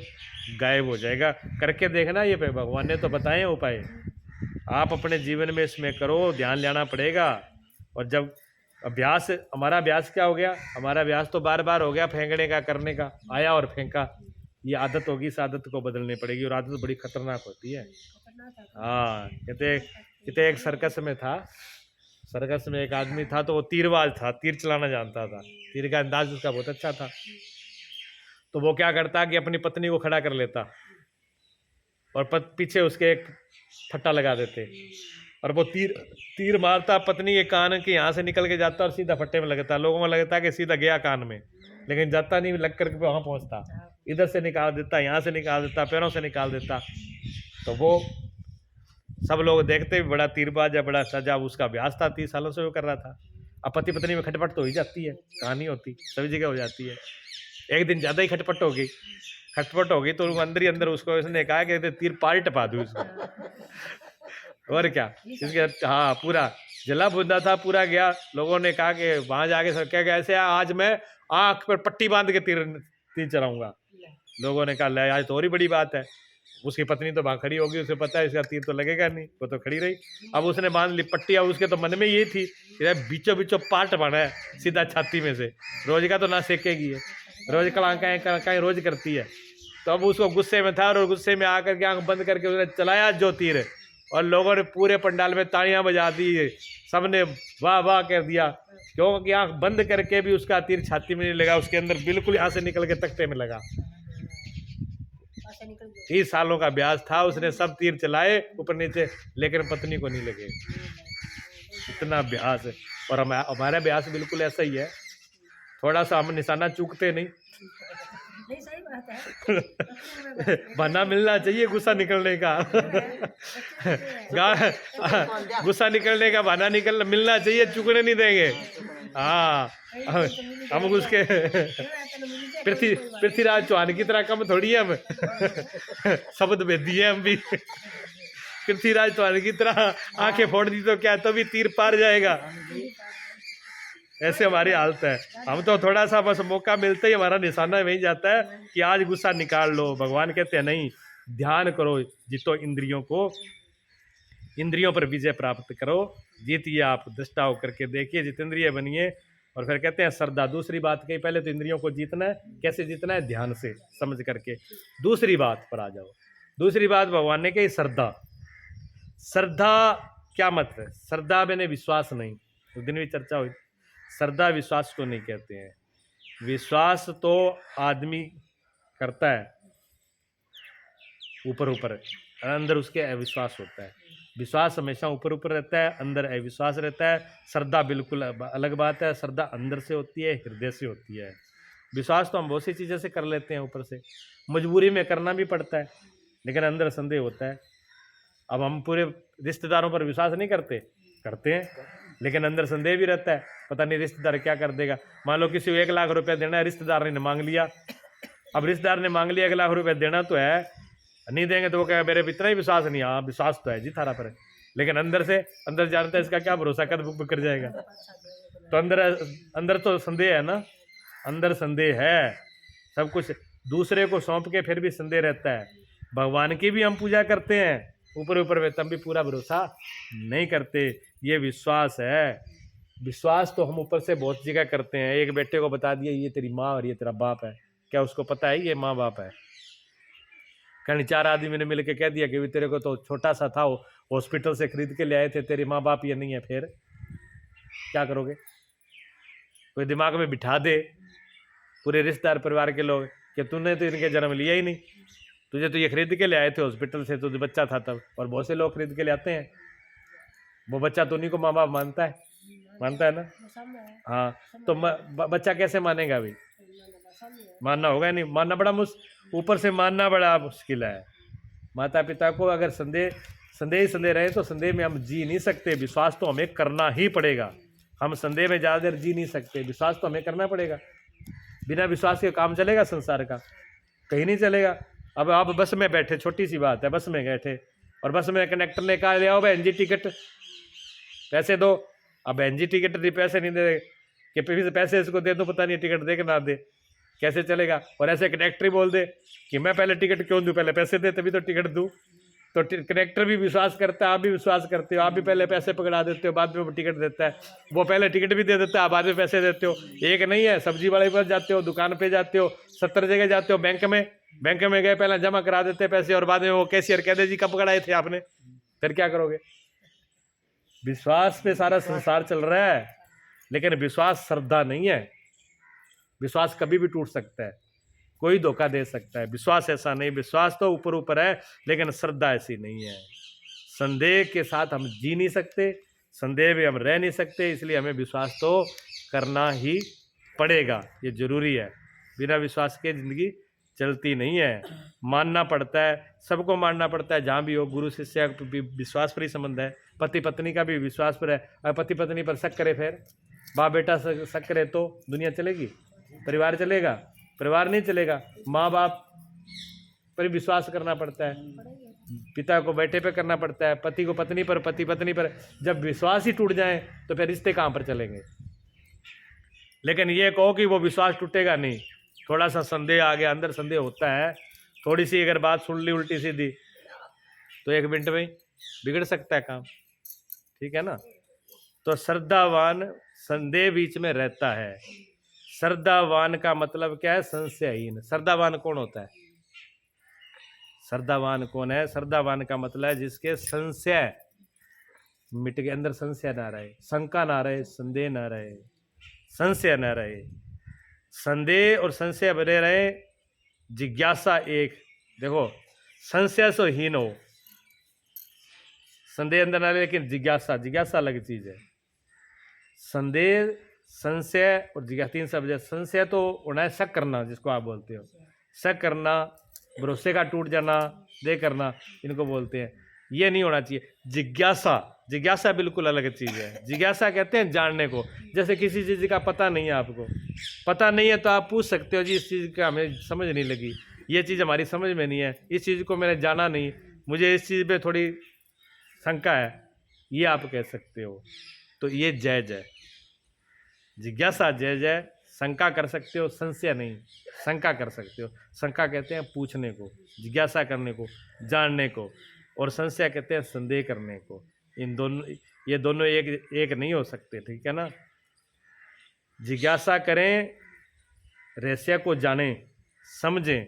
गायब हो जाएगा। करके देखना, ये पे भगवान ने तो बताए उपाय, आप अपने जीवन में इसमें करो, ध्यान लेना पड़ेगा। और जब अभ्यास, हमारा अभ्यास क्या हो गया? हमारा अभ्यास तो बार बार हो गया फेंकने का, करने का, आया और फेंका। ये आदत होगी, इस आदत को बदलनी पड़ेगी। और आदत बड़ी खतरनाक होती है। हाँ, कहते एक सर्कस में था, सर्कस में एक आदमी था, तो वो तीरबाज था, तीर चलाना जानता था, तीर का अंदाज उसका बहुत अच्छा था। तो वो क्या करता कि अपनी पत्नी को खड़ा कर लेता और पीछे उसके एक फट्टा लगा देते, और वो तीर मारता, पत्नी के कान के यहाँ से निकल के जाता और सीधा फट्टे में लगता। लोगों को लगता कि सीधा गया कान में, लेकिन जाता नहीं, लग करके वहाँ पहुँचता। इधर से निकाल देता, यहाँ से निकाल देता, पैरों से निकाल देता। तो वो सब लोग देखते भी बड़ा तीरबाज है, बड़ा सजा। उसका अभ्यास था, 30 सालों से वो कर रहा था। अब पति पत्नी में खटपट तो हो ही जाती है, कहानी होती, सभी जगह हो जाती है। एक दिन ज़्यादा ही खटपट हो गई तो अंदर ही अंदर उसको उसने कहा कि तीर पार टपा दूँ इसको। और क्या, इसके हाँ पूरा जला बुंदा था, पूरा गया। लोगों ने कहा कि वहां जाके सर क्या ऐसे आज मैं आंख पर पट्टी बांध के तीर चलाऊंगा। लोगों ने कहा ले आज तो और ही बड़ी बात है। उसकी पत्नी तो वहां खड़ी होगी, उसे पता है इसका तीर तो लगेगा नहीं, वो तो खड़ी रही। अब उसने बांध ली पट्टी। अब उसके तो मन में ये थी बीचों बीचों पार्ट बना है सीधा छाती में से, रोज का तो ना सेकेगी है, रोज कलाकाएं रोज करती है। तो अब उसको गुस्से में था, और गुस्से में आकर के आंख बंद करके उसने चलाया जो तीर, और लोगों ने पूरे पंडाल में तालियां बजा दी, सबने वाह वाह कर दिया, क्योंकि आंख बंद करके भी उसका तीर छाती में नहीं लगा, उसके अंदर बिल्कुल यहाँ से निकल के तख्ते में लगा। 30 सालों का अभ्यास था, उसने सब तीर चलाए ऊपर नीचे, लेकिन पत्नी को नहीं लगे। इतना अभ्यास है। और हमारा अभ्यास बिल्कुल ऐसा ही है, थोड़ा सा हम निशाना चूकते नहीं। सही बात है। बहाना मिलना चाहिए गुस्सा निकलने का। गुस्सा निकलने का बहाना मिलना चाहिए, चुकने नहीं देंगे। हाँ, हम उसके पृथ्वीराज चौहान की तरह कम थोड़ी है हम। शब्द भेदी है हम भी। पृथ्वीराज चौहान की तरह आंखें फोड़ दी तो क्या, तभी तीर पार जाएगा। ऐसे हमारी हालत है। हम तो थोड़ा सा बस मौका मिलते ही हमारा निशाना वहीं जाता है कि आज गुस्सा निकाल लो। भगवान कहते हैं नहीं, ध्यान करो, जीतो इंद्रियों को, इंद्रियों पर विजय प्राप्त करो, जीतिए आप, दृष्टा होकर के देखिए, जितेंद्रिय बनिए। और फिर कहते हैं श्रद्धा। दूसरी बात कही, पहले तो इंद्रियों को जीतना है, कैसे जीतना है? ध्यान से समझ करके। दूसरी बात पर आ जाओ। दूसरी बात भगवान ने कही श्रद्धा। श्रद्धा क्या मत है? श्रद्धा मैंने विश्वास नहीं, उस दिन भी चर्चा हुई। श्रद्धा विश्वास को नहीं कहते हैं। विश्वास तो आदमी करता है ऊपर ऊपर, अंदर उसके अविश्वास होता है। विश्वास हमेशा ऊपर ऊपर रहता है, अंदर अविश्वास रहता है। श्रद्धा बिल्कुल अलग बात है, श्रद्धा अंदर से होती है, हृदय से होती है। विश्वास तो हम बहुत सी चीज़ों से कर लेते हैं, ऊपर से मजबूरी में करना भी पड़ता है, लेकिन अंदर संदेह होता है। अब हम पूरे रिश्तेदारों पर विश्वास नहीं करते हैं, लेकिन अंदर संदेह भी रहता है, पता नहीं रिश्तेदार क्या कर देगा। मान लो किसी को 1 लाख रुपया देना है, रिश्तेदार ने मांग लिया। अब रिश्तेदार ने मांग लिया 1 लाख रुपया देना तो है, नहीं देंगे तो वो कहेगा मेरे पे इतना ही विश्वास नहीं। हाँ विश्वास तो है जी थारा पर, लेकिन अंदर जानता है इसका क्या भरोसा, कद बुक कर जाएगा। तो अंदर तो संदेह है ना, अंदर संदेह है। सब कुछ दूसरे को सौंप के फिर भी संदेह रहता है। भगवान की भी हम पूजा करते हैं ऊपर ऊपर में, तब भी पूरा भरोसा नहीं करते। ये विश्वास है। विश्वास तो हम ऊपर से बहुत जगह करते हैं। एक बेटे को बता दिया ये तेरी माँ और ये तेरा बाप है, क्या उसको पता है ये माँ बाप है? कहीं 4 आदमी ने मिलकर कह दिया कि तेरे को तो छोटा सा था, वो हॉस्पिटल से खरीद के ले आए थे, तेरे माँ बाप ये नहीं है, फिर क्या करोगे? कोई दिमाग में बिठा दे पूरे रिश्तेदार परिवार के लोग कि तूने तो इनके जन्म लिया ही नहीं, तुझे तो ये खरीद के ले आए थे हॉस्पिटल से, तुझे बच्चा था तब। और बहुत से लोग खरीद के ले आते हैं, वो बच्चा तो उन्हीं को माँ बाप मानता है ना। हाँ, तो बच्चा कैसे मानेगा भाई? मानना होगा नहीं, मानना बड़ा ऊपर से मानना बड़ा मुश्किल है। माता पिता को अगर संदेह रहे तो संदेह में हम जी नहीं सकते। विश्वास तो हमें करना ही पड़ेगा। हम संदेह में ज़्यादा देर जी नहीं सकते, विश्वास तो हमें करना पड़ेगा। बिना विश्वास के काम चलेगा संसार का? कहीं नहीं चलेगा। अब आप बस में बैठे, छोटी सी बात है, बस में बैठे और बस में कंडक्टर ने कहा ले आओ बहन जी टिकट, पैसे दो। अब बहन जी टिकट दी, पैसे नहीं दे कि पैसे इसको दे दो, पता नहीं टिकट दे के ना दे, कैसे चलेगा? और ऐसे कंडक्टर ही बोल दे कि मैं पहले टिकट क्यों दूं, पहले पैसे दे तभी तो टिकट दूं। तो कंडक्टर भी विश्वास करता है, आप भी विश्वास करते हो, आप भी पहले पैसे पकड़ा देते हो, बाद में वो टिकट देता है। वो पहले टिकट भी दे देता है, आप बाद में पैसे देते हो। एक नहीं है, सब्जी वाले पर जाते हो, दुकान पे जाते हो, 70 जगह जाते हो, बैंक में गए, पहले जमा करा देते पैसे और बाद में वो कैशियर कह दे जी कब पकड़ाए थे आपने, फिर क्या करोगे? विश्वास पे सारा संसार चल रहा है, लेकिन विश्वास श्रद्धा नहीं है। विश्वास कभी भी टूट सकता है, कोई धोखा दे सकता है। विश्वास ऐसा नहीं, विश्वास तो ऊपर ऊपर है, लेकिन श्रद्धा ऐसी नहीं है। संदेह के साथ हम जी नहीं सकते, संदेह में हम रह नहीं सकते, इसलिए हमें विश्वास तो करना ही पड़ेगा, ये जरूरी है। बिना विश्वास के जिंदगी चलती नहीं है, मानना पड़ता है, सबको मानना पड़ता है। जहाँ भी हो, गुरु शिष्य भी विश्वास पर ही संबंध है, पति पत्नी का भी विश्वास पर है। अगर पति पत्नी पर शक करे, फिर बाप बेटा शक करे तो दुनिया चलेगी? परिवार चलेगा? परिवार नहीं चलेगा। माँ बाप पर विश्वास करना पड़ता है, पिता को बेटे पे करना पड़ता है, पति को पत्नी पर, पति पत्नी पर। जब विश्वास ही टूट जाए तो फिर रिश्ते कहाँ पर चलेंगे? लेकिन ये कहो कि वो विश्वास टूटेगा नहीं, थोड़ा सा संदेह आ गया, अंदर संदेह होता है, थोड़ी सी अगर बात सुन ली उल्टी सीधी तो 1 मिनट में बिगड़ सकता है काम, ठीक है ना। तो श्रद्धावान संदेह बीच में रहता है। श्रद्धावान का मतलब क्या है? संशयहीन। श्रद्धावान कौन होता है? श्रद्धावान कौन है? श्रद्धावान का मतलब है जिसके संशय मिट के, अंदर संशय ना रहे, शंका ना रहे, संदेह ना रहे, संशय ना रहे। संदेह और संशय बने रहे, जिज्ञासा एक। देखो, संशय सो हीन हो, संदेह अंदर ना रहे, लेकिन जिज्ञासा अलग चीज है। संदेह, संशय और जिज्ञासा 3 शब्द है। संशय तो होना है शक करना, जिसको आप बोलते हो, शक करना, भरोसे का टूट जाना, दे करना, इनको बोलते हैं। ये नहीं होना चाहिए। जिज्ञासा बिल्कुल अलग चीज़ है। जिज्ञासा कहते हैं जानने को। जैसे किसी चीज़ का पता नहीं है, आपको पता नहीं है तो आप पूछ सकते हो जी इस चीज़ का हमें समझ नहीं लगी, ये चीज़ हमारी समझ में नहीं है, इस चीज़ को मैंने जाना नहीं, मुझे इस चीज़ पे थोड़ी शंका है, ये आप कह सकते हो। तो ये जायज़ है, जिज्ञासा जायज़ है। शंका कर सकते हो, संशय नहीं, शंका कर सकते हो। शंका कहते हैं पूछने को, जिज्ञासा करने को, जानने को, और संशय कहते हैं संदेह करने को। ये दोनों एक नहीं हो सकते, ठीक है ना। जिज्ञासा करें, रहस्य को जानें, समझें,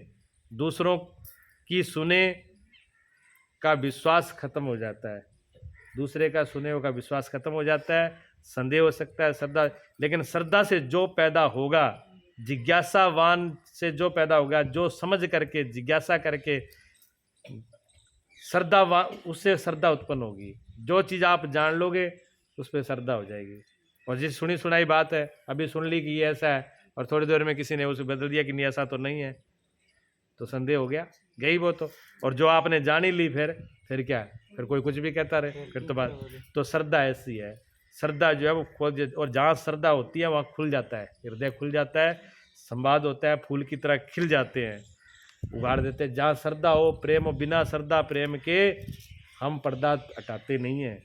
दूसरों की सुने का विश्वास खत्म हो जाता है, दूसरे का सुने का विश्वास खत्म हो जाता है। संदेह हो सकता है, श्रद्धा, लेकिन श्रद्धा से जो पैदा होगा, जिज्ञासावान से जो पैदा होगा, जो समझ करके जिज्ञासा करके श्रद्धा उससे श्रद्धा उत्पन्न होगी। जो चीज़ आप जान लोगे उस पर श्रद्धा हो जाएगी। और जिस सुनी सुनाई बात है, अभी सुन ली कि ये ऐसा है और थोड़ी देर में किसी ने उसे बदल दिया कि नहीं ऐसा तो नहीं है, तो संदेह हो गया, गई वो तो। और जो आपने जान ही ली फिर क्या है, फिर कोई कुछ भी कहता रहे, फिर तो बात। तो श्रद्धा ऐसी है, श्रद्धा जो है वो खोज, और जहाँ श्रद्धा होती है वहाँ खुल जाता है, हृदय खुल जाता है, संवाद होता है, फूल की तरह खिल जाते हैं, उगाड़ देते हैं। जहाँ श्रद्धा हो, प्रेम हो, बिना श्रद्धा प्रेम के हम पर्दा हटाते नहीं हैं,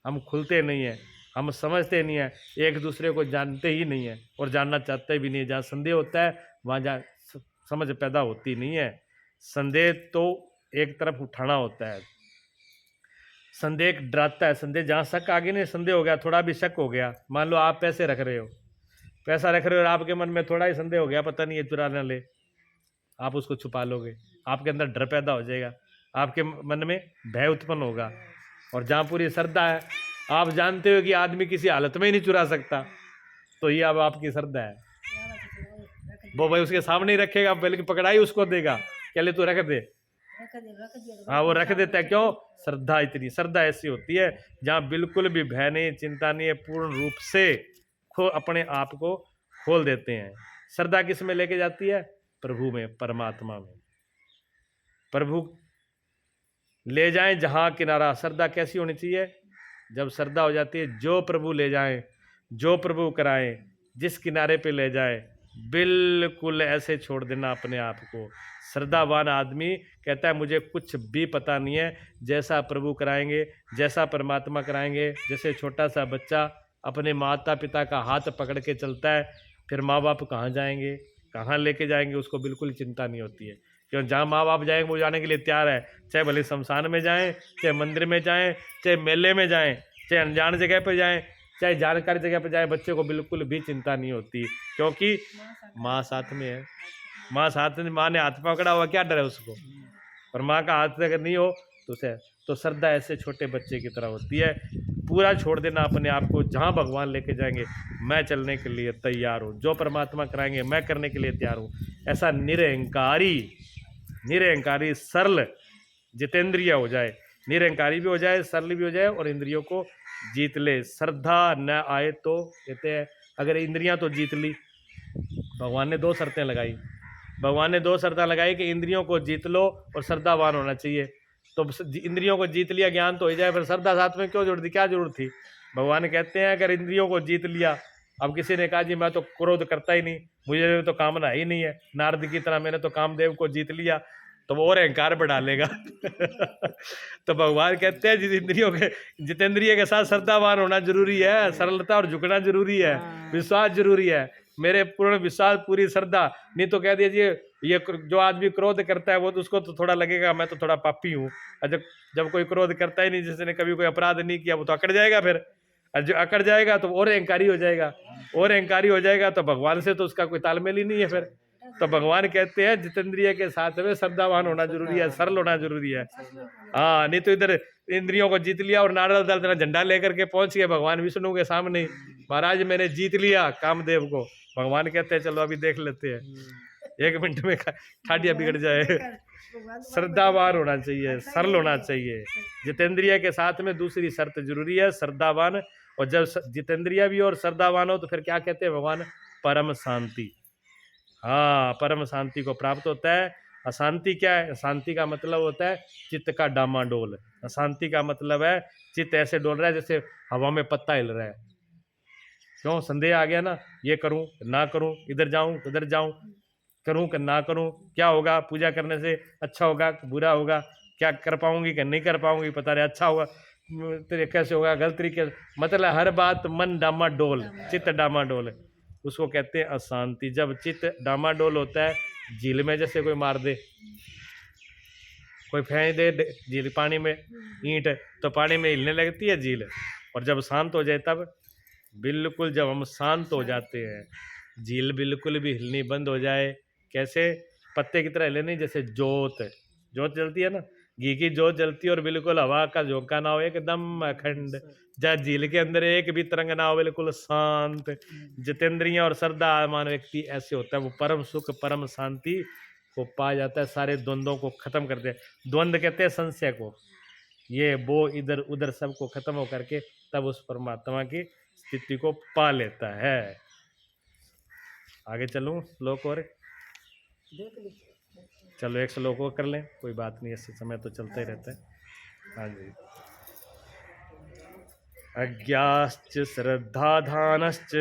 हम खुलते नहीं हैं, हम समझते नहीं हैं, एक दूसरे को जानते ही नहीं हैं और जानना चाहते भी नहीं है। जहाँ संदेह होता है वहाँ जहाँ समझ पैदा होती नहीं है। संदेह तो एक तरफ उठाना होता है, संदेह डराता है। संदेह जहाँ शक आगे नहीं, संदेह हो गया, थोड़ा भी शक हो गया, मान लो आप पैसे रख रहे हो, पैसा रख रहे हो और आपके मन में थोड़ा ही संदेह हो गया, पता नहीं ये चुरा ना ले, आप उसको छुपा लोगे, आपके अंदर डर पैदा हो जाएगा, आपके मन में भय उत्पन्न होगा। और जहाँ पूरी श्रद्धा है, आप जानते हो कि आदमी किसी हालत में ही नहीं चुरा सकता, तो ये अब आपकी श्रद्धा है। वो भाई उसके सामने ही रखेगा, बल्कि पकड़ाई उसको देगा, क्या ले तू रख दे, हाँ वो रख देता है। क्यों? श्रद्धा इतनी, श्रद्धा ऐसी होती है जहाँ बिल्कुल भी भय नहीं, चिंता नहीं है, पूर्ण रूप से अपने आप को खोल देते हैं। श्रद्धा किस में लेके जाती है? प्रभु में, परमात्मा में। प्रभु ले जाएं जहाँ किनारा। श्रद्धा कैसी होनी चाहिए? जब श्रद्धा हो जाती है, जो प्रभु ले जाएं, जो प्रभु कराएं, जिस किनारे पे ले जाए, बिल्कुल ऐसे छोड़ देना अपने आप को। श्रद्धावान आदमी कहता है मुझे कुछ भी पता नहीं है, जैसा प्रभु कराएंगे, जैसा परमात्मा कराएंगे। जैसे छोटा सा बच्चा अपने माता पिता का हाथ पकड़ के चलता है, फिर माँ बाप कहाँ जाएंगे, कहाँ लेके जाएंगे, उसको बिल्कुल चिंता नहीं होती है। क्यों? जहाँ माँ बाप जाएंगे वो जाने के लिए तैयार है, चाहे भले शमशान में जाएं, चाहे मंदिर में जाएं, चाहे मेले में जाएं, चाहे अनजान जगह पर जाएं, चाहे जानकारी जगह पर जाए, बच्चे को बिल्कुल भी चिंता नहीं होती, क्योंकि माँ साथ में है। माँ साथ में, माँ ने हाथ पकड़ा हुआ, क्या डर है उसको? और माँ का हाथ अगर नहीं हो तो उसे, तो श्रद्धा ऐसे छोटे बच्चे की तरह होती है। पूरा छोड़ देना अपने आप को, जहाँ भगवान लेके जाएंगे मैं चलने के लिए तैयार हूँ, जो परमात्मा कराएंगे मैं करने के लिए तैयार हूँ। ऐसा निरहंकारी, निरहंकारी सरल जितेंद्रिय हो जाए, निरहंकारी भी हो जाए, सरल भी हो जाए और इंद्रियों को जीत ले। श्रद्धा न आए तो कहते हैं, अगर इंद्रियां तो जीत ली, भगवान ने दो शर्तें लगाई, भगवान ने दो शर्तें लगाई कि इंद्रियों को जीत लो और श्रद्धावान होना चाहिए। तो इंद्रियों को जीत लिया, ज्ञान तो हो जाए, फिर श्रद्धा साथ में क्यों जोड़ दी, क्या जरूरत थी? भगवान कहते हैं अगर इंद्रियों को जीत लिया, अब किसी ने कहा जी मैं तो क्रोध करता ही नहीं, मुझे तो कामना ही नहीं है, नारद की तरह मैंने तो कामदेव को जीत लिया, तो वो और अहंकार बढ़ा लेगा। तो भगवान कहते हैं जिस इंद्रियों के, जितेंद्रिय के साथ श्रद्धावान होना जरूरी है, सरलता और झुकना जरूरी है, विश्वास जरूरी है, मेरे पूर्ण विश्वास, पूरी श्रद्धा। नहीं तो कह दीजिए ये जो आदमी क्रोध करता है वो तो उसको तो थोड़ा लगेगा मैं तो थोड़ा पापी हूँ। जब कोई क्रोध करता ही नहीं, जिसने कभी कोई अपराध नहीं किया, वो तो अकड़ जाएगा फिर, और जो अकड़ जाएगा तो और अहंकारी हो जाएगा, और अहंकारी हो जाएगा तो भगवान से तो उसका कोई तालमेल ही नहीं है फिर। तो भगवान कहते हैं जितेंद्रिय के साथ में श्रद्धावान होना जरूरी है, सरल होना जरूरी है। हाँ, नहीं तो इधर इंद्रियों को जीत लिया और नारद दल झंडा लेकर के पहुंच गए भगवान विष्णु के सामने, महाराज मैंने जीत लिया कामदेव को। भगवान कहते हैं चलो अभी देख लेते हैं, 1 मिनट में ठाडिया बिगड़ जाए। श्रद्धावान होना चाहिए, सरल होना चाहिए। जितेंद्रिय के साथ में दूसरी शर्त जरूरी है, श्रद्धावान। और जब जितेंद्रिय भी और श्रद्धावान हो तो फिर क्या कहते हैं भगवान? परम शांति। हाँ, परम शांति को प्राप्त होता है। अशांति क्या है? शांति का मतलब होता है चित्त का डामाडोल। अशांति का मतलब है चित्त ऐसे डोल रहा है जैसे हवा में पत्ता हिल रहा है। क्यों? संदेह आ गया ना, ये करूं ना करूं, इधर जाऊं उधर जाऊं, करूं कि ना करूं, क्या होगा, पूजा करने से अच्छा होगा बुरा होगा, क्या कर पाऊंगी कि नहीं कर पाऊंगी, पता नहीं अच्छा होगा तेरे कैसे होगा, गलत तरीके, मतलब हर बात मन डामाडोल, चित्त डामाडोल, उसको कहते हैं अशांति। जब चित्त डामाडोल होता है, झील में जैसे कोई मार दे, कोई फेंक दे झील पानी में ईंट, तो पानी में हिलने लगती है झील। और जब शांत हो जाए तब, बिल्कुल जब हम शांत हो जाते हैं, झील बिल्कुल भी हिलनी बंद हो जाए। कैसे? पत्ते की तरह हिले नहीं, जैसे जोत जलती है ना, घी की जोत जलती है और बिल्कुल हवा का झोंका ना हो, एकदम अखंड, जहाँ झील के अंदर एक भी तरंग ना हो, बिल्कुल शांत। जितेंद्रिय और श्रद्धावान व्यक्ति ऐसे होता है, वो परम सुख परम शांति को पा जाता है, सारे द्वंद्वों को खत्म कर दे। द्वंद्व कहते हैं संशय को, ये वो इधर उधर सबको खत्म हो करके तब उस परमात्मा की स्थिति को पा लेता है। आगे चलूं श्लोक और? देख लीजिए। चलो एक श्लोक और कर लें, कोई बात नहीं, इससे समय तो चलता ही रहता है। हाँ जी। अज्ञाश्च श्रद्धाधानश्च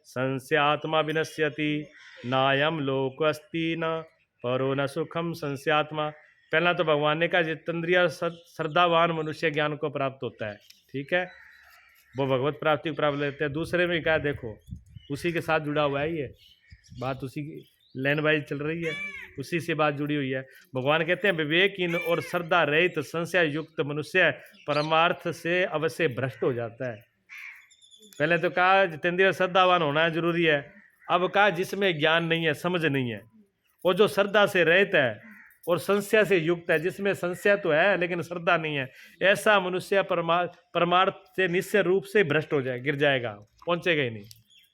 संशयात्मा विनश्यति, नायम लोकस्ति न परो न सुखम संशयात्मा। पहला तो भगवान ने कहा जितेंद्रिय श्रद्धावान मनुष्य ज्ञान को प्राप्त होता है, ठीक है, वो भगवत प्राप्ति को प्राप्त लेते हैं। दूसरे में कहा, देखो उसी के साथ जुड़ा हुआ है, ये बात उसी की लाइन वाइज चल रही है, उसी से बात जुड़ी हुई है। भगवान कहते हैं विवेकहीन और श्रद्धा रहित संशय युक्त मनुष्य परमार्थ से अवश्य भ्रष्ट हो जाता है। पहले तो कहा जितेंद्रिय श्रद्धावान होना जरूरी है, अब कहा जिसमें ज्ञान नहीं है, समझ नहीं है, और जो श्रद्धा से रहित है और संशय से युक्त है, जिसमें संशय तो है लेकिन श्रद्धा नहीं है, ऐसा मनुष्य परमार्थ से निश्चय रूप से भ्रष्ट हो जाए, गिर जाएगा, पहुंचेगा ही नहीं,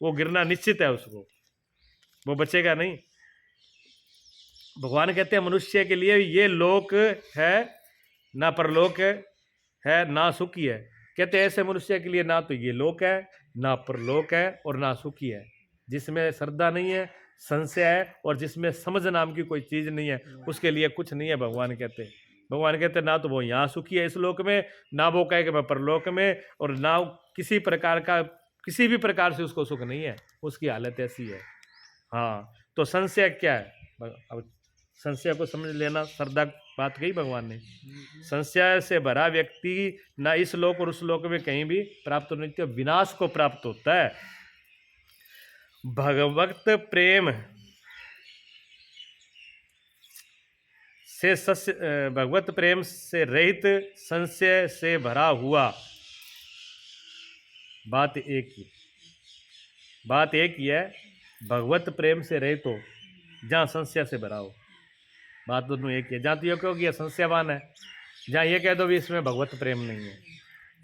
वो गिरना निश्चित है, उसको वो बचेगा नहीं। भगवान कहते हैं मनुष्य के लिए ये लोक है ना परलोक है ना सुखी है। कहते हैं ऐसे मनुष्य के लिए ना तो ये लोक है ना परलोक है और ना सुखी है, जिसमें श्रद्धा नहीं है, संशय है और जिसमें समझ नाम की कोई चीज़ नहीं है, उसके लिए कुछ नहीं है। भगवान कहते ना तो वो यहाँ सुखी है इस लोक में, ना वो कहे कि मैं परलोक में, और ना किसी प्रकार का किसी भी प्रकार से उसको सुख नहीं है, उसकी हालत ऐसी है। हाँ, तो संशय क्या है? अब संशय को समझ लेना, श्रद्धा बात कही भगवान ने। संशय से भरा व्यक्ति ना इस लोक और उस लोक में कहीं भी प्राप्त नहीं होता, विनाश को प्राप्त होता है। भगवत प्रेम से रहित संशय से भरा हुआ, बात एक ही है। भगवत प्रेम से रहित हो, जहाँ संशय से भरा हो, बात दोनों एक ही है। जहाँ तो ये कहो कि यह संशयवान है, जहाँ ये कह दो भी इसमें भगवत प्रेम नहीं है,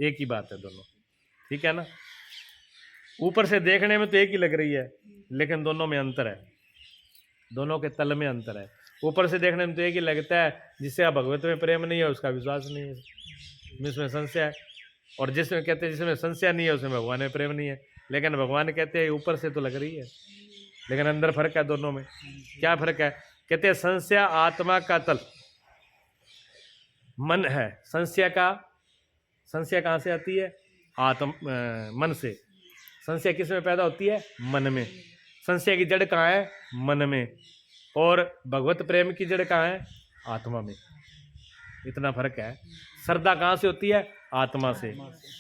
एक ही बात है दोनों, ठीक है ना। ऊपर से देखने में तो एक ही लग रही है, लेकिन दोनों में अंतर है, दोनों के तल में अंतर है। ऊपर से देखने में तो एक ही लगता है, जिससे भगवत में प्रेम नहीं है उसका विश्वास नहीं है, इसमें संशय है, और जिसमें कहते हैं जिसमें संशय नहीं है उसमें भगवान में प्रेम नहीं है। लेकिन भगवान कहते हैं ऊपर से तो लग रही है, लेकिन अंदर फर्क है दोनों में। क्या फर्क है? कहते हैं संशय आत्मा का तल, मन है। संशय कहाँ से आती है? मन से। संशय किस में पैदा होती है? मन में। संशय की जड़ कहाँ है? मन में। और भगवत प्रेम की जड़ कहाँ है? आत्मा में। इतना फर्क है। श्रद्धा कहाँ से होती है? आत्मा से।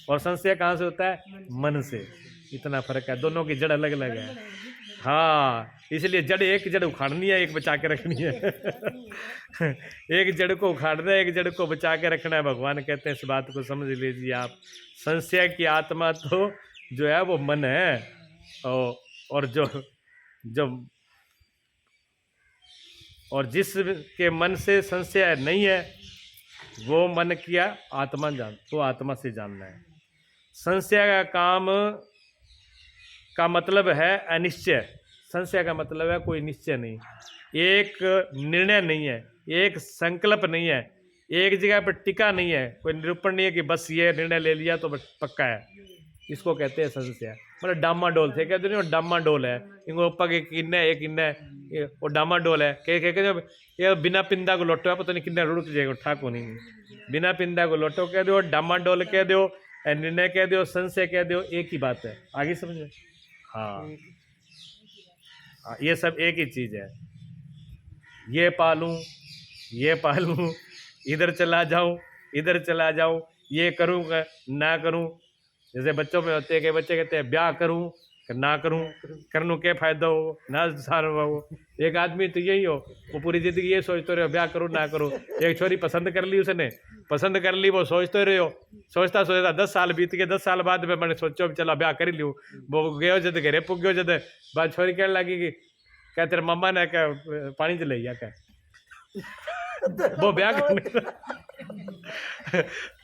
और संशय कहाँ से होता है? मन से। इतना फर्क है, दोनों की जड़ अलग अलग है। हाँ, इसलिए एक जड़ उखाड़नी है, एक बचा के रखनी है। एक जड़ को उखाड़ना है, एक जड़ को बचा के रखना है। भगवान कहते हैं इस बात को समझ लीजिए आप। संशय की आत्मा तो जो है वो मन है, और जिसके मन से संशय नहीं है वो मन किया आत्मा तो आत्मा से जानना है। संशय का काम का मतलब है अनिश्चय। संशय का मतलब है कोई निश्चय नहीं, एक निर्णय नहीं है, एक संकल्प नहीं है, एक जगह पर टिका नहीं है, कोई निरूपण नहीं है कि बस ये निर्णय ले लिया तो पक्का है। इसको कहते हैं संशय। मतलब डामाडोल थे, कहते नहीं, डामाडोल है, इनको पग एक इन्ने वो डामाडोल है। ये बिना पिंदा को लोटो है, पता नहीं किन्ने रुक जाएगा, ठाको नहीं। बिना पिंदा को लोटो कह दो, डामाडोल कह दो, निर्णय कह दो, संशय कह दो, एक ही बात है। आगे समझे? हाँ, ये सब एक ही चीज है। ये पालूं, इधर चला जाऊं, ये करूँ ना करूं। जैसे बच्चों में होते हैं कि बच्चे कहते हैं ब्याह करूं ना करूं, करने के फायदा हो ना सारा हो। एक आदमी तो यही हो, वो पूरी जिंदगी ये सोचते रहे ब्याह करूं ना करूं। एक छोरी पसंद कर ली, उसने पसंद कर ली, वो सोचते रहे हो, सोचता 10 साल बीत गए। 10 साल बाद में मैंने सोचो चला ब्याह कर लूँ। वो गयो जद घरे पुग गयो, जद बात छोरी कहने लगी कि क्या तेरे मम्मा ने क्या पानी चले क्या वो ब्याह करने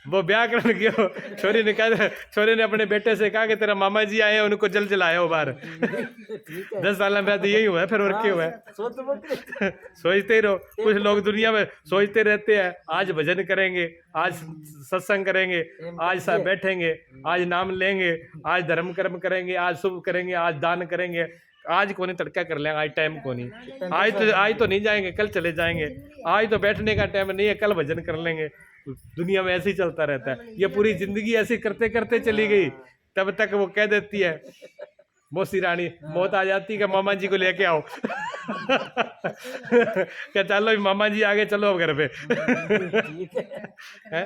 वो ब्याह करने गयो, छोरी ने अपने बेटे से कहा कि तेरा मामा जी आए हैं, उनको जल जलाओ बाहर। ठीक है 10 साल में तो यही हुआ है, फिर और क्या हुआ है? सोच मत सोचते ही रहो। कुछ लोग दुनिया में सोचते रहते हैं, आज भजन करेंगे, आज सत्संग करेंगे, आज सब बैठेंगे, आज नाम लेंगे, आज धर्म कर्म करेंगे, आज शुभ करेंगे, आज दान करेंगे, आज को नहीं तड़का कर लेंगे, आज टाइम को नहीं, आज तो नहीं जाएंगे, कल चले जाएंगे, आज तो बैठने का टाइम नहीं है, कल भजन कर लेंगे। दुनिया में ऐसे ही चलता रहता है। ये पूरी जिंदगी ऐसी करते करते चली गई, तब तक वो कह देती है मौसी रानी, मौत आ जाती कि मामा जी को लेके आओ। क्या चलो मामा जी आगे, चलो अब घर पे। हैं?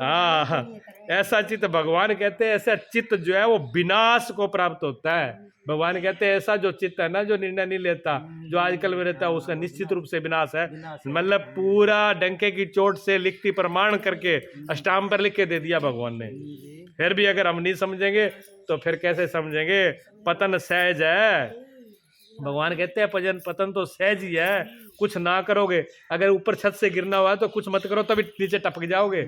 हाँ, ऐसा चित्त भगवान कहते हैं, ऐसा चित्त जो है वो विनाश को प्राप्त होता है। भगवान कहते हैं ऐसा जो चित्त है ना, जो निर्णय नहीं लेता, जो आजकल में रहता है, उसका निश्चित रूप से विनाश है। मतलब पूरा डंके की चोट से लिखती प्रमाण करके अष्टांग पर लिख के दे दिया भगवान ने। फिर भी अगर हम नहीं समझेंगे तो फिर कैसे समझेंगे? पतन सहज है। भगवान कहते हैं पतन तो सहज ही है, कुछ ना करोगे। अगर ऊपर छत से गिरना हुआ है तो कुछ मत करो, तभी नीचे टपक जाओगे।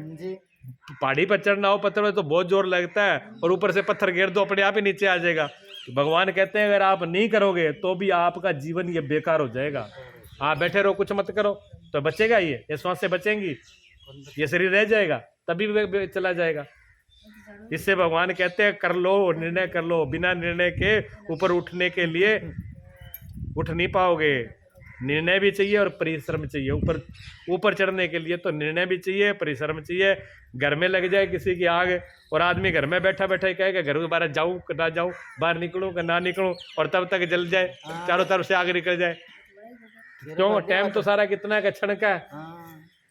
पहाड़ी पर चढ़ना हो पत्थर में तो बहुत जोर लगता है, और ऊपर से पत्थर गिर दो अपने आप ही नीचे आ जाएगा। तो भगवान कहते हैं अगर आप नहीं करोगे तो भी आपका जीवन ये बेकार हो जाएगा। आप बैठे रहो, कुछ मत करो, तो बचेगा ये श्वास से बचेंगी, ये शरीर रह जाएगा, तभी चला जाएगा। इससे भगवान कहते हैं कर लो, निर्णय कर लो। बिना निर्णय के ऊपर उठने के लिए उठ नहीं पाओगे। निर्णय भी चाहिए और परिश्रम चाहिए। ऊपर चढ़ने के लिए तो निर्णय भी चाहिए, परिश्रम चाहिए। घर में लग जाए किसी की आग, और आदमी घर में बैठा बैठा ही कहेगा घर के बाहर जाऊँ कि ना जाऊँ, बाहर निकलूँ कि ना निकलूँ, और तब तक जल जाए, चारों तरफ से आग निकल जाए। क्यों? टाइम तो सारा कितना का क्षण का है।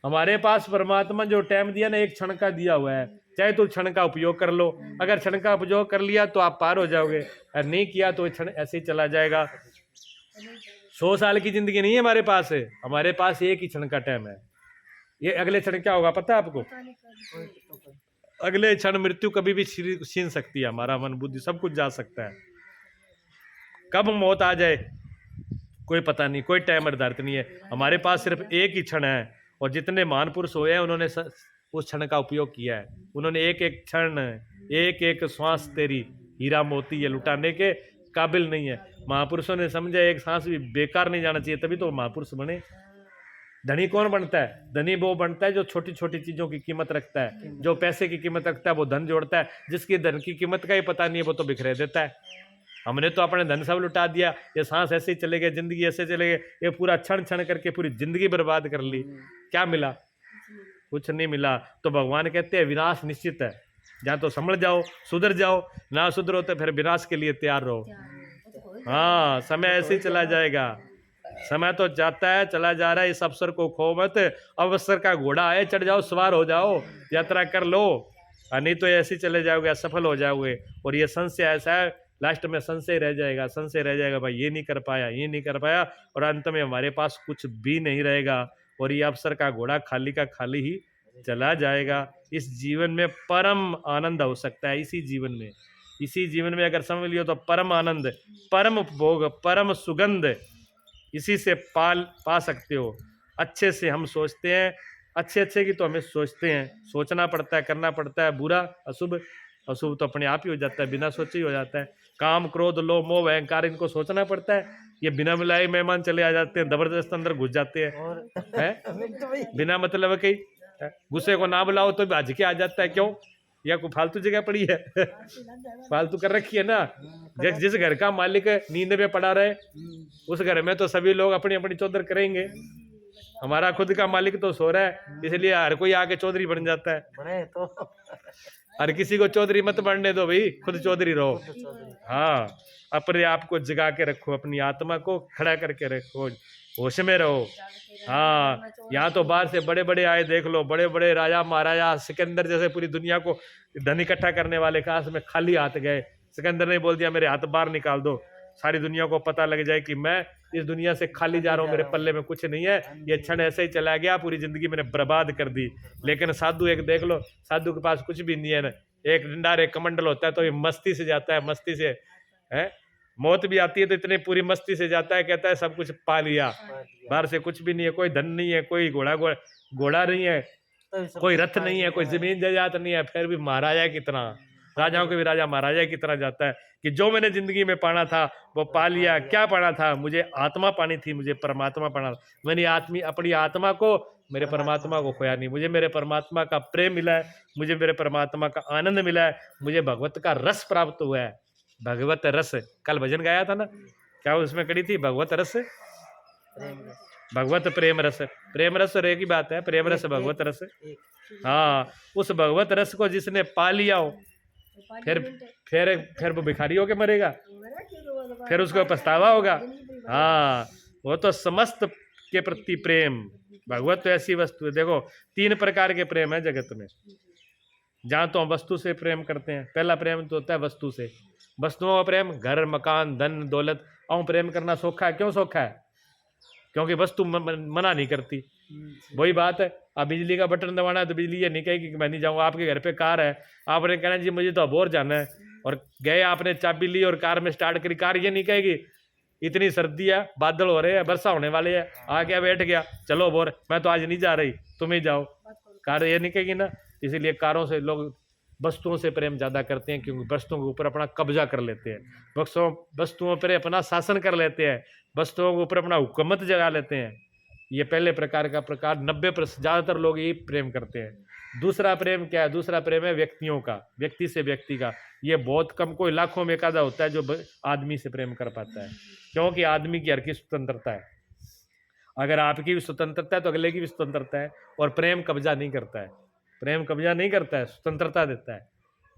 हमारे पास परमात्मा जो टाइम दिया ना, एक क्षण का दिया हुआ है। चाहे तो क्षण का उपयोग कर लो, अगर क्षण का उपयोग कर लिया तो आप पार हो जाओगे, और नहीं किया तो क्षण ऐसे ही चला जाएगा। 100 साल की जिंदगी नहीं है हमारे पास, है हमारे पास एक ही क्षण का टाइम है। ये अगले क्षण क्या होगा पता है आपको? अगले क्षण मृत्यु कभी भी छीन सकती है। हमारा मन बुद्धि सब कुछ जा सकता है। कब मौत आ जाए कोई पता नहीं, कोई टाइम निर्धारित नहीं है। हमारे पास सिर्फ एक ही क्षण है, और जितने महान पुरुष हुए हैं उन्होंने उस क्षण का उपयोग किया है। उन्होंने एक एक क्षण, एक एक श्वास तेरी हीरा मोती ये लुटाने के काबिल नहीं है। महापुरुषों ने समझा एक सांस भी बेकार नहीं जाना चाहिए, तभी तो महापुरुष बने। धनी कौन बनता है? धनी वो बनता है जो छोटी छोटी चीजों की कीमत रखता है, जो पैसे की कीमत रखता है, वो धन जोड़ता है। जिसकी धन की कीमत का ही पता नहीं है वो तो बिखरे देता है। हमने तो अपने धन सब लुटा दिया, ये सांस ऐसे ही चले गए, जिंदगी ऐसे चले गए, ये पूरा क्षण क्षण करके पूरी जिंदगी बर्बाद कर ली। क्या मिला? कुछ नहीं मिला। तो भगवान कहते हैं विनाश निश्चित है। या तो समझ जाओ, सुधर जाओ, ना सुधरो तो फिर विनाश के लिए तैयार रहो। हाँ, समय ऐसे ही चला जाएगा। समय तो जाता है, चला जा रहा है। इस अवसर को खो मत। अवसर का घोड़ा है, चढ़ जाओ, सवार हो जाओ, यात्रा कर लो, नहीं तो ऐसे ही चले जाओगे, असफल हो जाओगे। और ये संशय ऐसा है, लास्ट में संशय रह जाएगा, संशय रह जाएगा, भाई ये नहीं कर पाया, ये नहीं कर पाया, और अंत में हमारे पास कुछ भी नहीं रहेगा, और ये अवसर का घोड़ा खाली का खाली ही चला जाएगा। इस जीवन में परम आनंद हो सकता है। इसी जीवन में अगर समझ लियो तो परम आनंद, परम भोग, परम सुगंध इसी से पा सकते हो। अच्छे से हम सोचते हैं, अच्छे की तो हमें सोचते हैं, सोचना पड़ता है, करना पड़ता है। बुरा अशुभ तो अपने आप ही हो जाता है, बिना सोचे ही हो जाता है। काम, क्रोध, लोभ, मोह, अहंकार, इनको सोचना पड़ता है। ये बिना मिलाए मेहमान चले आ जाते हैं, जबरदस्त अंदर घुस जाते हैं, बिना मतलब के। गुस्से को ना बुलाओ तो भाज के आ जाता है। क्यों? या कोई फालतू जगह पड़ी है, फालतू कर रखी है ना। जिस घर का मालिक नींद में पड़ा रहे, उस घर में तो सभी लोग अपनी अपनी चौधर करेंगे। हमारा खुद का मालिक तो सो रहा है, इसलिए हर कोई आके चौधरी बन जाता है। हर किसी को चौधरी मत बनने दो भाई, खुद चौधरी रहो। हाँ, अपने आप को जगा के रखो, अपनी आत्मा को खड़ा करके रखो, होश में रहो। हाँ, यहाँ तो बाहर से बड़े बड़े आए, देख लो, बड़े बड़े राजा महाराजा, सिकंदर जैसे पूरी दुनिया को धन इकट्ठा करने वाले, काश में खाली हाथ गए। सिकंदर ने बोल दिया मेरे हाथ बाहर निकाल दो, सारी दुनिया को पता लग जाए कि मैं इस दुनिया से खाली जा रहा हूँ, मेरे पल्ले में कुछ नहीं है। ये क्षण ऐसे ही चला गया, पूरी जिंदगी मैंने बर्बाद कर दी। लेकिन साधु एक देख लो, साधु के पास कुछ भी नहीं है ना, एक डंडार, एक कमंडल होता है, तो ये मस्ती से जाता है, मस्ती से है। मौत भी आती है तो इतने पूरी मस्ती से जाता है, कहता है सब कुछ पा लिया, बाहर से कुछ भी नहीं है, कोई धन नहीं है, कोई घोड़ा नहीं है, कोई रथ नहीं है, कोई जमीन जायदाद नहीं है, फिर भी महाराजा कितना, राजाओं के भी राजा महाराजा की तरह जाता है कि जो मैंने जिंदगी में पाना था वो पा लिया। क्या पाना था? मुझे आत्मा पानी थी, मुझे परमात्मा पाना था। मैंने अपनी आत्मा को, मेरे परमात्मा को खोया नहीं। मुझे मेरे परमात्मा का प्रेम मिला है, मुझे मेरे परमात्मा का आनंद मिला है, मुझे भगवत का रस प्राप्त हुआ है। भगवत रस, कल भजन गाया था ना, क्या उसमें कड़ी थी? भगवत रस, भगवत प्रेम रस। प्रेम रस और एक ही बात है, प्रेम रस भगवत रस। हाँ, उस भगवत रस को जिसने पा लिया हो, फिर वो भिखारी होके मरेगा, फिर उसको पछतावा होगा। हाँ, वो तो समस्त के प्रति प्रेम। भगवत तो ऐसी वस्तु है, देखो 3 प्रकार के प्रेम है जगत में। जहाँ तो हम वस्तु से प्रेम करते हैं, पहला प्रेम तो होता है वस्तु से, वस्तुओं का प्रेम, घर मकान धन दौलत और प्रेम करना सौखा है। क्यों सौखा है? क्योंकि वस्तु मना नहीं करती। वही बात है, अब बिजली का बटन दबाना है तो बिजली ये नहीं कहेगी कि मैं नहीं जाऊँगा। आपके घर पे कार है, आपने कहना जी मुझे तो अबोर जाना है, और गए आपने चाबी ली और कार में स्टार्ट करी, कार ये नहीं कहेगी इतनी सर्दी है, बादल हो रहे हैं, वर्षा होने वाले है, आ गया बैठ गया, चलो अबोर, मैं तो आज नहीं जा रही, तुम ही जाओ। कार ये नहीं कहेगी ना। इसीलिए कारों से लोग वस्तुओं से प्रेम ज़्यादा करते हैं, क्योंकि वस्तुओं के ऊपर अपना कब्जा कर लेते हैं, वस्तुओं पर अपना शासन कर लेते हैं, वस्तुओं के ऊपर अपना हुकूमत जगा लेते हैं। ये पहले प्रकार का प्रकार 90% ज़्यादातर लोग यही प्रेम करते हैं। दूसरा प्रेम क्या है? दूसरा प्रेम है व्यक्तियों का, व्यक्ति से व्यक्ति का। ये बहुत कम, कोई लाखों में एकाधा होता है जो आदमी से प्रेम कर पाता है, क्योंकि आदमी की हर की स्वतंत्रता है। अगर आपकी भी स्वतंत्रता है तो अगले की भी स्वतंत्रता है। और प्रेम कब्जा नहीं करता है, प्रेम कब्जा नहीं करता है, स्वतंत्रता देता है।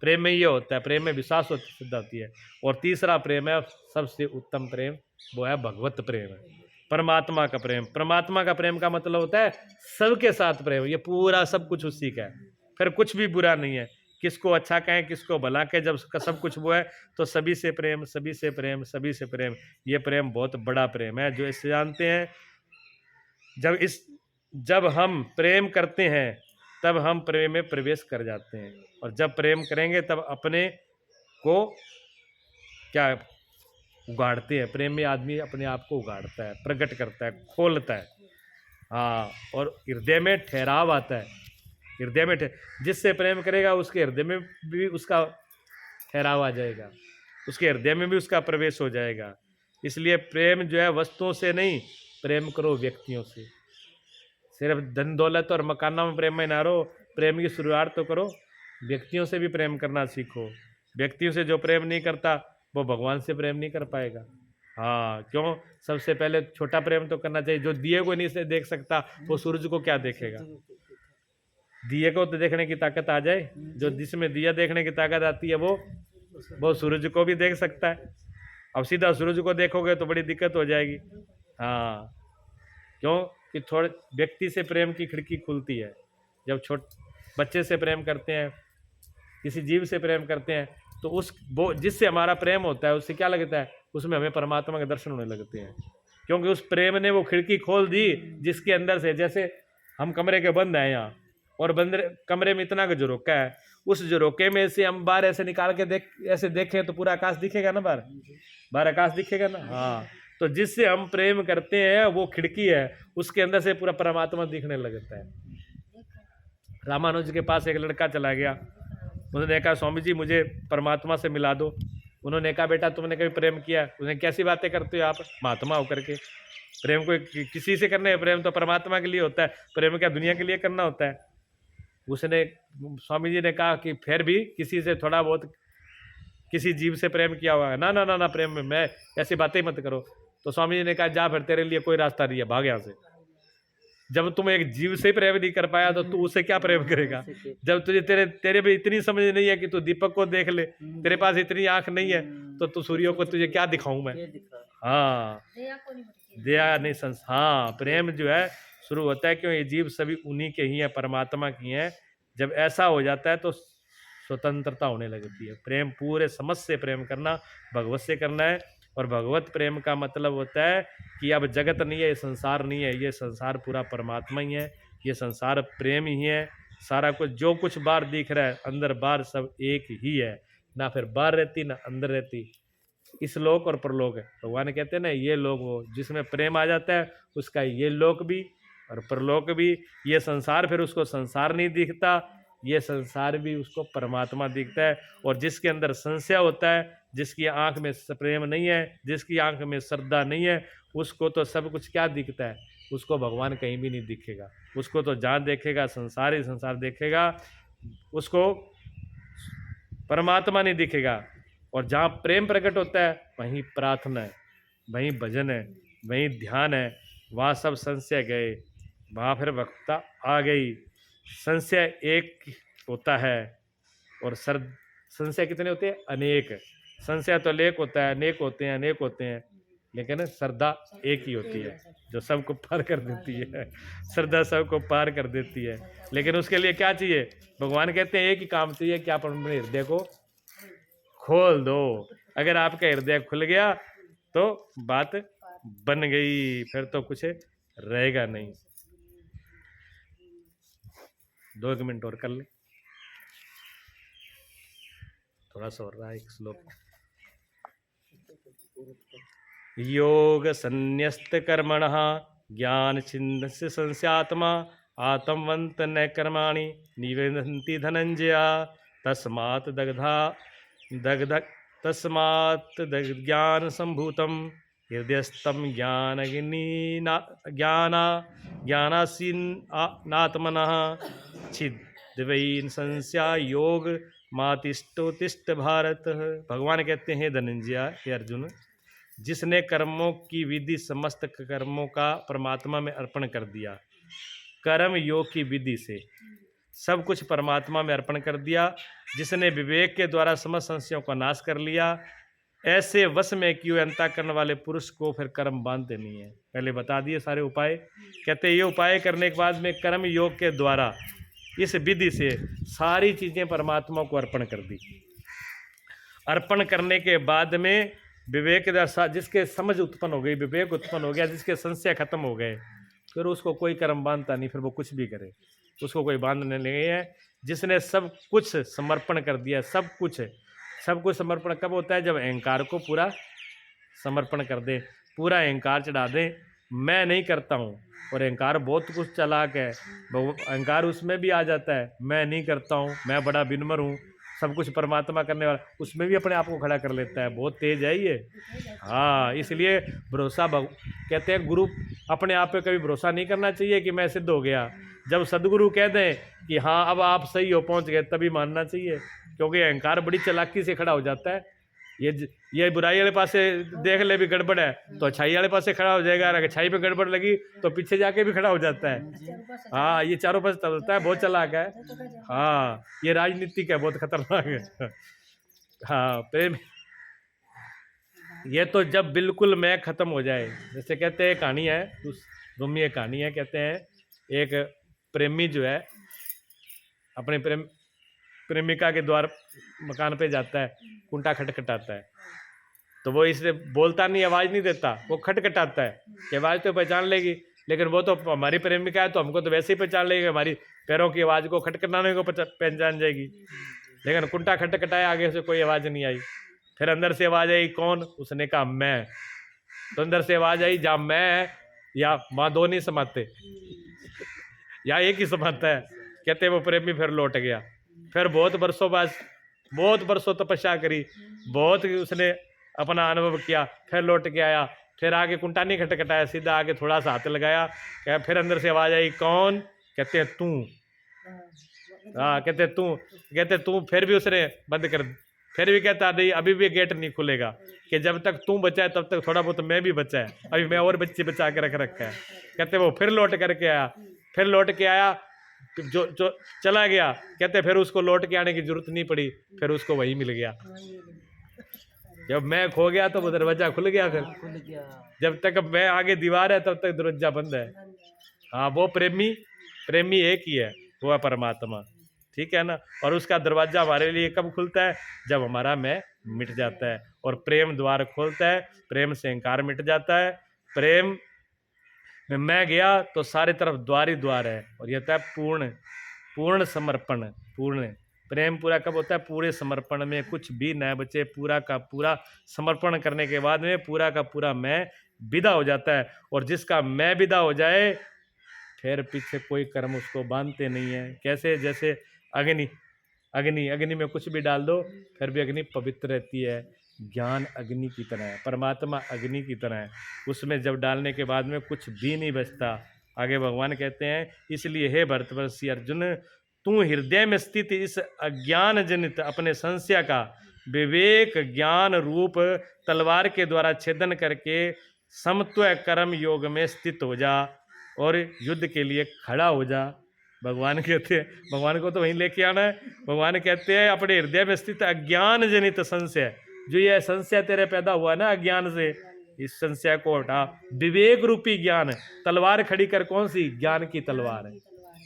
प्रेम में ये होता है, प्रेम में विश्वास सिद्ध होती है। और तीसरा प्रेम है सबसे उत्तम प्रेम, वो है भगवत प्रेम है, परमात्मा का प्रेम। परमात्मा का प्रेम का मतलब होता है सबके साथ प्रेम, ये पूरा सब कुछ उसी का है, फिर कुछ भी बुरा नहीं है। किसको अच्छा कहें, किसको भला कहें, जब सब कुछ वो है तो सभी से प्रेम, सभी से प्रेम, सभी से प्रेम। ये प्रेम बहुत बड़ा प्रेम है, जो इससे जानते हैं। जब हम प्रेम करते हैं तब हम प्रेम में प्रवेश कर जाते हैं, और जब प्रेम करेंगे तब अपने को क्या उगाड़ते हैं। प्रेम में आदमी अपने आप को उगाड़ता है, प्रकट करता है, खोलता है। हाँ, और हृदय में ठहराव आता है। हृदय में जिससे प्रेम करेगा उसके हृदय में भी उसका ठहराव आ जाएगा, उसके हृदय में भी उसका प्रवेश हो जाएगा। इसलिए प्रेम जो है वस्तुओं से नहीं, प्रेम करो व्यक्तियों से। सिर्फ धन दौलत और मकानों में प्रेम में ना रहो, प्रेम की शुरुआत तो करो, व्यक्तियों से भी प्रेम करना सीखो। व्यक्तियों से जो प्रेम नहीं करता वो भगवान से प्रेम नहीं कर पाएगा। हाँ, क्यों? सबसे पहले छोटा प्रेम तो करना चाहिए। जो दिए को नहीं से देख सकता वो सूरज को क्या देखेगा? दिए को तो देखने की ताकत आ जाए, जो जिसमें दिया देखने की ताकत आती है वो सूरज को भी देख सकता है। अब सीधा सूरज को देखोगे तो बड़ी दिक्कत हो जाएगी। हाँ, क्यों कि थोड़े व्यक्ति से प्रेम की खिड़की खुलती है। जब बच्चे से प्रेम करते हैं, किसी जीव से प्रेम करते हैं, तो वो जिससे हमारा प्रेम होता है उससे क्या लगता है? उसमें हमें परमात्मा के दर्शन होने लगते हैं, क्योंकि उस प्रेम ने वो खिड़की खोल दी जिसके अंदर से, जैसे हम कमरे के बंद हैं यहाँ, और बंद कमरे में इतना का झरोका है, उस झरोके में से हम बाहर ऐसे निकाल के ऐसे देखें तो पूरा आकाश दिखेगा ना, बाहर आकाश दिखेगा ना। हाँ, तो जिससे हम प्रेम करते हैं वो खिड़की है, उसके अंदर से पूरा परमात्मा दिखने लगता है। रामानुज के पास एक लड़का चला गया, उन्होंने कहा स्वामी जी मुझे परमात्मा से मिला दो। उन्होंने कहा बेटा तुमने कभी प्रेम किया? उसने कैसी बातें करते हो आप, महात्मा होकर के? प्रेम को किसी से करना है, प्रेम तो परमात्मा के लिए होता है, प्रेम क्या दुनिया के लिए करना होता है? उसने, स्वामी जी ने कहा कि फिर भी किसी से थोड़ा बहुत, किसी जीव से प्रेम किया हुआ है? ना ना ना ना, प्रेम में मैं ऐसी बातें मत करो। तो स्वामी जी ने कहा जा फिर, तेरे लिए कोई रास्ता नहीं है, भाग यहाँ से। जब तुम एक जीव से प्रेम नहीं कर पाया तो तू उससे क्या प्रेम करेगा? जब तुझे तेरे भी इतनी समझ नहीं है कि तू दीपक को देख ले, तेरे पास इतनी आंख नहीं है तो तू सूर्य को तुझे क्या दिखाऊं मैं? हाँ, दया नहीं हाँ, प्रेम जो है शुरू होता है, क्यों? ये जीव सभी उन्हीं के ही हैं, परमात्मा की हैं। जब ऐसा हो जाता है तो स्वतंत्रता होने लगती है। प्रेम पूरे समझ से प्रेम करना, भगवत से करना है। और भगवत प्रेम का मतलब होता है कि अब जगत नहीं है, ये संसार नहीं है, ये संसार पूरा परमात्मा ही है, ये संसार प्रेम ही है। सारा कुछ जो कुछ बाहर दिख रहा है, अंदर बाहर सब एक ही है, ना फिर बाहर रहती ना अंदर रहती। इस लोक और परलोक है, भगवान कहते हैं ना, ये लोग वो जिसमें प्रेम आ जाता है उसका ये लोक भी और परलोक भी। ये संसार फिर उसको संसार नहीं दिखता, ये संसार भी उसको परमात्मा दिखता है। और जिसके अंदर संशय होता है, जिसकी आंख में प्रेम नहीं है, जिसकी आंख में श्रद्धा नहीं है, उसको तो सब कुछ क्या दिखता है, उसको भगवान कहीं भी नहीं दिखेगा। उसको तो जहाँ देखेगा संसार ही संसार देखेगा, उसको परमात्मा नहीं दिखेगा। और जहाँ प्रेम प्रकट होता है वहीं प्रार्थना है, वहीं भजन है, वहीं ध्यान है। वहाँ सब संशय गए, वहाँ फिर वक्ता आ गई। संशय एक होता है और संशय कितने होते हैं? अनेक। संशय तो अनेक होता है, अनेक होते हैं, अनेक होते हैं, लेकिन श्रद्धा एक ही होती है जो सबको पार कर देती है। श्रद्धा सबको पार कर देती है। लेकिन उसके लिए क्या चाहिए? भगवान कहते हैं एक ही काम चाहिए कि आप अपने हृदय को खोल दो। अगर आपका हृदय खुल गया तो बात बन गई, फिर तो कुछ रहेगा नहीं। 2 मिनट और कर ले, थोड़ा सा हो रहा है एक श्लोक। योग संन्यस्त कर्मणः ज्ञान छिन्दस्य संस्यात्मा आत्मवंत न कर्माणि निवेदन्ति धनंजय तस्मात् ज्ञान संभूतम हृदयस्थम ज्ञानासीनात्मनः छिद्वैन संस्या योग मातिष्ठोतिष्ठ भारत। भगवान कहते हैं धनंजय, हे अर्जुन, जिसने कर्मों की विधि समस्त कर्मों का परमात्मा में अर्पण कर दिया, कर्म योग की विधि से सब कुछ परमात्मा में अर्पण कर दिया, जिसने विवेक के द्वारा समस्त संशयों का नाश कर लिया, ऐसे वश में किए अंतःकरण वाले पुरुष को फिर कर्म बांधते नहीं है। पहले बता दिए सारे उपाय। कहते ये उपाय करने के बाद में कर्म योग के द्वारा इस विधि से सारी चीजें परमात्मा को अर्पण कर दी। अर्पण करने के बाद में विवेक के द्वारा जिसके समझ उत्पन्न हो गई, विवेक उत्पन्न हो गया, जिसके संशय खत्म हो गए, फिर उसको कोई कर्म बांधता नहीं, फिर वो कुछ भी करे उसको कोई बांधने नहीं है। जिसने सब कुछ समर्पण कर दिया, सब कुछ समर्पण कब होता है? जब अहंकार को पूरा समर्पण कर दे, पूरा अहंकार चढ़ा दे। मैं नहीं करता हूँ, और अहंकार बहुत कुछ चालाक है, अहंकार उसमें भी आ जाता है। मैं नहीं करता हूँ, मैं बड़ा विनम्र हूँ, सब कुछ परमात्मा करने वाला, उसमें भी अपने आप को खड़ा कर लेता है। बहुत तेज है ये। हाँ, इसलिए भरोसा कहते हैं गुरु अपने आप पे कभी भरोसा नहीं करना चाहिए कि मैं सिद्ध हो गया। जब सदगुरु कह दें कि हाँ अब आप सही हो, पहुंच गए, तभी मानना चाहिए, क्योंकि अहंकार बड़ी चालाकी से खड़ा हो जाता है। ये बुराई वाले पास से देख ले भी गड़बड़ है तो अच्छाई वाले पास से खड़ा हो जाएगा, अगर अच्छाई पे गड़बड़ लगी तो पीछे जाके भी खड़ा हो जाता है। हाँ, ये चारों पास चलता है, बहुत चालाक है। हाँ, ये राजनीतिक है, बहुत खतरनाक है। हाँ, प्रेम ये तो जब बिल्कुल मैं खत्म हो जाए। जैसे कहते हैं कहानी है, उस रूमी एक कहानी है, कहते हैं एक प्रेमी जो है अपने प्रेमिका के द्वार मकान पे जाता है, कुंटा खटखटाता है, तो वो इससे बोलता नहीं, आवाज़ नहीं देता, वो खटखटाता है कि आवाज़ तो पहचान लेगी, लेकिन वो तो हमारी प्रेमिका है तो हमको तो वैसे ही पहचान लेगी, हमारी पैरों की आवाज़ को खटखटाने को पहचान जाएगी। लेकिन कुंटा खटखटाया, आगे से कोई आवाज़ नहीं आई। फिर अंदर से आवाज़ आई, कौन? उसने कहा मैं। तो अंदर से आवाज़ आई, जहाँ मैं या माँ दो नहीं समाते, या एक ही समाता है। कहते वो प्रेमी फिर लौट गया। फिर बहुत बरसों तपस्या करी, बहुत उसने अपना अनुभव किया, फिर लौट के आया। फिर आगे कुंटा नहीं खटखटाया, सीधा आगे थोड़ा सा हाथ लगाया, क्या फिर अंदर से आवाज़ आई, कौन? कहते हैं तू। हाँ, कहते तू। फिर भी उसने बंद कर, फिर भी कहता नहीं, अभी भी गेट नहीं खुलेगा, कि जब तक तू बचा है तब तक थोड़ा बहुत मैं भी बचा है, अभी मैं और बच्चे बचा के रखा है। कहते वो फिर लौट के आया, जो चला गया। कहते फिर उसको लौट के आने की जरूरत नहीं पड़ी, फिर उसको वही मिल गया। जब मैं खो गया तो वो दरवाजा खुल गया। फिर जब तक मैं आगे दीवार है तब तक दरवाजा बंद है। हाँ, वो प्रेमी एक ही है, वो है परमात्मा। ठीक है ना? और उसका दरवाजा हमारे लिए कब खुलता है? जब हमारा मैं मिट जाता है, और प्रेम द्वार खोलता है। प्रेम से अहंकार मिट जाता है। प्रेम में मैं गया तो सारी तरफ द्वार ही द्वार है। और यह था पूर्ण समर्पण। पूर्ण प्रेम पूरा कब होता है? पूरे समर्पण में, कुछ भी न बचे, पूरा का पूरा समर्पण करने के बाद में पूरा का पूरा मैं विदा हो जाता है। और जिसका मैं विदा हो जाए फिर पीछे कोई कर्म उसको बांधते नहीं है। कैसे? जैसे अग्नि, अग्नि में कुछ भी डाल दो फिर भी अग्नि पवित्र रहती है। ज्ञान अग्नि की तरह है, परमात्मा अग्नि की तरह है, उसमें जब डालने के बाद में कुछ भी नहीं बचता। आगे भगवान कहते हैं, इसलिए हे भरतवर्षी अर्जुन, तू हृदय में स्थित इस अज्ञान जनित अपने संशय का विवेक ज्ञान रूप तलवार के द्वारा छेदन करके समत्व कर्म योग में स्थित हो जा और युद्ध के लिए खड़ा हो जा। भगवान कहते हैं, भगवान को तो वहीं लेके आना है। भगवान कहते हैं अपने हृदय में स्थित अज्ञान जनित संशय, जो ये संशय तेरे पैदा हुआ ना अज्ञान से, इस संशय को हटा। विवेक रूपी ज्ञान, तलवार खड़ी कर, कौन सी? ज्ञान की तलवार है।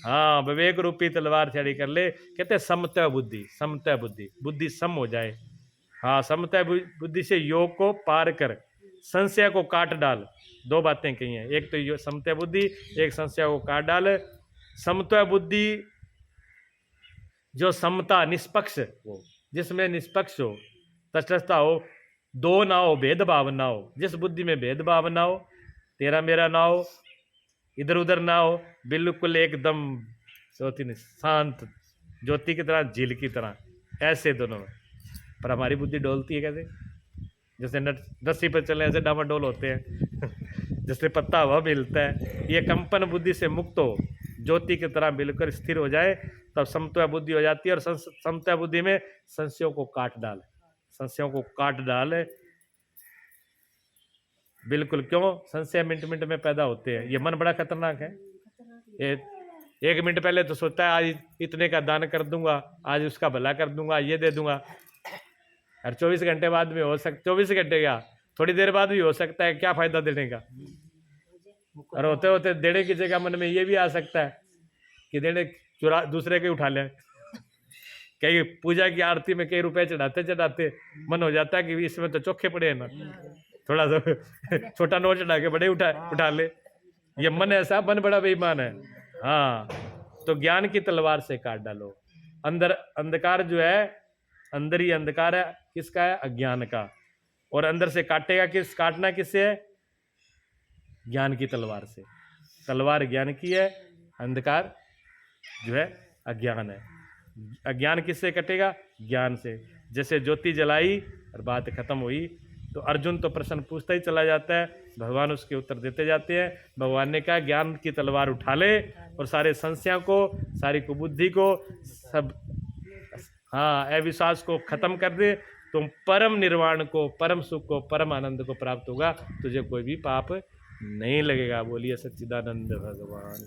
हाँ, विवेक रूपी तलवार खड़ी कर ले। कहते हैं समत्व बुद्धि, समत्व बुद्धि, बुद्धि सम हो जाए। हाँ, समत्व बुद्धि से योग को पार कर, संशय को काट डाल। दो बातें कही हैं, एक तो यो समत्व बुद्धि, एक संशय को काट डाल। समत्व बुद्धि जो समता, निष्पक्ष हो, जिसमें निष्पक्ष हो, तटस्थता हो, दो ना हो, भेदभाव ना हो। जिस बुद्धि में भेदभाव ना हो, तेरा मेरा ना हो, इधर उधर ना हो, बिल्कुल एकदम शांत, ज्योति की तरह, झील की तरह, ऐसे दोनों में। पर हमारी बुद्धि डोलती है कैसे? जैसे रस्सी पर चले ऐसे डामाडोल होते हैं जैसे पत्ता हवा मिलता है। ये कंपन बुद्धि से मुक्त हो, ज्योति की तरह बिल्कुल स्थिर हो जाए, तब समत्व बुद्धि हो जाती है। और समत्व बुद्धि में संशयों को काट डाल, संशयों को काट डाल बिल्कुल। क्यों? संशय मिनट मिनट में पैदा होते हैं। ये मन बड़ा खतरनाक है। एक मिनट पहले तो सोचता है आज इतने का दान कर दूंगा, आज उसका भला कर दूंगा, ये दे दूंगा, और 24 घंटे बाद में हो सकता, 24 घंटे क्या, थोड़ी देर बाद भी हो सकता है, क्या फायदा देने का। और होते होते देने की जगह मन में ये भी आ सकता है कि देने चुरा दूसरे के उठा लें। कई पूजा की आरती में कई रुपए चढ़ाते मन हो जाता है कि इसमें तो चोखे पड़े हैं ना, थोड़ा सा छोटा नोट चढ़ा के बड़े उठा ले। ये मन ऐसा, मन बड़ा बेईमान है। हाँ, तो ज्ञान की तलवार से काट डालो। अंदर अंधकार जो है, अंदर ही अंधकार है, किसका है? अज्ञान का। और अंदर से काटेगा किस? काटना किससे है? ज्ञान की तलवार से। तलवार ज्ञान की है, अंधकार जो है अज्ञान है। अज्ञान किससे कटेगा? ज्ञान से। जैसे ज्योति जलाई और बात खत्म हुई, तो अर्जुन तो प्रश्न पूछता ही चला जाता है, भगवान उसके उत्तर देते जाते हैं। भगवान ने कहा ज्ञान की तलवार उठा ले और सारे संशयों को, सारी कुबुद्धि को, सब अविश्वास को खत्म कर दे। तुम परम निर्वाण को, परम सुख को, परम आनंद को प्राप्त होगा। तुझे कोई भी पाप नहीं लगेगा। बोलिए सच्चिदानंद भगवान।